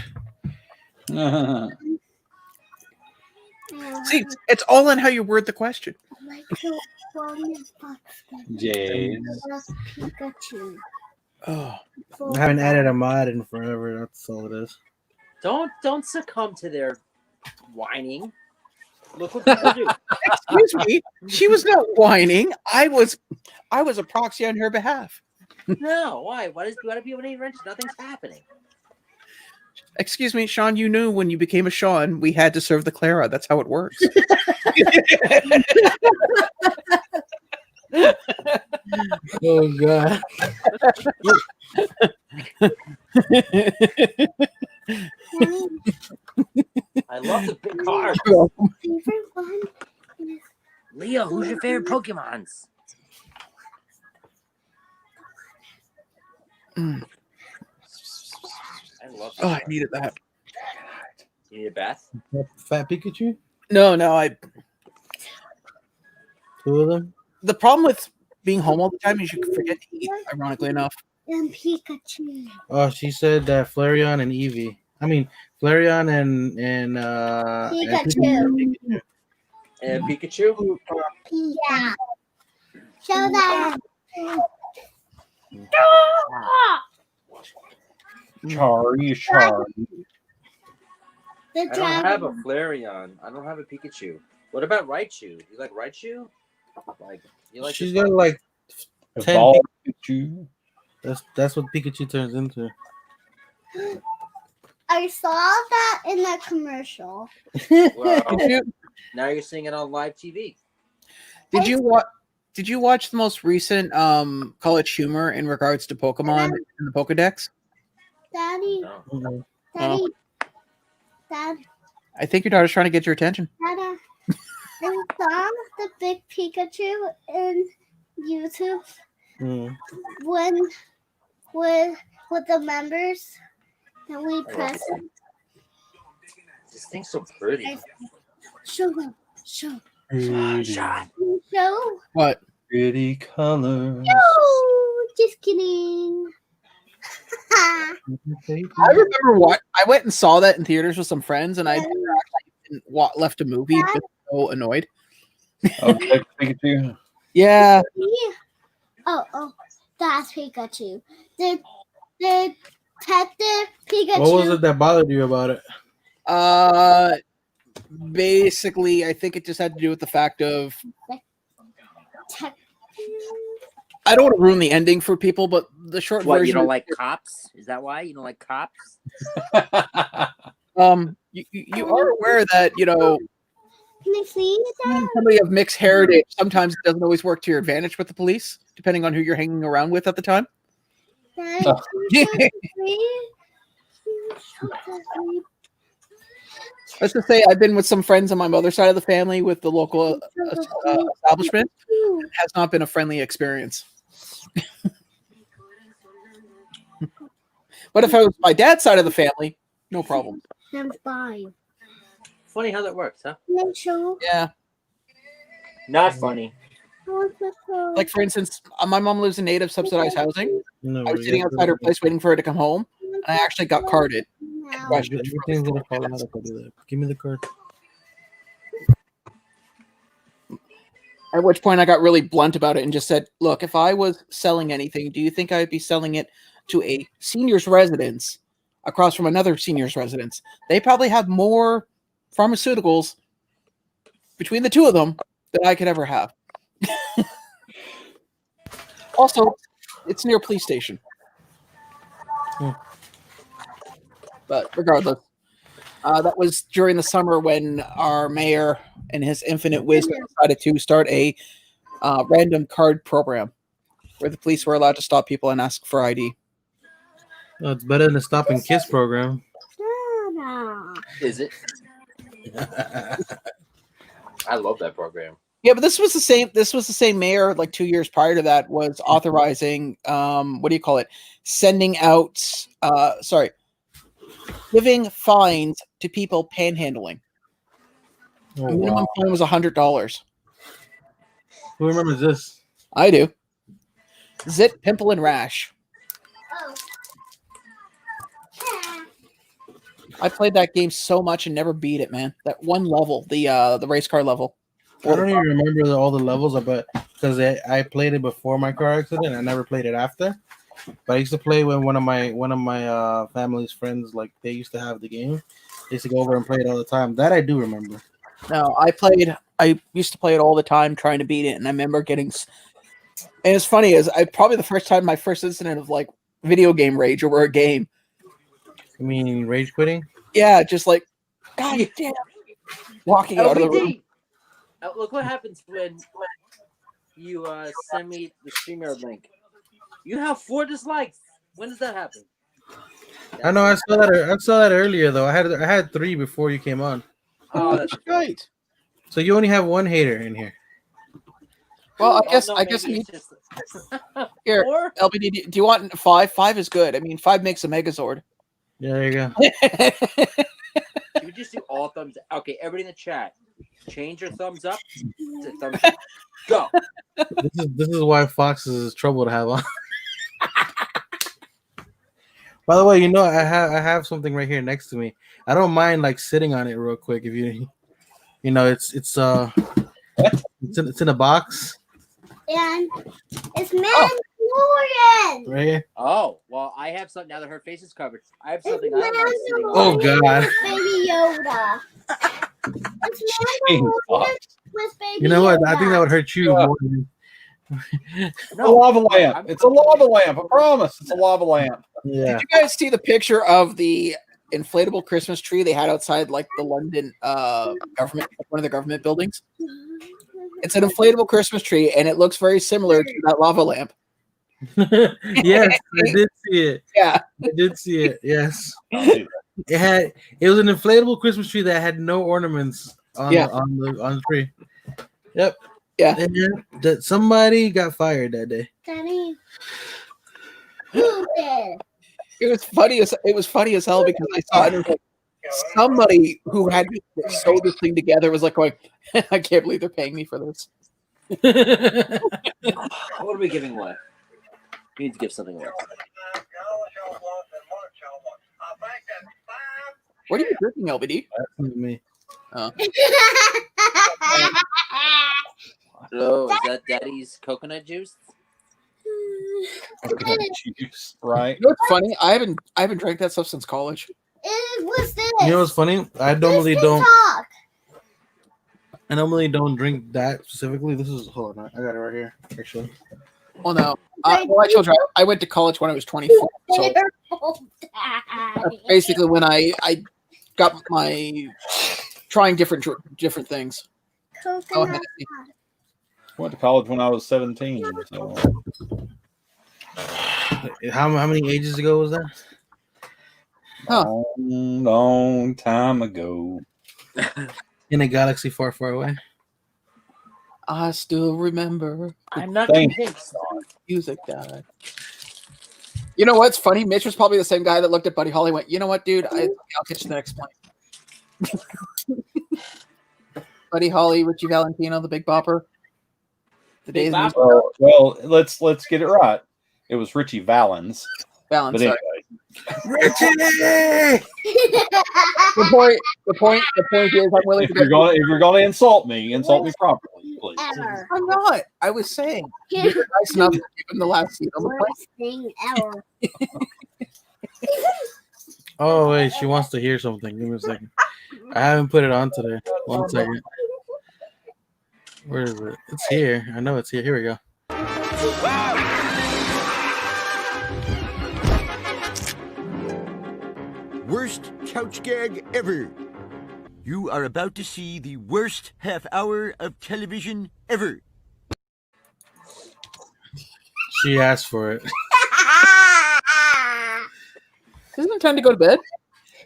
See, it's all in how you word the question. Like the one James. Pikachu. Oh, I haven't added a mod in forever. That's all it is. Don't succumb to their whining. Look what people do. excuse me. She was not whining. I was a proxy on her behalf. No, why? Why do people need wrenches? Nothing's happening. Excuse me, Sean. You knew when you became a Sean, we had to serve the Clara. That's how it works. Oh, God. I love the big cards. Favorite one is Leo, who's your favorite Pokemons? I love Oh, I needed that. You need a bath? Fat Pikachu? No, Two of them? the problem with being home all the time is you forget to eat, ironically enough. and Pikachu. Oh, she said that Flareon and Eevee. I mean, Flareon and Pikachu. And Pikachu? Yeah. Show them. Chari. The I don't have a dragon. Flareon. I don't have a Pikachu. What about Raichu? You like Raichu? Like She's got like 10 Evolve Pikachu. That's what Pikachu turns into. I saw that in the commercial. Well, now you're seeing it on live TV. Did you watch the most recent College Humor in regards to Pokemon in the Pokedex? Daddy. No. Daddy. Dad. I think your daughter's trying to get your attention. Dada. I saw the big Pikachu in YouTube when with the members that we press. This thing's so pretty. Show them. Show. What? Pretty colors. No, just kidding. I remember what I went and saw that in theaters with some friends, and I never actually left a movie. Just so annoyed. Oh, Pikachu. Yeah. Oh, that's Pikachu. The detective Pikachu. What was it that bothered you about it? Basically, I think it just had to do with the fact of I don't want to ruin the ending for people, but the short version. You don't like cops? Is that why you don't like cops? You are aware that Can I see that? somebody of mixed heritage, sometimes it doesn't always work to your advantage with the police, depending on who you're hanging around with at the time. Let's just say I've been with some friends on my mother's side of the family with the local establishment. It has not been a friendly experience. But if I was my dad's side of the family, no problem. I'm fine. Funny how that works, huh? Yeah. Not funny. Like, for instance, my mom lives in native subsidized housing. No, I was sitting outside her place waiting for her to come home, and I actually got carded. Everything's gonna fall out if I do that. Give me the card. At which point I got really blunt about it and just said, look, if I was selling anything, do you think I'd be selling it to a senior's residence across from another senior's residence? They probably have more pharmaceuticals between the two of them than I could ever have. Also, it's near a police station. But regardless, that was during the summer when our mayor and his infinite wisdom decided to start a random card program where the police were allowed to stop people and ask for ID. Oh, it's better than the Stop and Kiss program. Is it? I love that program. Yeah, but this was the same. This was the same mayor. Like 2 years prior to that, was authorizing. What do you call it? Sending out. Giving fines to people panhandling. Oh, the minimum fine was $100. Who remembers this? I do. Zit, pimple, and rash. I played that game so much and never beat it, man. That one level, the race car level. I don't even remember all the levels, but because I played it before my car accident, I never played it after. But I used to play when one of my family's friends, like, they used to have the game. They used to go over and play it all the time. That I do remember. No, I used to play it all the time, trying to beat it, and I remember getting. And it's funny, probably the first time, my first incident of like video game rage over a game. You mean rage quitting? Yeah, just like, God damn, walking out of the room. Look what happens when you send me the streamer link. You have 4 dislikes. When does that happen? I know. I saw that earlier though. I had 3 before you came on. Oh, that's right. So you only have 1 hater in here. Well, I guess I need just... here. 4? LBD, do you want 5? 5 is good. I mean, 5 makes a Megazord. Yeah, there you go. You just do all thumbs. Okay, everybody in the chat, change your thumbs up to thumbs up. Go. This is why Fox is trouble to have on. By the way, I have something right here next to me. I don't mind like sitting on it real quick if it's in a box. And it's Mandalorian. Right here. Oh, well, I have something now that her face is covered. I have something I don't like sitting on. Oh God. Baby Yoda. It's Mandalorian with Baby You know what? Yoda. I think that would hurt you more than a lava lamp. It's a lava lamp. I promise. It's a lava lamp. Yeah. Did you guys see the picture of the inflatable Christmas tree they had outside like the London government, one of the government buildings? It's an inflatable Christmas tree, and it looks very similar to that lava lamp. Yes, I did see it. Yeah, I did see it. Yes, it was an inflatable Christmas tree that had no ornaments on the tree. Yep. Yeah. And that somebody got fired that day. Daddy. Who did? It was funny as hell because I saw it. And like, somebody who had sewed this thing together was like going, I can't believe they're paying me for this. What are we giving away? We need to give something away. What are you drinking, LBD? That's me. Oh. Oh, is that Daddy's coconut juice? Coconut juice, right? You know what's funny? I haven't drank that stuff since college. What's this? You know what's funny? I normally don't drink that specifically. This is hold on, I got it right here. Actually. Oh no. I told you I went to college when I was 24. So basically when I got my trying different things. Coconut. Went to college when I was 17. So. How many ages ago was that? Huh. Long time ago. In a galaxy far, far away. I still remember. I'm not convinced. Music died. You know what's funny? Mitch was probably the same guy that looked at Buddy Holly and went, you know what, dude? I'll catch the next plane. Buddy Holly, Richie Valentino, the Big Bopper. The days. Well, let's get it right. It was Richie Valens. Valens, but anyway. Richie! The point is, I'm willing if you're gonna insult me properly, please. I'm not. I was saying you're nice enough to give him the last seat on the plane. Ever. Oh wait, she wants to hear something. Give me a second. I haven't put it on today. 1 second. Where is it? It's here. I know it's here. Here we go. Worst couch gag ever. You are about to see the worst half hour of television ever. She asked for it. Isn't it time to go to bed?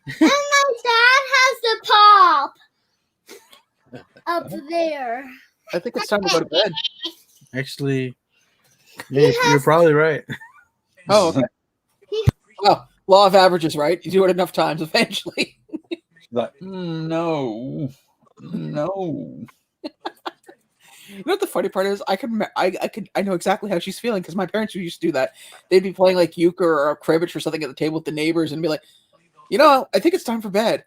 And my dad has the pop up there. I think it's time to go to bed. Actually, yeah, you're probably right. Oh, okay. Well, law of averages, right? You do it enough times, eventually. Like, no. You know what the funny part is? I know exactly how she's feeling because my parents used to do that. They'd be playing like euchre or cribbage or something at the table with the neighbors and be like, you know, I think it's time for bed.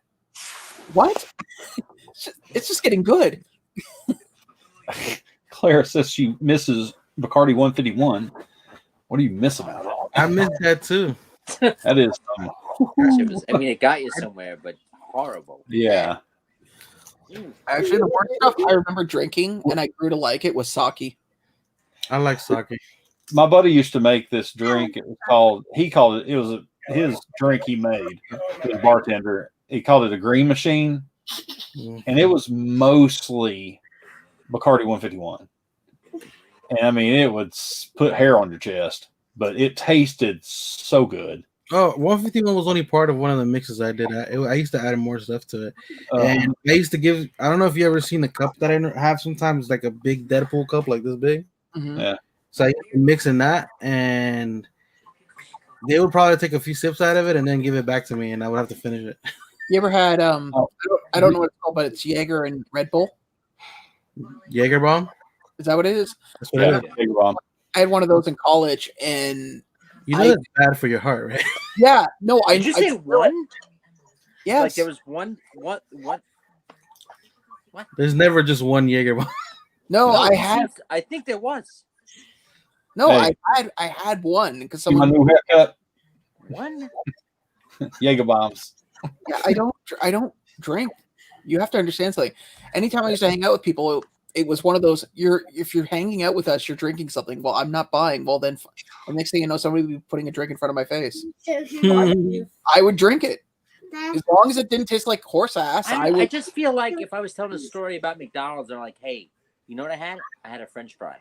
What? It's just getting good. Claire says she misses Bacardi 151. What do you miss about it? I miss that too. That is. It got you somewhere, but horrible. Yeah. Actually, the worst stuff I remember drinking and I grew to like it was sake. I like sake. My buddy used to make this drink. It was his drink he made. His bartender. He called it a green machine, and it was mostly Bacardi 151. And I mean, it would put hair on your chest, but it tasted so good. Oh, 151 was only part of one of the mixes I did. I used to add more stuff to it. And I used to give, I don't know if you ever seen the cup that I have sometimes, like a big Deadpool cup, like this big. Mm-hmm. Yeah. So I used to mix in that, and they would probably take a few sips out of it and then give it back to me, and I would have to finish it. You ever had, I don't know what it's called, but it's Jaeger and Red Bull? Jaeger bomb? Is that what it is? That's what it is. Jaeger bomb. I had one of those in college, and you know that's bad for your heart, right? Yeah, no, Did you say one? Yes. Like there was one. What? There's never just one Jaeger bomb. No, I think there was. No, hey. I had one because See my someone. new haircut. One. Jaeger bombs. Yeah, I don't drink. You have to understand something. Anytime I used to hang out with people, it was one of those. If you're hanging out with us, you're drinking something. Well, I'm not buying. Well, then the next thing you know, somebody would be putting a drink in front of my face. I would drink it as long as it didn't taste like horse ass. I just feel like if I was telling a story about McDonald's, they're like, "Hey, you know what I had? I had a French fry."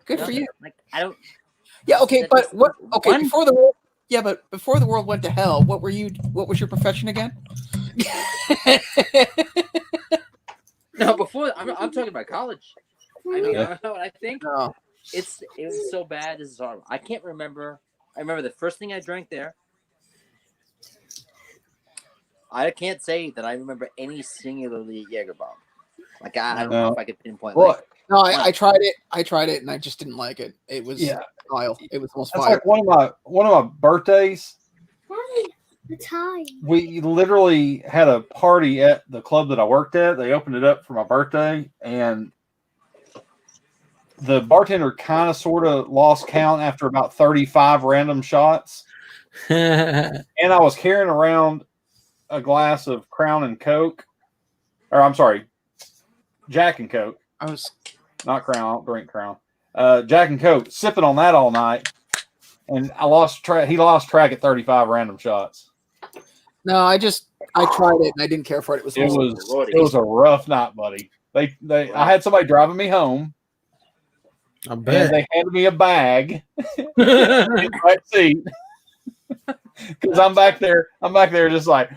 Good for you. Like I don't. Yeah. Okay. But what? Okay. Before the world. Yeah, but before the world went to hell, what were you? What was your profession again? No, before I'm talking about college. I mean, Yeah. I think No. it was so bad. This is horrible. I can't remember. I remember the first thing I drank there. I can't say that I remember any singularly Jaeger bomb. Like I don't know if I could pinpoint. What? No, I tried it. I tried it, and I just didn't like it. It was vile. It was almost That's fire. like one of my birthdays. It's high. We literally had a party at the club that I worked at. They opened it up for my birthday, and the bartender kind of sort of lost count after about 35 random shots. And I was carrying around a glass of Crown and Coke, or I'm sorry, Jack and Coke. Not Crown. I don't drink Crown. Jack and Coke, sipping on that all night, and I lost track. He lost track at 35 random shots. No, I tried it and I didn't care for it. It was a rough night, buddy. I had somebody driving me home. I bet. And they handed me a bag in the right seat. Because I'm back there just like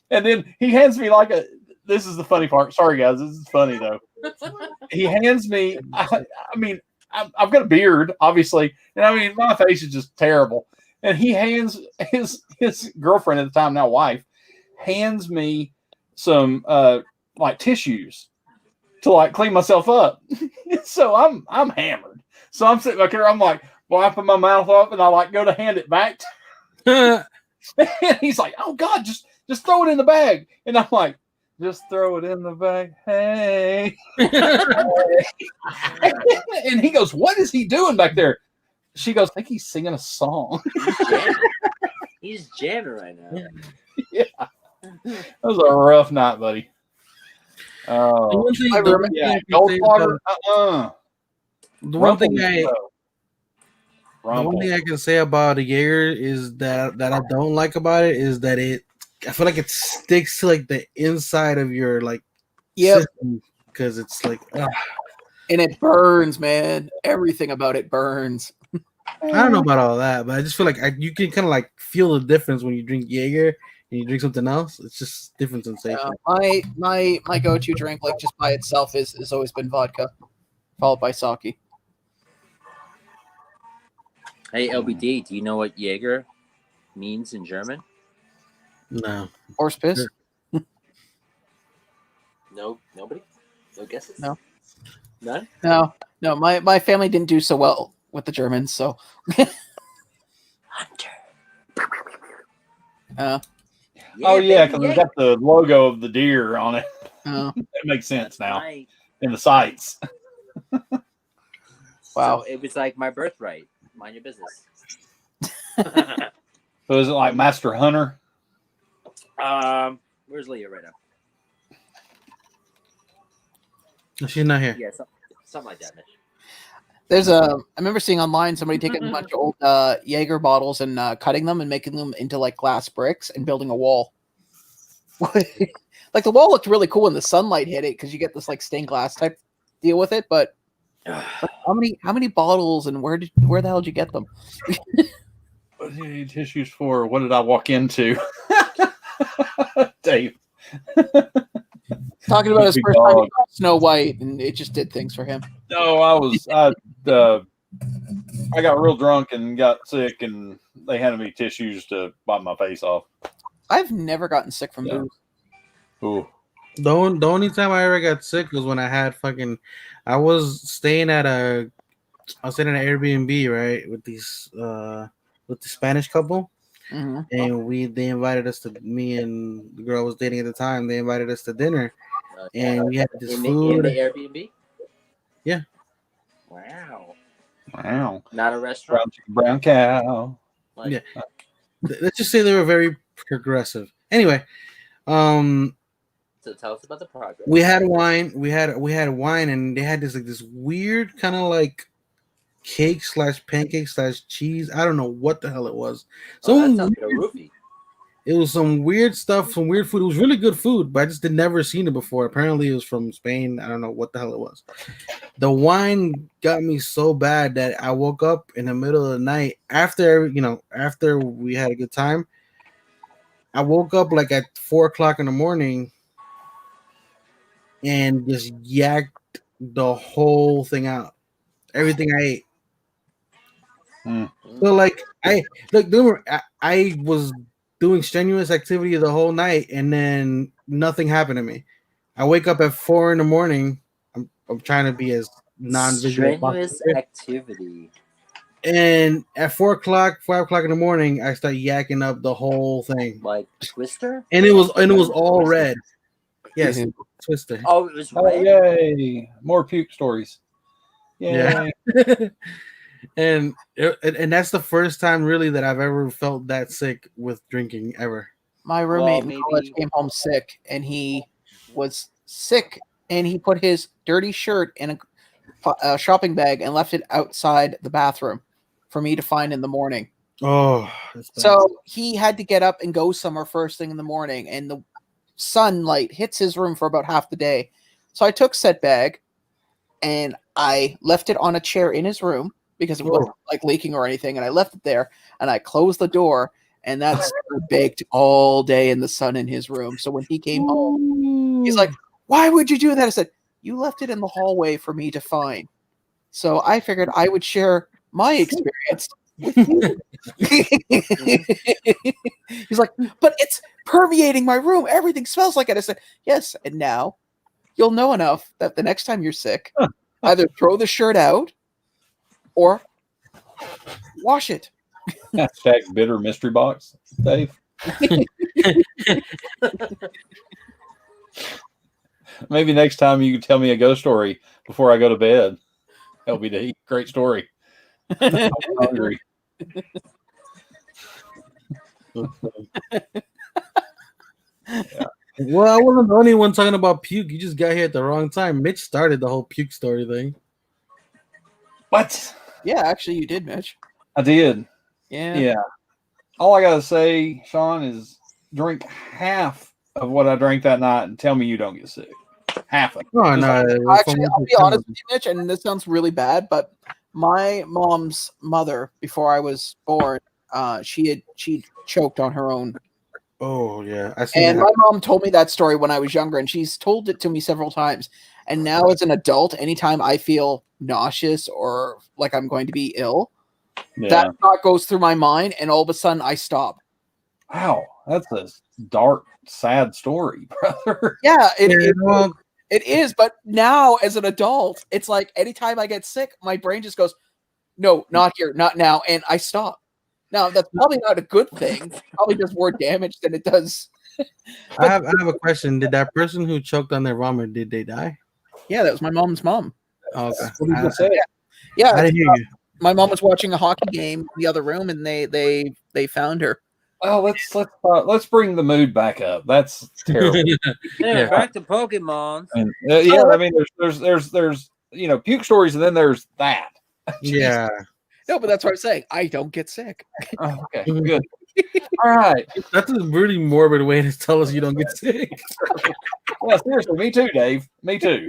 and then he hands me like this is the funny part. Sorry guys, this is funny though. He hands me I mean I've got a beard, obviously, and I mean my face is just terrible. And he hands his girlfriend at the time, now wife, hands me some like tissues to like clean myself up. So I'm hammered. So I'm sitting back here, I'm like wiping my mouth off, and I like go to hand it back to and he's like, "Oh God, just throw it in the bag." And I'm like, "Just throw it in the bag, hey." And he goes, "What is he doing back there?" She goes, "I think he's singing a song." He's jamming right now. Yeah. That was a rough night, buddy. Oh, Goldwater. The one thing I can say about a Jaeger is that I don't like about it is that I feel like it sticks to like the inside of your like system because it's like and it burns, man. Everything about it burns. I don't know about all that, but I just feel like you can kind of like feel the difference when you drink Jaeger and you drink something else. It's just different sensation. My go-to drink, like just by itself, has always been vodka, followed by sake. Hey LBD, do you know what Jaeger means in German? No. Horse piss? No, nobody? No guesses? No. None? No. My family didn't do so well with the Germans, so. Hunter. Oh yeah, because it's got the logo of the deer on it. Oh. That makes sense now. Right. In the sights. Wow. So it was like my birthright. Mind your business. So is it like Master Hunter? Where's Leah right now? She's not here. Yeah, something like that. There's I remember seeing online somebody taking a bunch of old Jaeger bottles and cutting them and making them into like glass bricks and building a wall. Like the wall looked really cool when the sunlight hit it because you get this like stained glass type deal with it. But how many bottles and where the hell did you get them? What do you need tissues for? What did I walk into? Dave. Talking about his first time he got Snow White, and it just did things for him. No, I got real drunk and got sick, and they handed me tissues to wipe my face off. I've never gotten sick from booze. Ooh. The only time I ever got sick was when I was staying at an Airbnb, right, with the Spanish couple. Mm-hmm. And they invited us to, me and the girl I was dating at the time, they invited us to dinner. And we had this food. In the Airbnb? Yeah. Wow. Not a restaurant? Brown cow. Like, yeah. Let's just say they were very progressive. Anyway, So tell us about the progress. We had wine. We had wine, and they had this weird kind of like cake / pancake / cheese. I don't know what the hell it was. That sounds like a roofie. It was some weird stuff, some weird food. It was really good food, but I just had never seen it before. Apparently, it was from Spain. I don't know what the hell it was. The wine got me so bad that I woke up in the middle of the night after we had a good time. I woke up like at 4:00 in the morning and just yacked the whole thing out. Everything I ate. So like I was doing strenuous activity the whole night, and then nothing happened to me. I wake up at 4 in the morning. I'm trying to be as non-visual strenuous activity. And at 5 o'clock in the morning, I start yakking up the whole thing. Like Twister? And it was all red. Yes, Twister. Oh, it was red. Yay! More puke stories. Yay. Yeah. And that's the first time really that I've ever felt that sick with drinking ever. My roommate in college came home sick, and he was sick, and he put his dirty shirt in a shopping bag and left it outside the bathroom for me to find in the morning. Oh, so he had to get up and go somewhere first thing in the morning, and the sunlight hits his room for about half the day. So I took said bag and I left it on a chair in his room because it wasn't like leaking or anything, and I left it there, and I closed the door, and that's baked all day in the sun in his room. So when he came home, he's like, "Why would you do that?" I said, "You left it in the hallway for me to find." So I figured I would share my experience with you. He's like, "But it's permeating my room. Everything smells like it." I said, "Yes, and now you'll know enough that the next time you're sick, either throw the shirt out or wash it." Hashtag bitter mystery box, Dave. Maybe next time you can tell me a ghost story before I go to bed. LBD, great story. I'm hungry. Yeah. Well, I wasn't the only one talking about puke. You just got here at the wrong time. Mitch started the whole puke story thing. What? Yeah, actually, you did, Mitch. I did. Yeah. All I gotta say, Sean, is drink half of what I drank that night and tell me you don't get sick. Half of it. Oh, no. Actually, I'll be honest with you, Mitch, and this sounds really bad, but my mom's mother, before I was born, she choked on her own. Oh, yeah. And my mom told me that story when I was younger, and she's told it to me several times. And now as an adult, anytime I feel nauseous or like I'm going to be ill, that thought goes through my mind, and all of a sudden I stop. Wow, that's a dark, sad story, brother. Yeah, it is. But now as an adult, it's like anytime I get sick, my brain just goes, "No, not here, not now," and I stop. Now that's probably not a good thing. Probably does more damage than it does. I have a question. Did that person who choked on their vomit, did they die? Yeah, that was my mom's mom. Oh, okay. Yeah, I didn't hear you. My mom was watching a hockey game in the other room, and they found her. Oh, let's bring the mood back up. That's terrible. Yeah, back to Pokemon. And, yeah, I mean, there's puke stories, and then there's that. Yeah. No, but that's what I'm saying. I don't get sick. Oh, okay, good. All right. That's a really morbid way to tell us you don't get sick. Yeah, seriously, me too, Dave. Me too.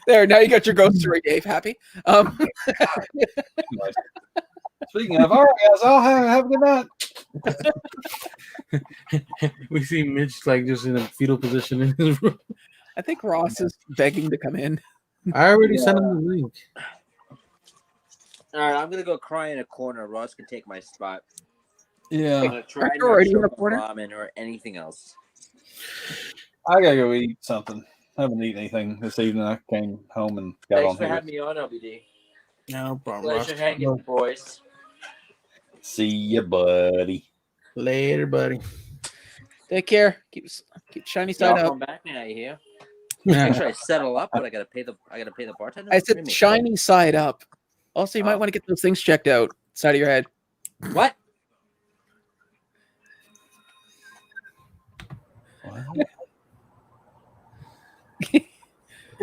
There, now you got your ghost story, Dave. Happy? Speaking of, all right, guys, I'll have a good night. We see Mitch like just in a fetal position in his room. I think Ross is begging to come in. I already sent him the link. All right, I'm gonna go cry in a corner. Ross can take my spot. Yeah. I'm gonna try You're already in not the corner? ramen or anything else. I gotta go eat something. I haven't eaten anything this evening. I came home and got Thanks on for here. having me on, LBD. No problem. Pleasure hanging with the boys. See ya, buddy. Later, buddy. Take care. Keep shiny side Y'all up. come back now, you hear? Make sure I settle up, but I gotta pay the bartender. I said shiny side up. Also, you might want to get those things checked out side of your head. What?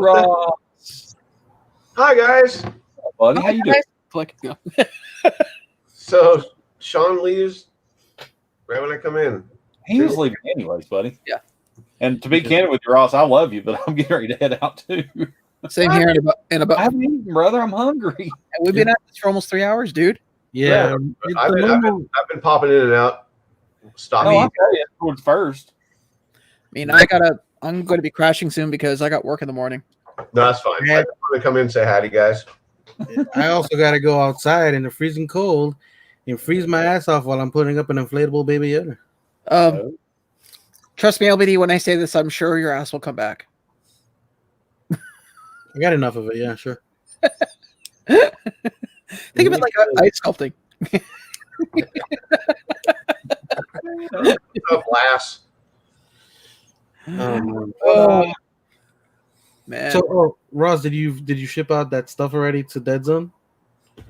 Ross. Hi guys. Buddy, how you doing? Click. No. So Sean leaves right when I come in. He was leaving anyways, buddy. Yeah. And to be candid with you, Ross, I love you, but I'm getting ready to head out too. Same here. In about. I haven't eaten, brother. I'm hungry. We've been at this for almost 3 hours, dude. Yeah, I've been popping in and out. Stop No, eating. I'll tell you towards first. I mean, I'm going to be crashing soon because I got work in the morning. No, that's fine. I just want to come in and say hi to you guys. I also got to go outside in the freezing cold and freeze my ass off while I'm putting up an inflatable baby Yoda. Trust me, LBD, when I say this, I'm sure your ass will come back. I got enough of it. Yeah, sure. Think of it like ice sculpting. Glass. Man. So, Ross, did you ship out that stuff already to Dead Zone?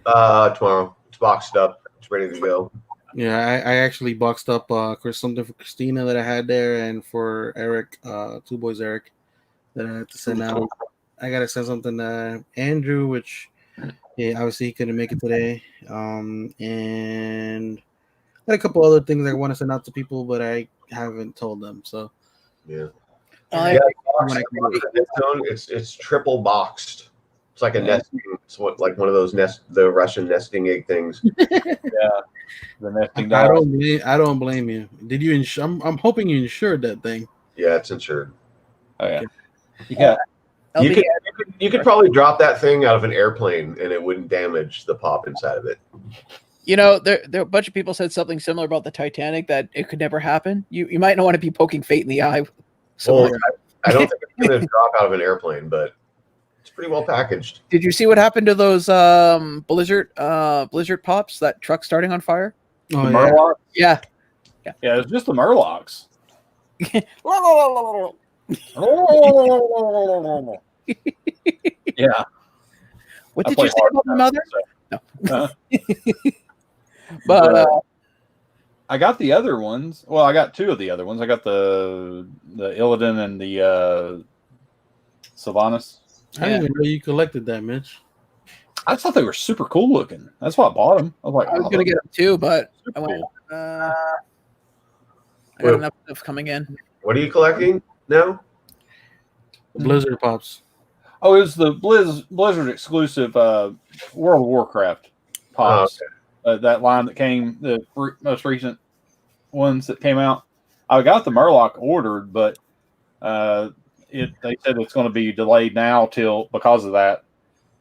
Tomorrow. It's boxed up. It's ready to go. Yeah, I actually boxed up something for Christina that I had there, and for Eric, Two Boys Eric, that I had to send out. I gotta send something to Andrew, which obviously he couldn't make it today. And got a couple other things I want to send out to people, but I haven't told them. So yeah. When It's triple boxed. It's like a nesting. It's like one of those the Russian nesting egg things. Yeah, the nesting. I don't blame you. Did you insure? I'm hoping you insured that thing. Yeah, it's insured. Oh yeah. Yeah. You could probably drop that thing out of an airplane and it wouldn't damage the pop inside of it. You know, there a bunch of people said something similar about the Titanic, that it could never happen. You might not want to be poking fate in the eye. Well, I don't think it's going to drop out of an airplane, but it's pretty well packaged. Did you see what happened to those Blizzard pops? That truck starting on fire? Oh, the Murlocs? Yeah. Yeah, it's just the Murlocs. Yeah. What did you say about my mother? No. But I got the other ones. Well, I got two of the other ones. I got the Illidan and the Sylvanas. I didn't even know you collected that, Mitch. I thought they were super cool looking. That's why I bought them. I was like, I was gonna get them too, but I went. cool. I got enough stuff coming in. What are you collecting now? Blizzard pops. Oh, it was the Blizzard exclusive World of Warcraft pops. Oh, okay. That line that came, the most recent ones that came out. I got the Murloc ordered, but they said it's going to be delayed now because of that.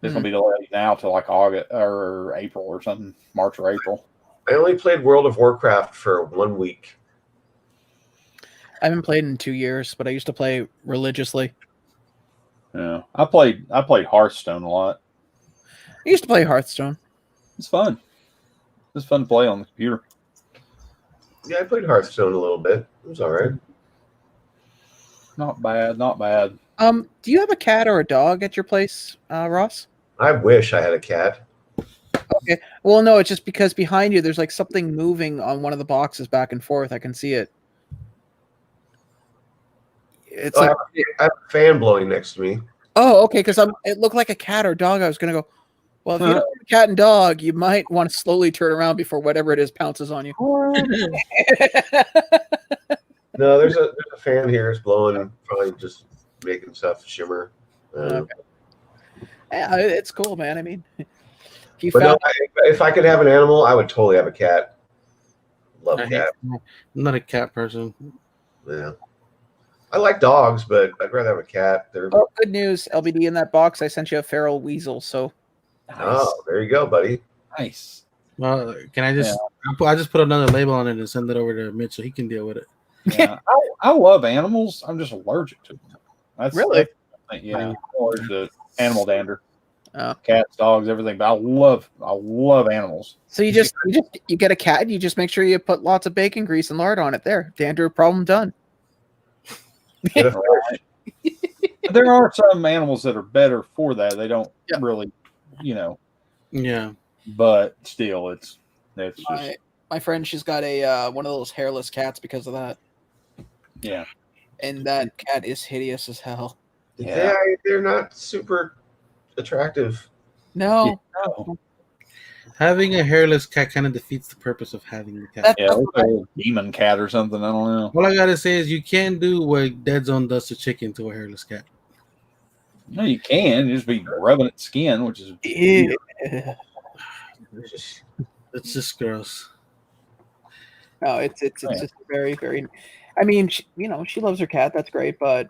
It's going to be delayed now till like August or April or something, March or April. I only played World of Warcraft for 1 week. I haven't played in 2 years, but I used to play religiously. Yeah, I played Hearthstone a lot. I used to play Hearthstone. It's fun. It's fun to play on the computer. Yeah, I played Hearthstone a little bit. It was all right. Not bad, not bad. Do you have a cat or a dog at your place, Ross? I wish I had a cat. Okay. Well, no, it's just because behind you there's like something moving on one of the boxes back and forth. I can see it. It's I like have a fan blowing next to me. Oh, okay, because it looked like a cat or dog. I was gonna go, well, if you don't have a cat and dog, you might want to slowly turn around before whatever it is pounces on you. No, there's a fan here. It's blowing, probably just making stuff shimmer. Okay. Yeah, it's cool, man. I mean, if I could have an animal, I would totally have a cat. Love cat. I'm not a cat person. Yeah. I like dogs, but I'd rather have a cat. Oh, good news, LBD. In that box, I sent you a feral weasel. So, oh, there you go, buddy. Nice. Well, can I just? Yeah. I just put another label on it and send it over to Mitch so he can deal with it. Yeah, I love animals. I'm just allergic to them. That's really. Yeah, I'm allergic to animal dander. Cats, dogs, everything. But I love animals. So you get a cat. You just make sure you put lots of bacon grease and lard on it. There, dander problem done. There are some animals that are better for that. They don't really, Yeah. But still, it's just my friend. She's got a one of those hairless cats because of that. Yeah. And that cat is hideous as hell. they're not super attractive. No. Having a hairless cat kind of defeats the purpose of having the cat. Yeah, it's like a demon cat or something. I don't know. All I gotta say is you can't do what Dead Zone does to chicken to a hairless cat. No, you can. You just be rubbing its skin, which is It's just gross. No, it's just very, very. I mean, she loves her cat. That's great, but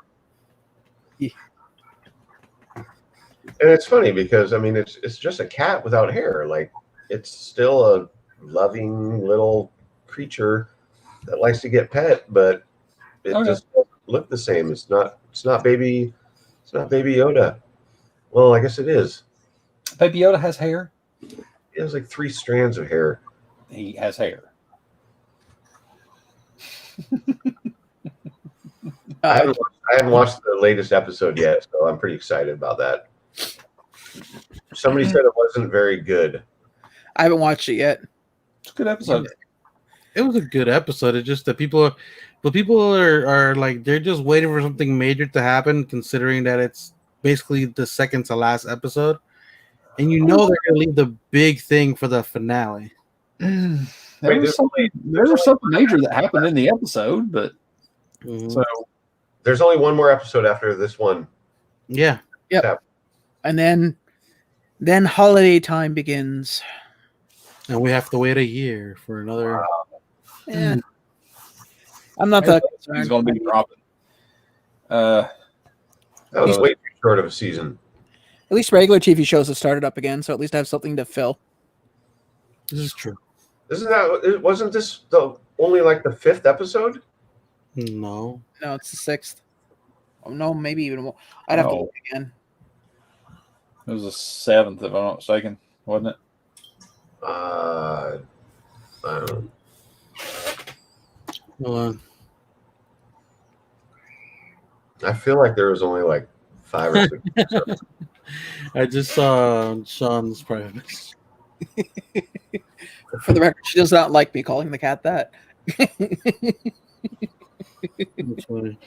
And it's funny because I mean it's just a cat without hair. Like it's still a loving little creature that likes to get pet, but it just doesn't look the same. It's not baby Yoda. Well, I guess it is. Baby Yoda has hair. He has like 3 strands of hair. He has hair. I haven't watched the latest episode yet, so I'm pretty excited about that. Somebody said it wasn't very good. I haven't watched it yet. It's a good episode. It was a good episode. It's just that people are like they're just waiting for something major to happen, considering that it's basically the second to last episode, and they're gonna leave the big thing for the finale. There was something major that happened in the episode, but so there's only one more episode after this one. Yeah. Yep. And then holiday time begins. And we have to wait a year for another. Yeah. I'm not that concerned. He's going to be dropping. That was way too short of a season. At least regular TV shows have started up again, so at least I have something to fill. This is true. Wasn't this only like the 5th episode? No, it's the 6th. Oh no, maybe even more. I'd have to look again. It was the 7th, if I'm not mistaken, wasn't it? I don't know. Hold on. I feel like there was only like 5 or 6 episodes. I just saw Sean's private message. For the record, she does not like me calling the cat that. That's funny.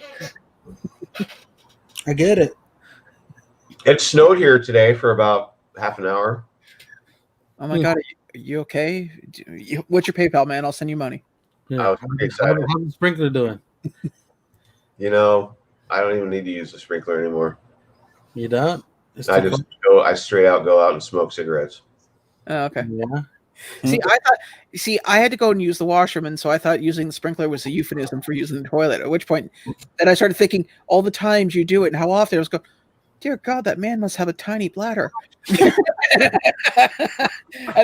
I get it. It snowed here today for about half an hour. Oh my god, are you okay? What's your PayPal, man? I'll send you money. I was pretty excited. How's the sprinkler doing? I don't even need to use the sprinkler anymore. You don't? I straight out go out and smoke cigarettes. Oh, okay. Yeah. I had to go and use the washroom, and so I thought using the sprinkler was a euphemism for using the toilet. At which point, then I started thinking all the times you do it and how often I was going, dear God, that man must have a tiny bladder. And then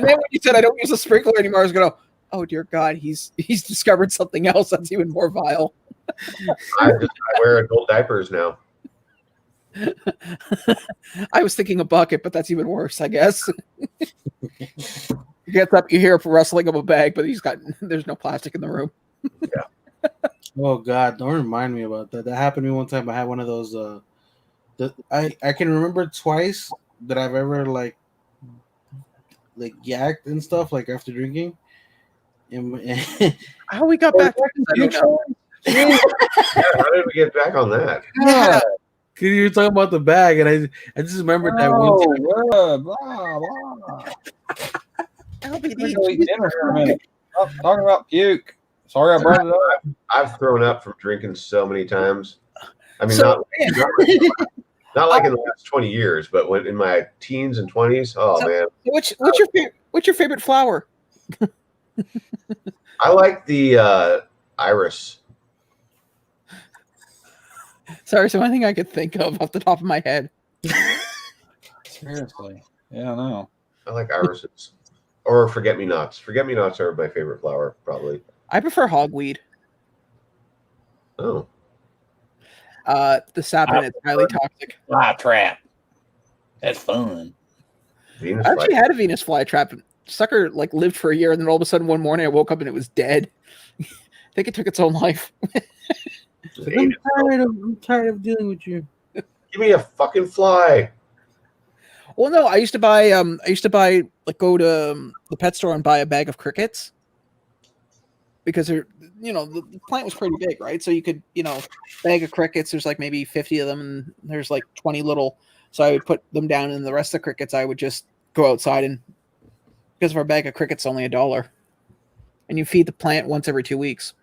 when you said I don't use a sprinkler anymore, I was going, oh dear God, he's discovered something else that's even more vile. I wear adult diapers now. I was thinking a bucket, but that's even worse, I guess. He gets up, you hear him rustling of a bag, but there's no plastic in the room. Yeah. Oh God, don't remind me about that. That happened to me one time. I had one of those. I can remember twice that I've ever like yacked and stuff like after drinking. How we got back? Yeah, how did we get back on that? Yeah. Cause you were talking about the bag, and I just remembered that one time. Blah, blah. LBD. Dinner for a minute. Talking about puke. Sorry I brought it up. I've thrown up from drinking so many times. I mean, not like in the last 20 years, but when in my teens and 20s. Oh man. What's your favorite flower? I like the iris. Sorry, so anything I could think of off the top of my head. Seriously. Yeah, I know. I like irises. Or forget-me-nots. Forget-me-nots are my favorite flower, probably. I prefer hogweed. Oh. The sap in it's highly toxic. Fly trap. That's fun. I actually had a Venus flytrap. Sucker lived for a year, and then all of a sudden one morning I woke up and it was dead. I think it took its own life. I'm tired of dealing with you. Give me a fucking fly. Well, no, I used to buy go to the pet store and buy a bag of crickets. because they're, the plant was pretty big, right? So you could, bag of crickets. There's like maybe 50 of them, and there's like 20 little. So I would put them down, and the rest of the crickets I would just go outside, and because of our bag of crickets, only $1, and you feed the plant once every 2 weeks.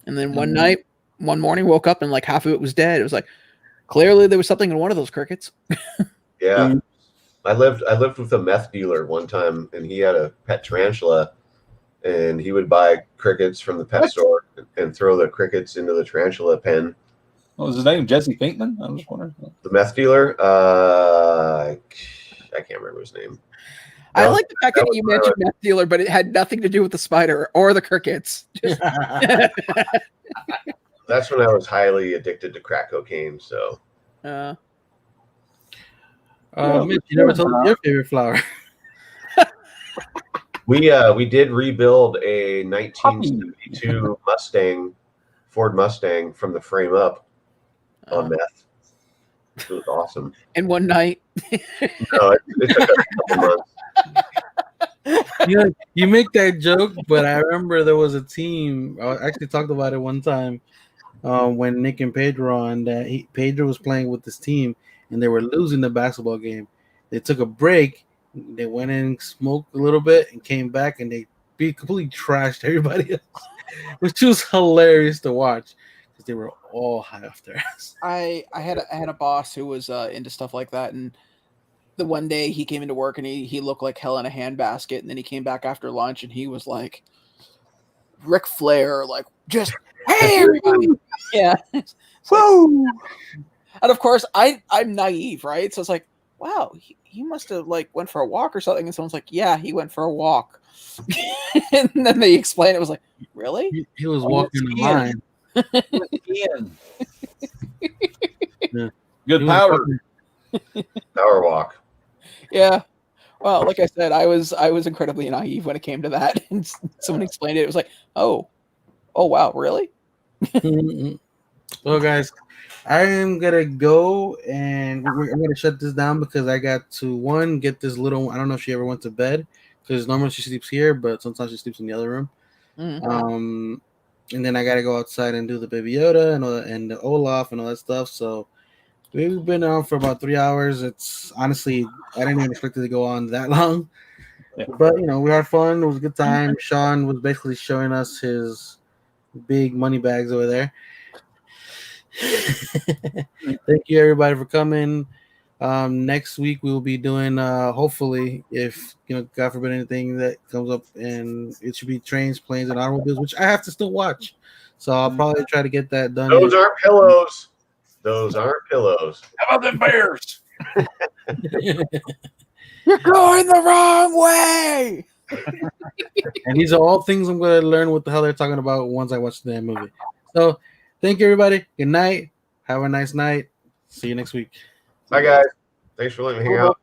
And then one morning, woke up and like half of it was dead. It was like clearly there was something in one of those crickets. Yeah, I lived with a meth dealer one time, and he had a pet tarantula, and he would buy crickets from the pet store and throw the crickets into the tarantula pen. What was his name? Jesse Pinkman? I was wondering. The meth dealer? I can't remember his name. I like the fact that you mentioned meth dealer, but it had nothing to do with the spider or the crickets. That's when I was highly addicted to crack cocaine. So, Mitch, you never told me your favorite flower. We did rebuild a 1972 Ford Mustang from the frame up on meth. It was awesome. In one night. No, it took a couple months. You make that joke, but I remember there was a team. I actually talked about it one time when Nick and Pedro were on. That Pedro was playing with this team, and they were losing the basketball game. They took a break. They went in, smoked a little bit, and came back, and they completely trashed everybody else, which was hilarious to watch because they were all high off their ass. I had a boss who was into stuff like that, and the one day he came into work and he looked like hell in a handbasket, and then he came back after lunch and he was like Ric Flair, like just hey everybody, yeah, woo. And of course I'm naive, right? So it's like, wow, he must have like went for a walk or something, and someone's like, yeah, he went for a walk. And then they explained it was like, really? He was walking the line. Yeah. Good power. Power walk. Yeah. Well, like I said, I was incredibly naive when it came to that, and someone explained it. It was like, oh wow, really? Well, guys, I am gonna go, and I'm gonna shut this down because I got to get this little. I don't know if she ever went to bed because normally she sleeps here, but sometimes she sleeps in the other room. Mm-hmm. And then I gotta go outside and do the Baby Yoda and the Olaf and all that stuff. So we've been on for about 3 hours. It's honestly, I didn't even expect it to go on that long, but we had fun. It was a good time. Sean was basically showing us his big money bags over there. Thank you everybody for coming. Next week we will be doing hopefully, if God forbid anything that comes up, and it should be trains, planes, and automobiles, which I have to still watch. So I'll probably try to get that done. Those aren't pillows. Those aren't pillows. How about them bears? You're going the wrong way. And these are all things I'm going to learn what the hell they're talking about once I watch the damn movie. So thank you everybody. Good night. Have a nice night. See you next week. Bye guys. Thanks for letting me hang out.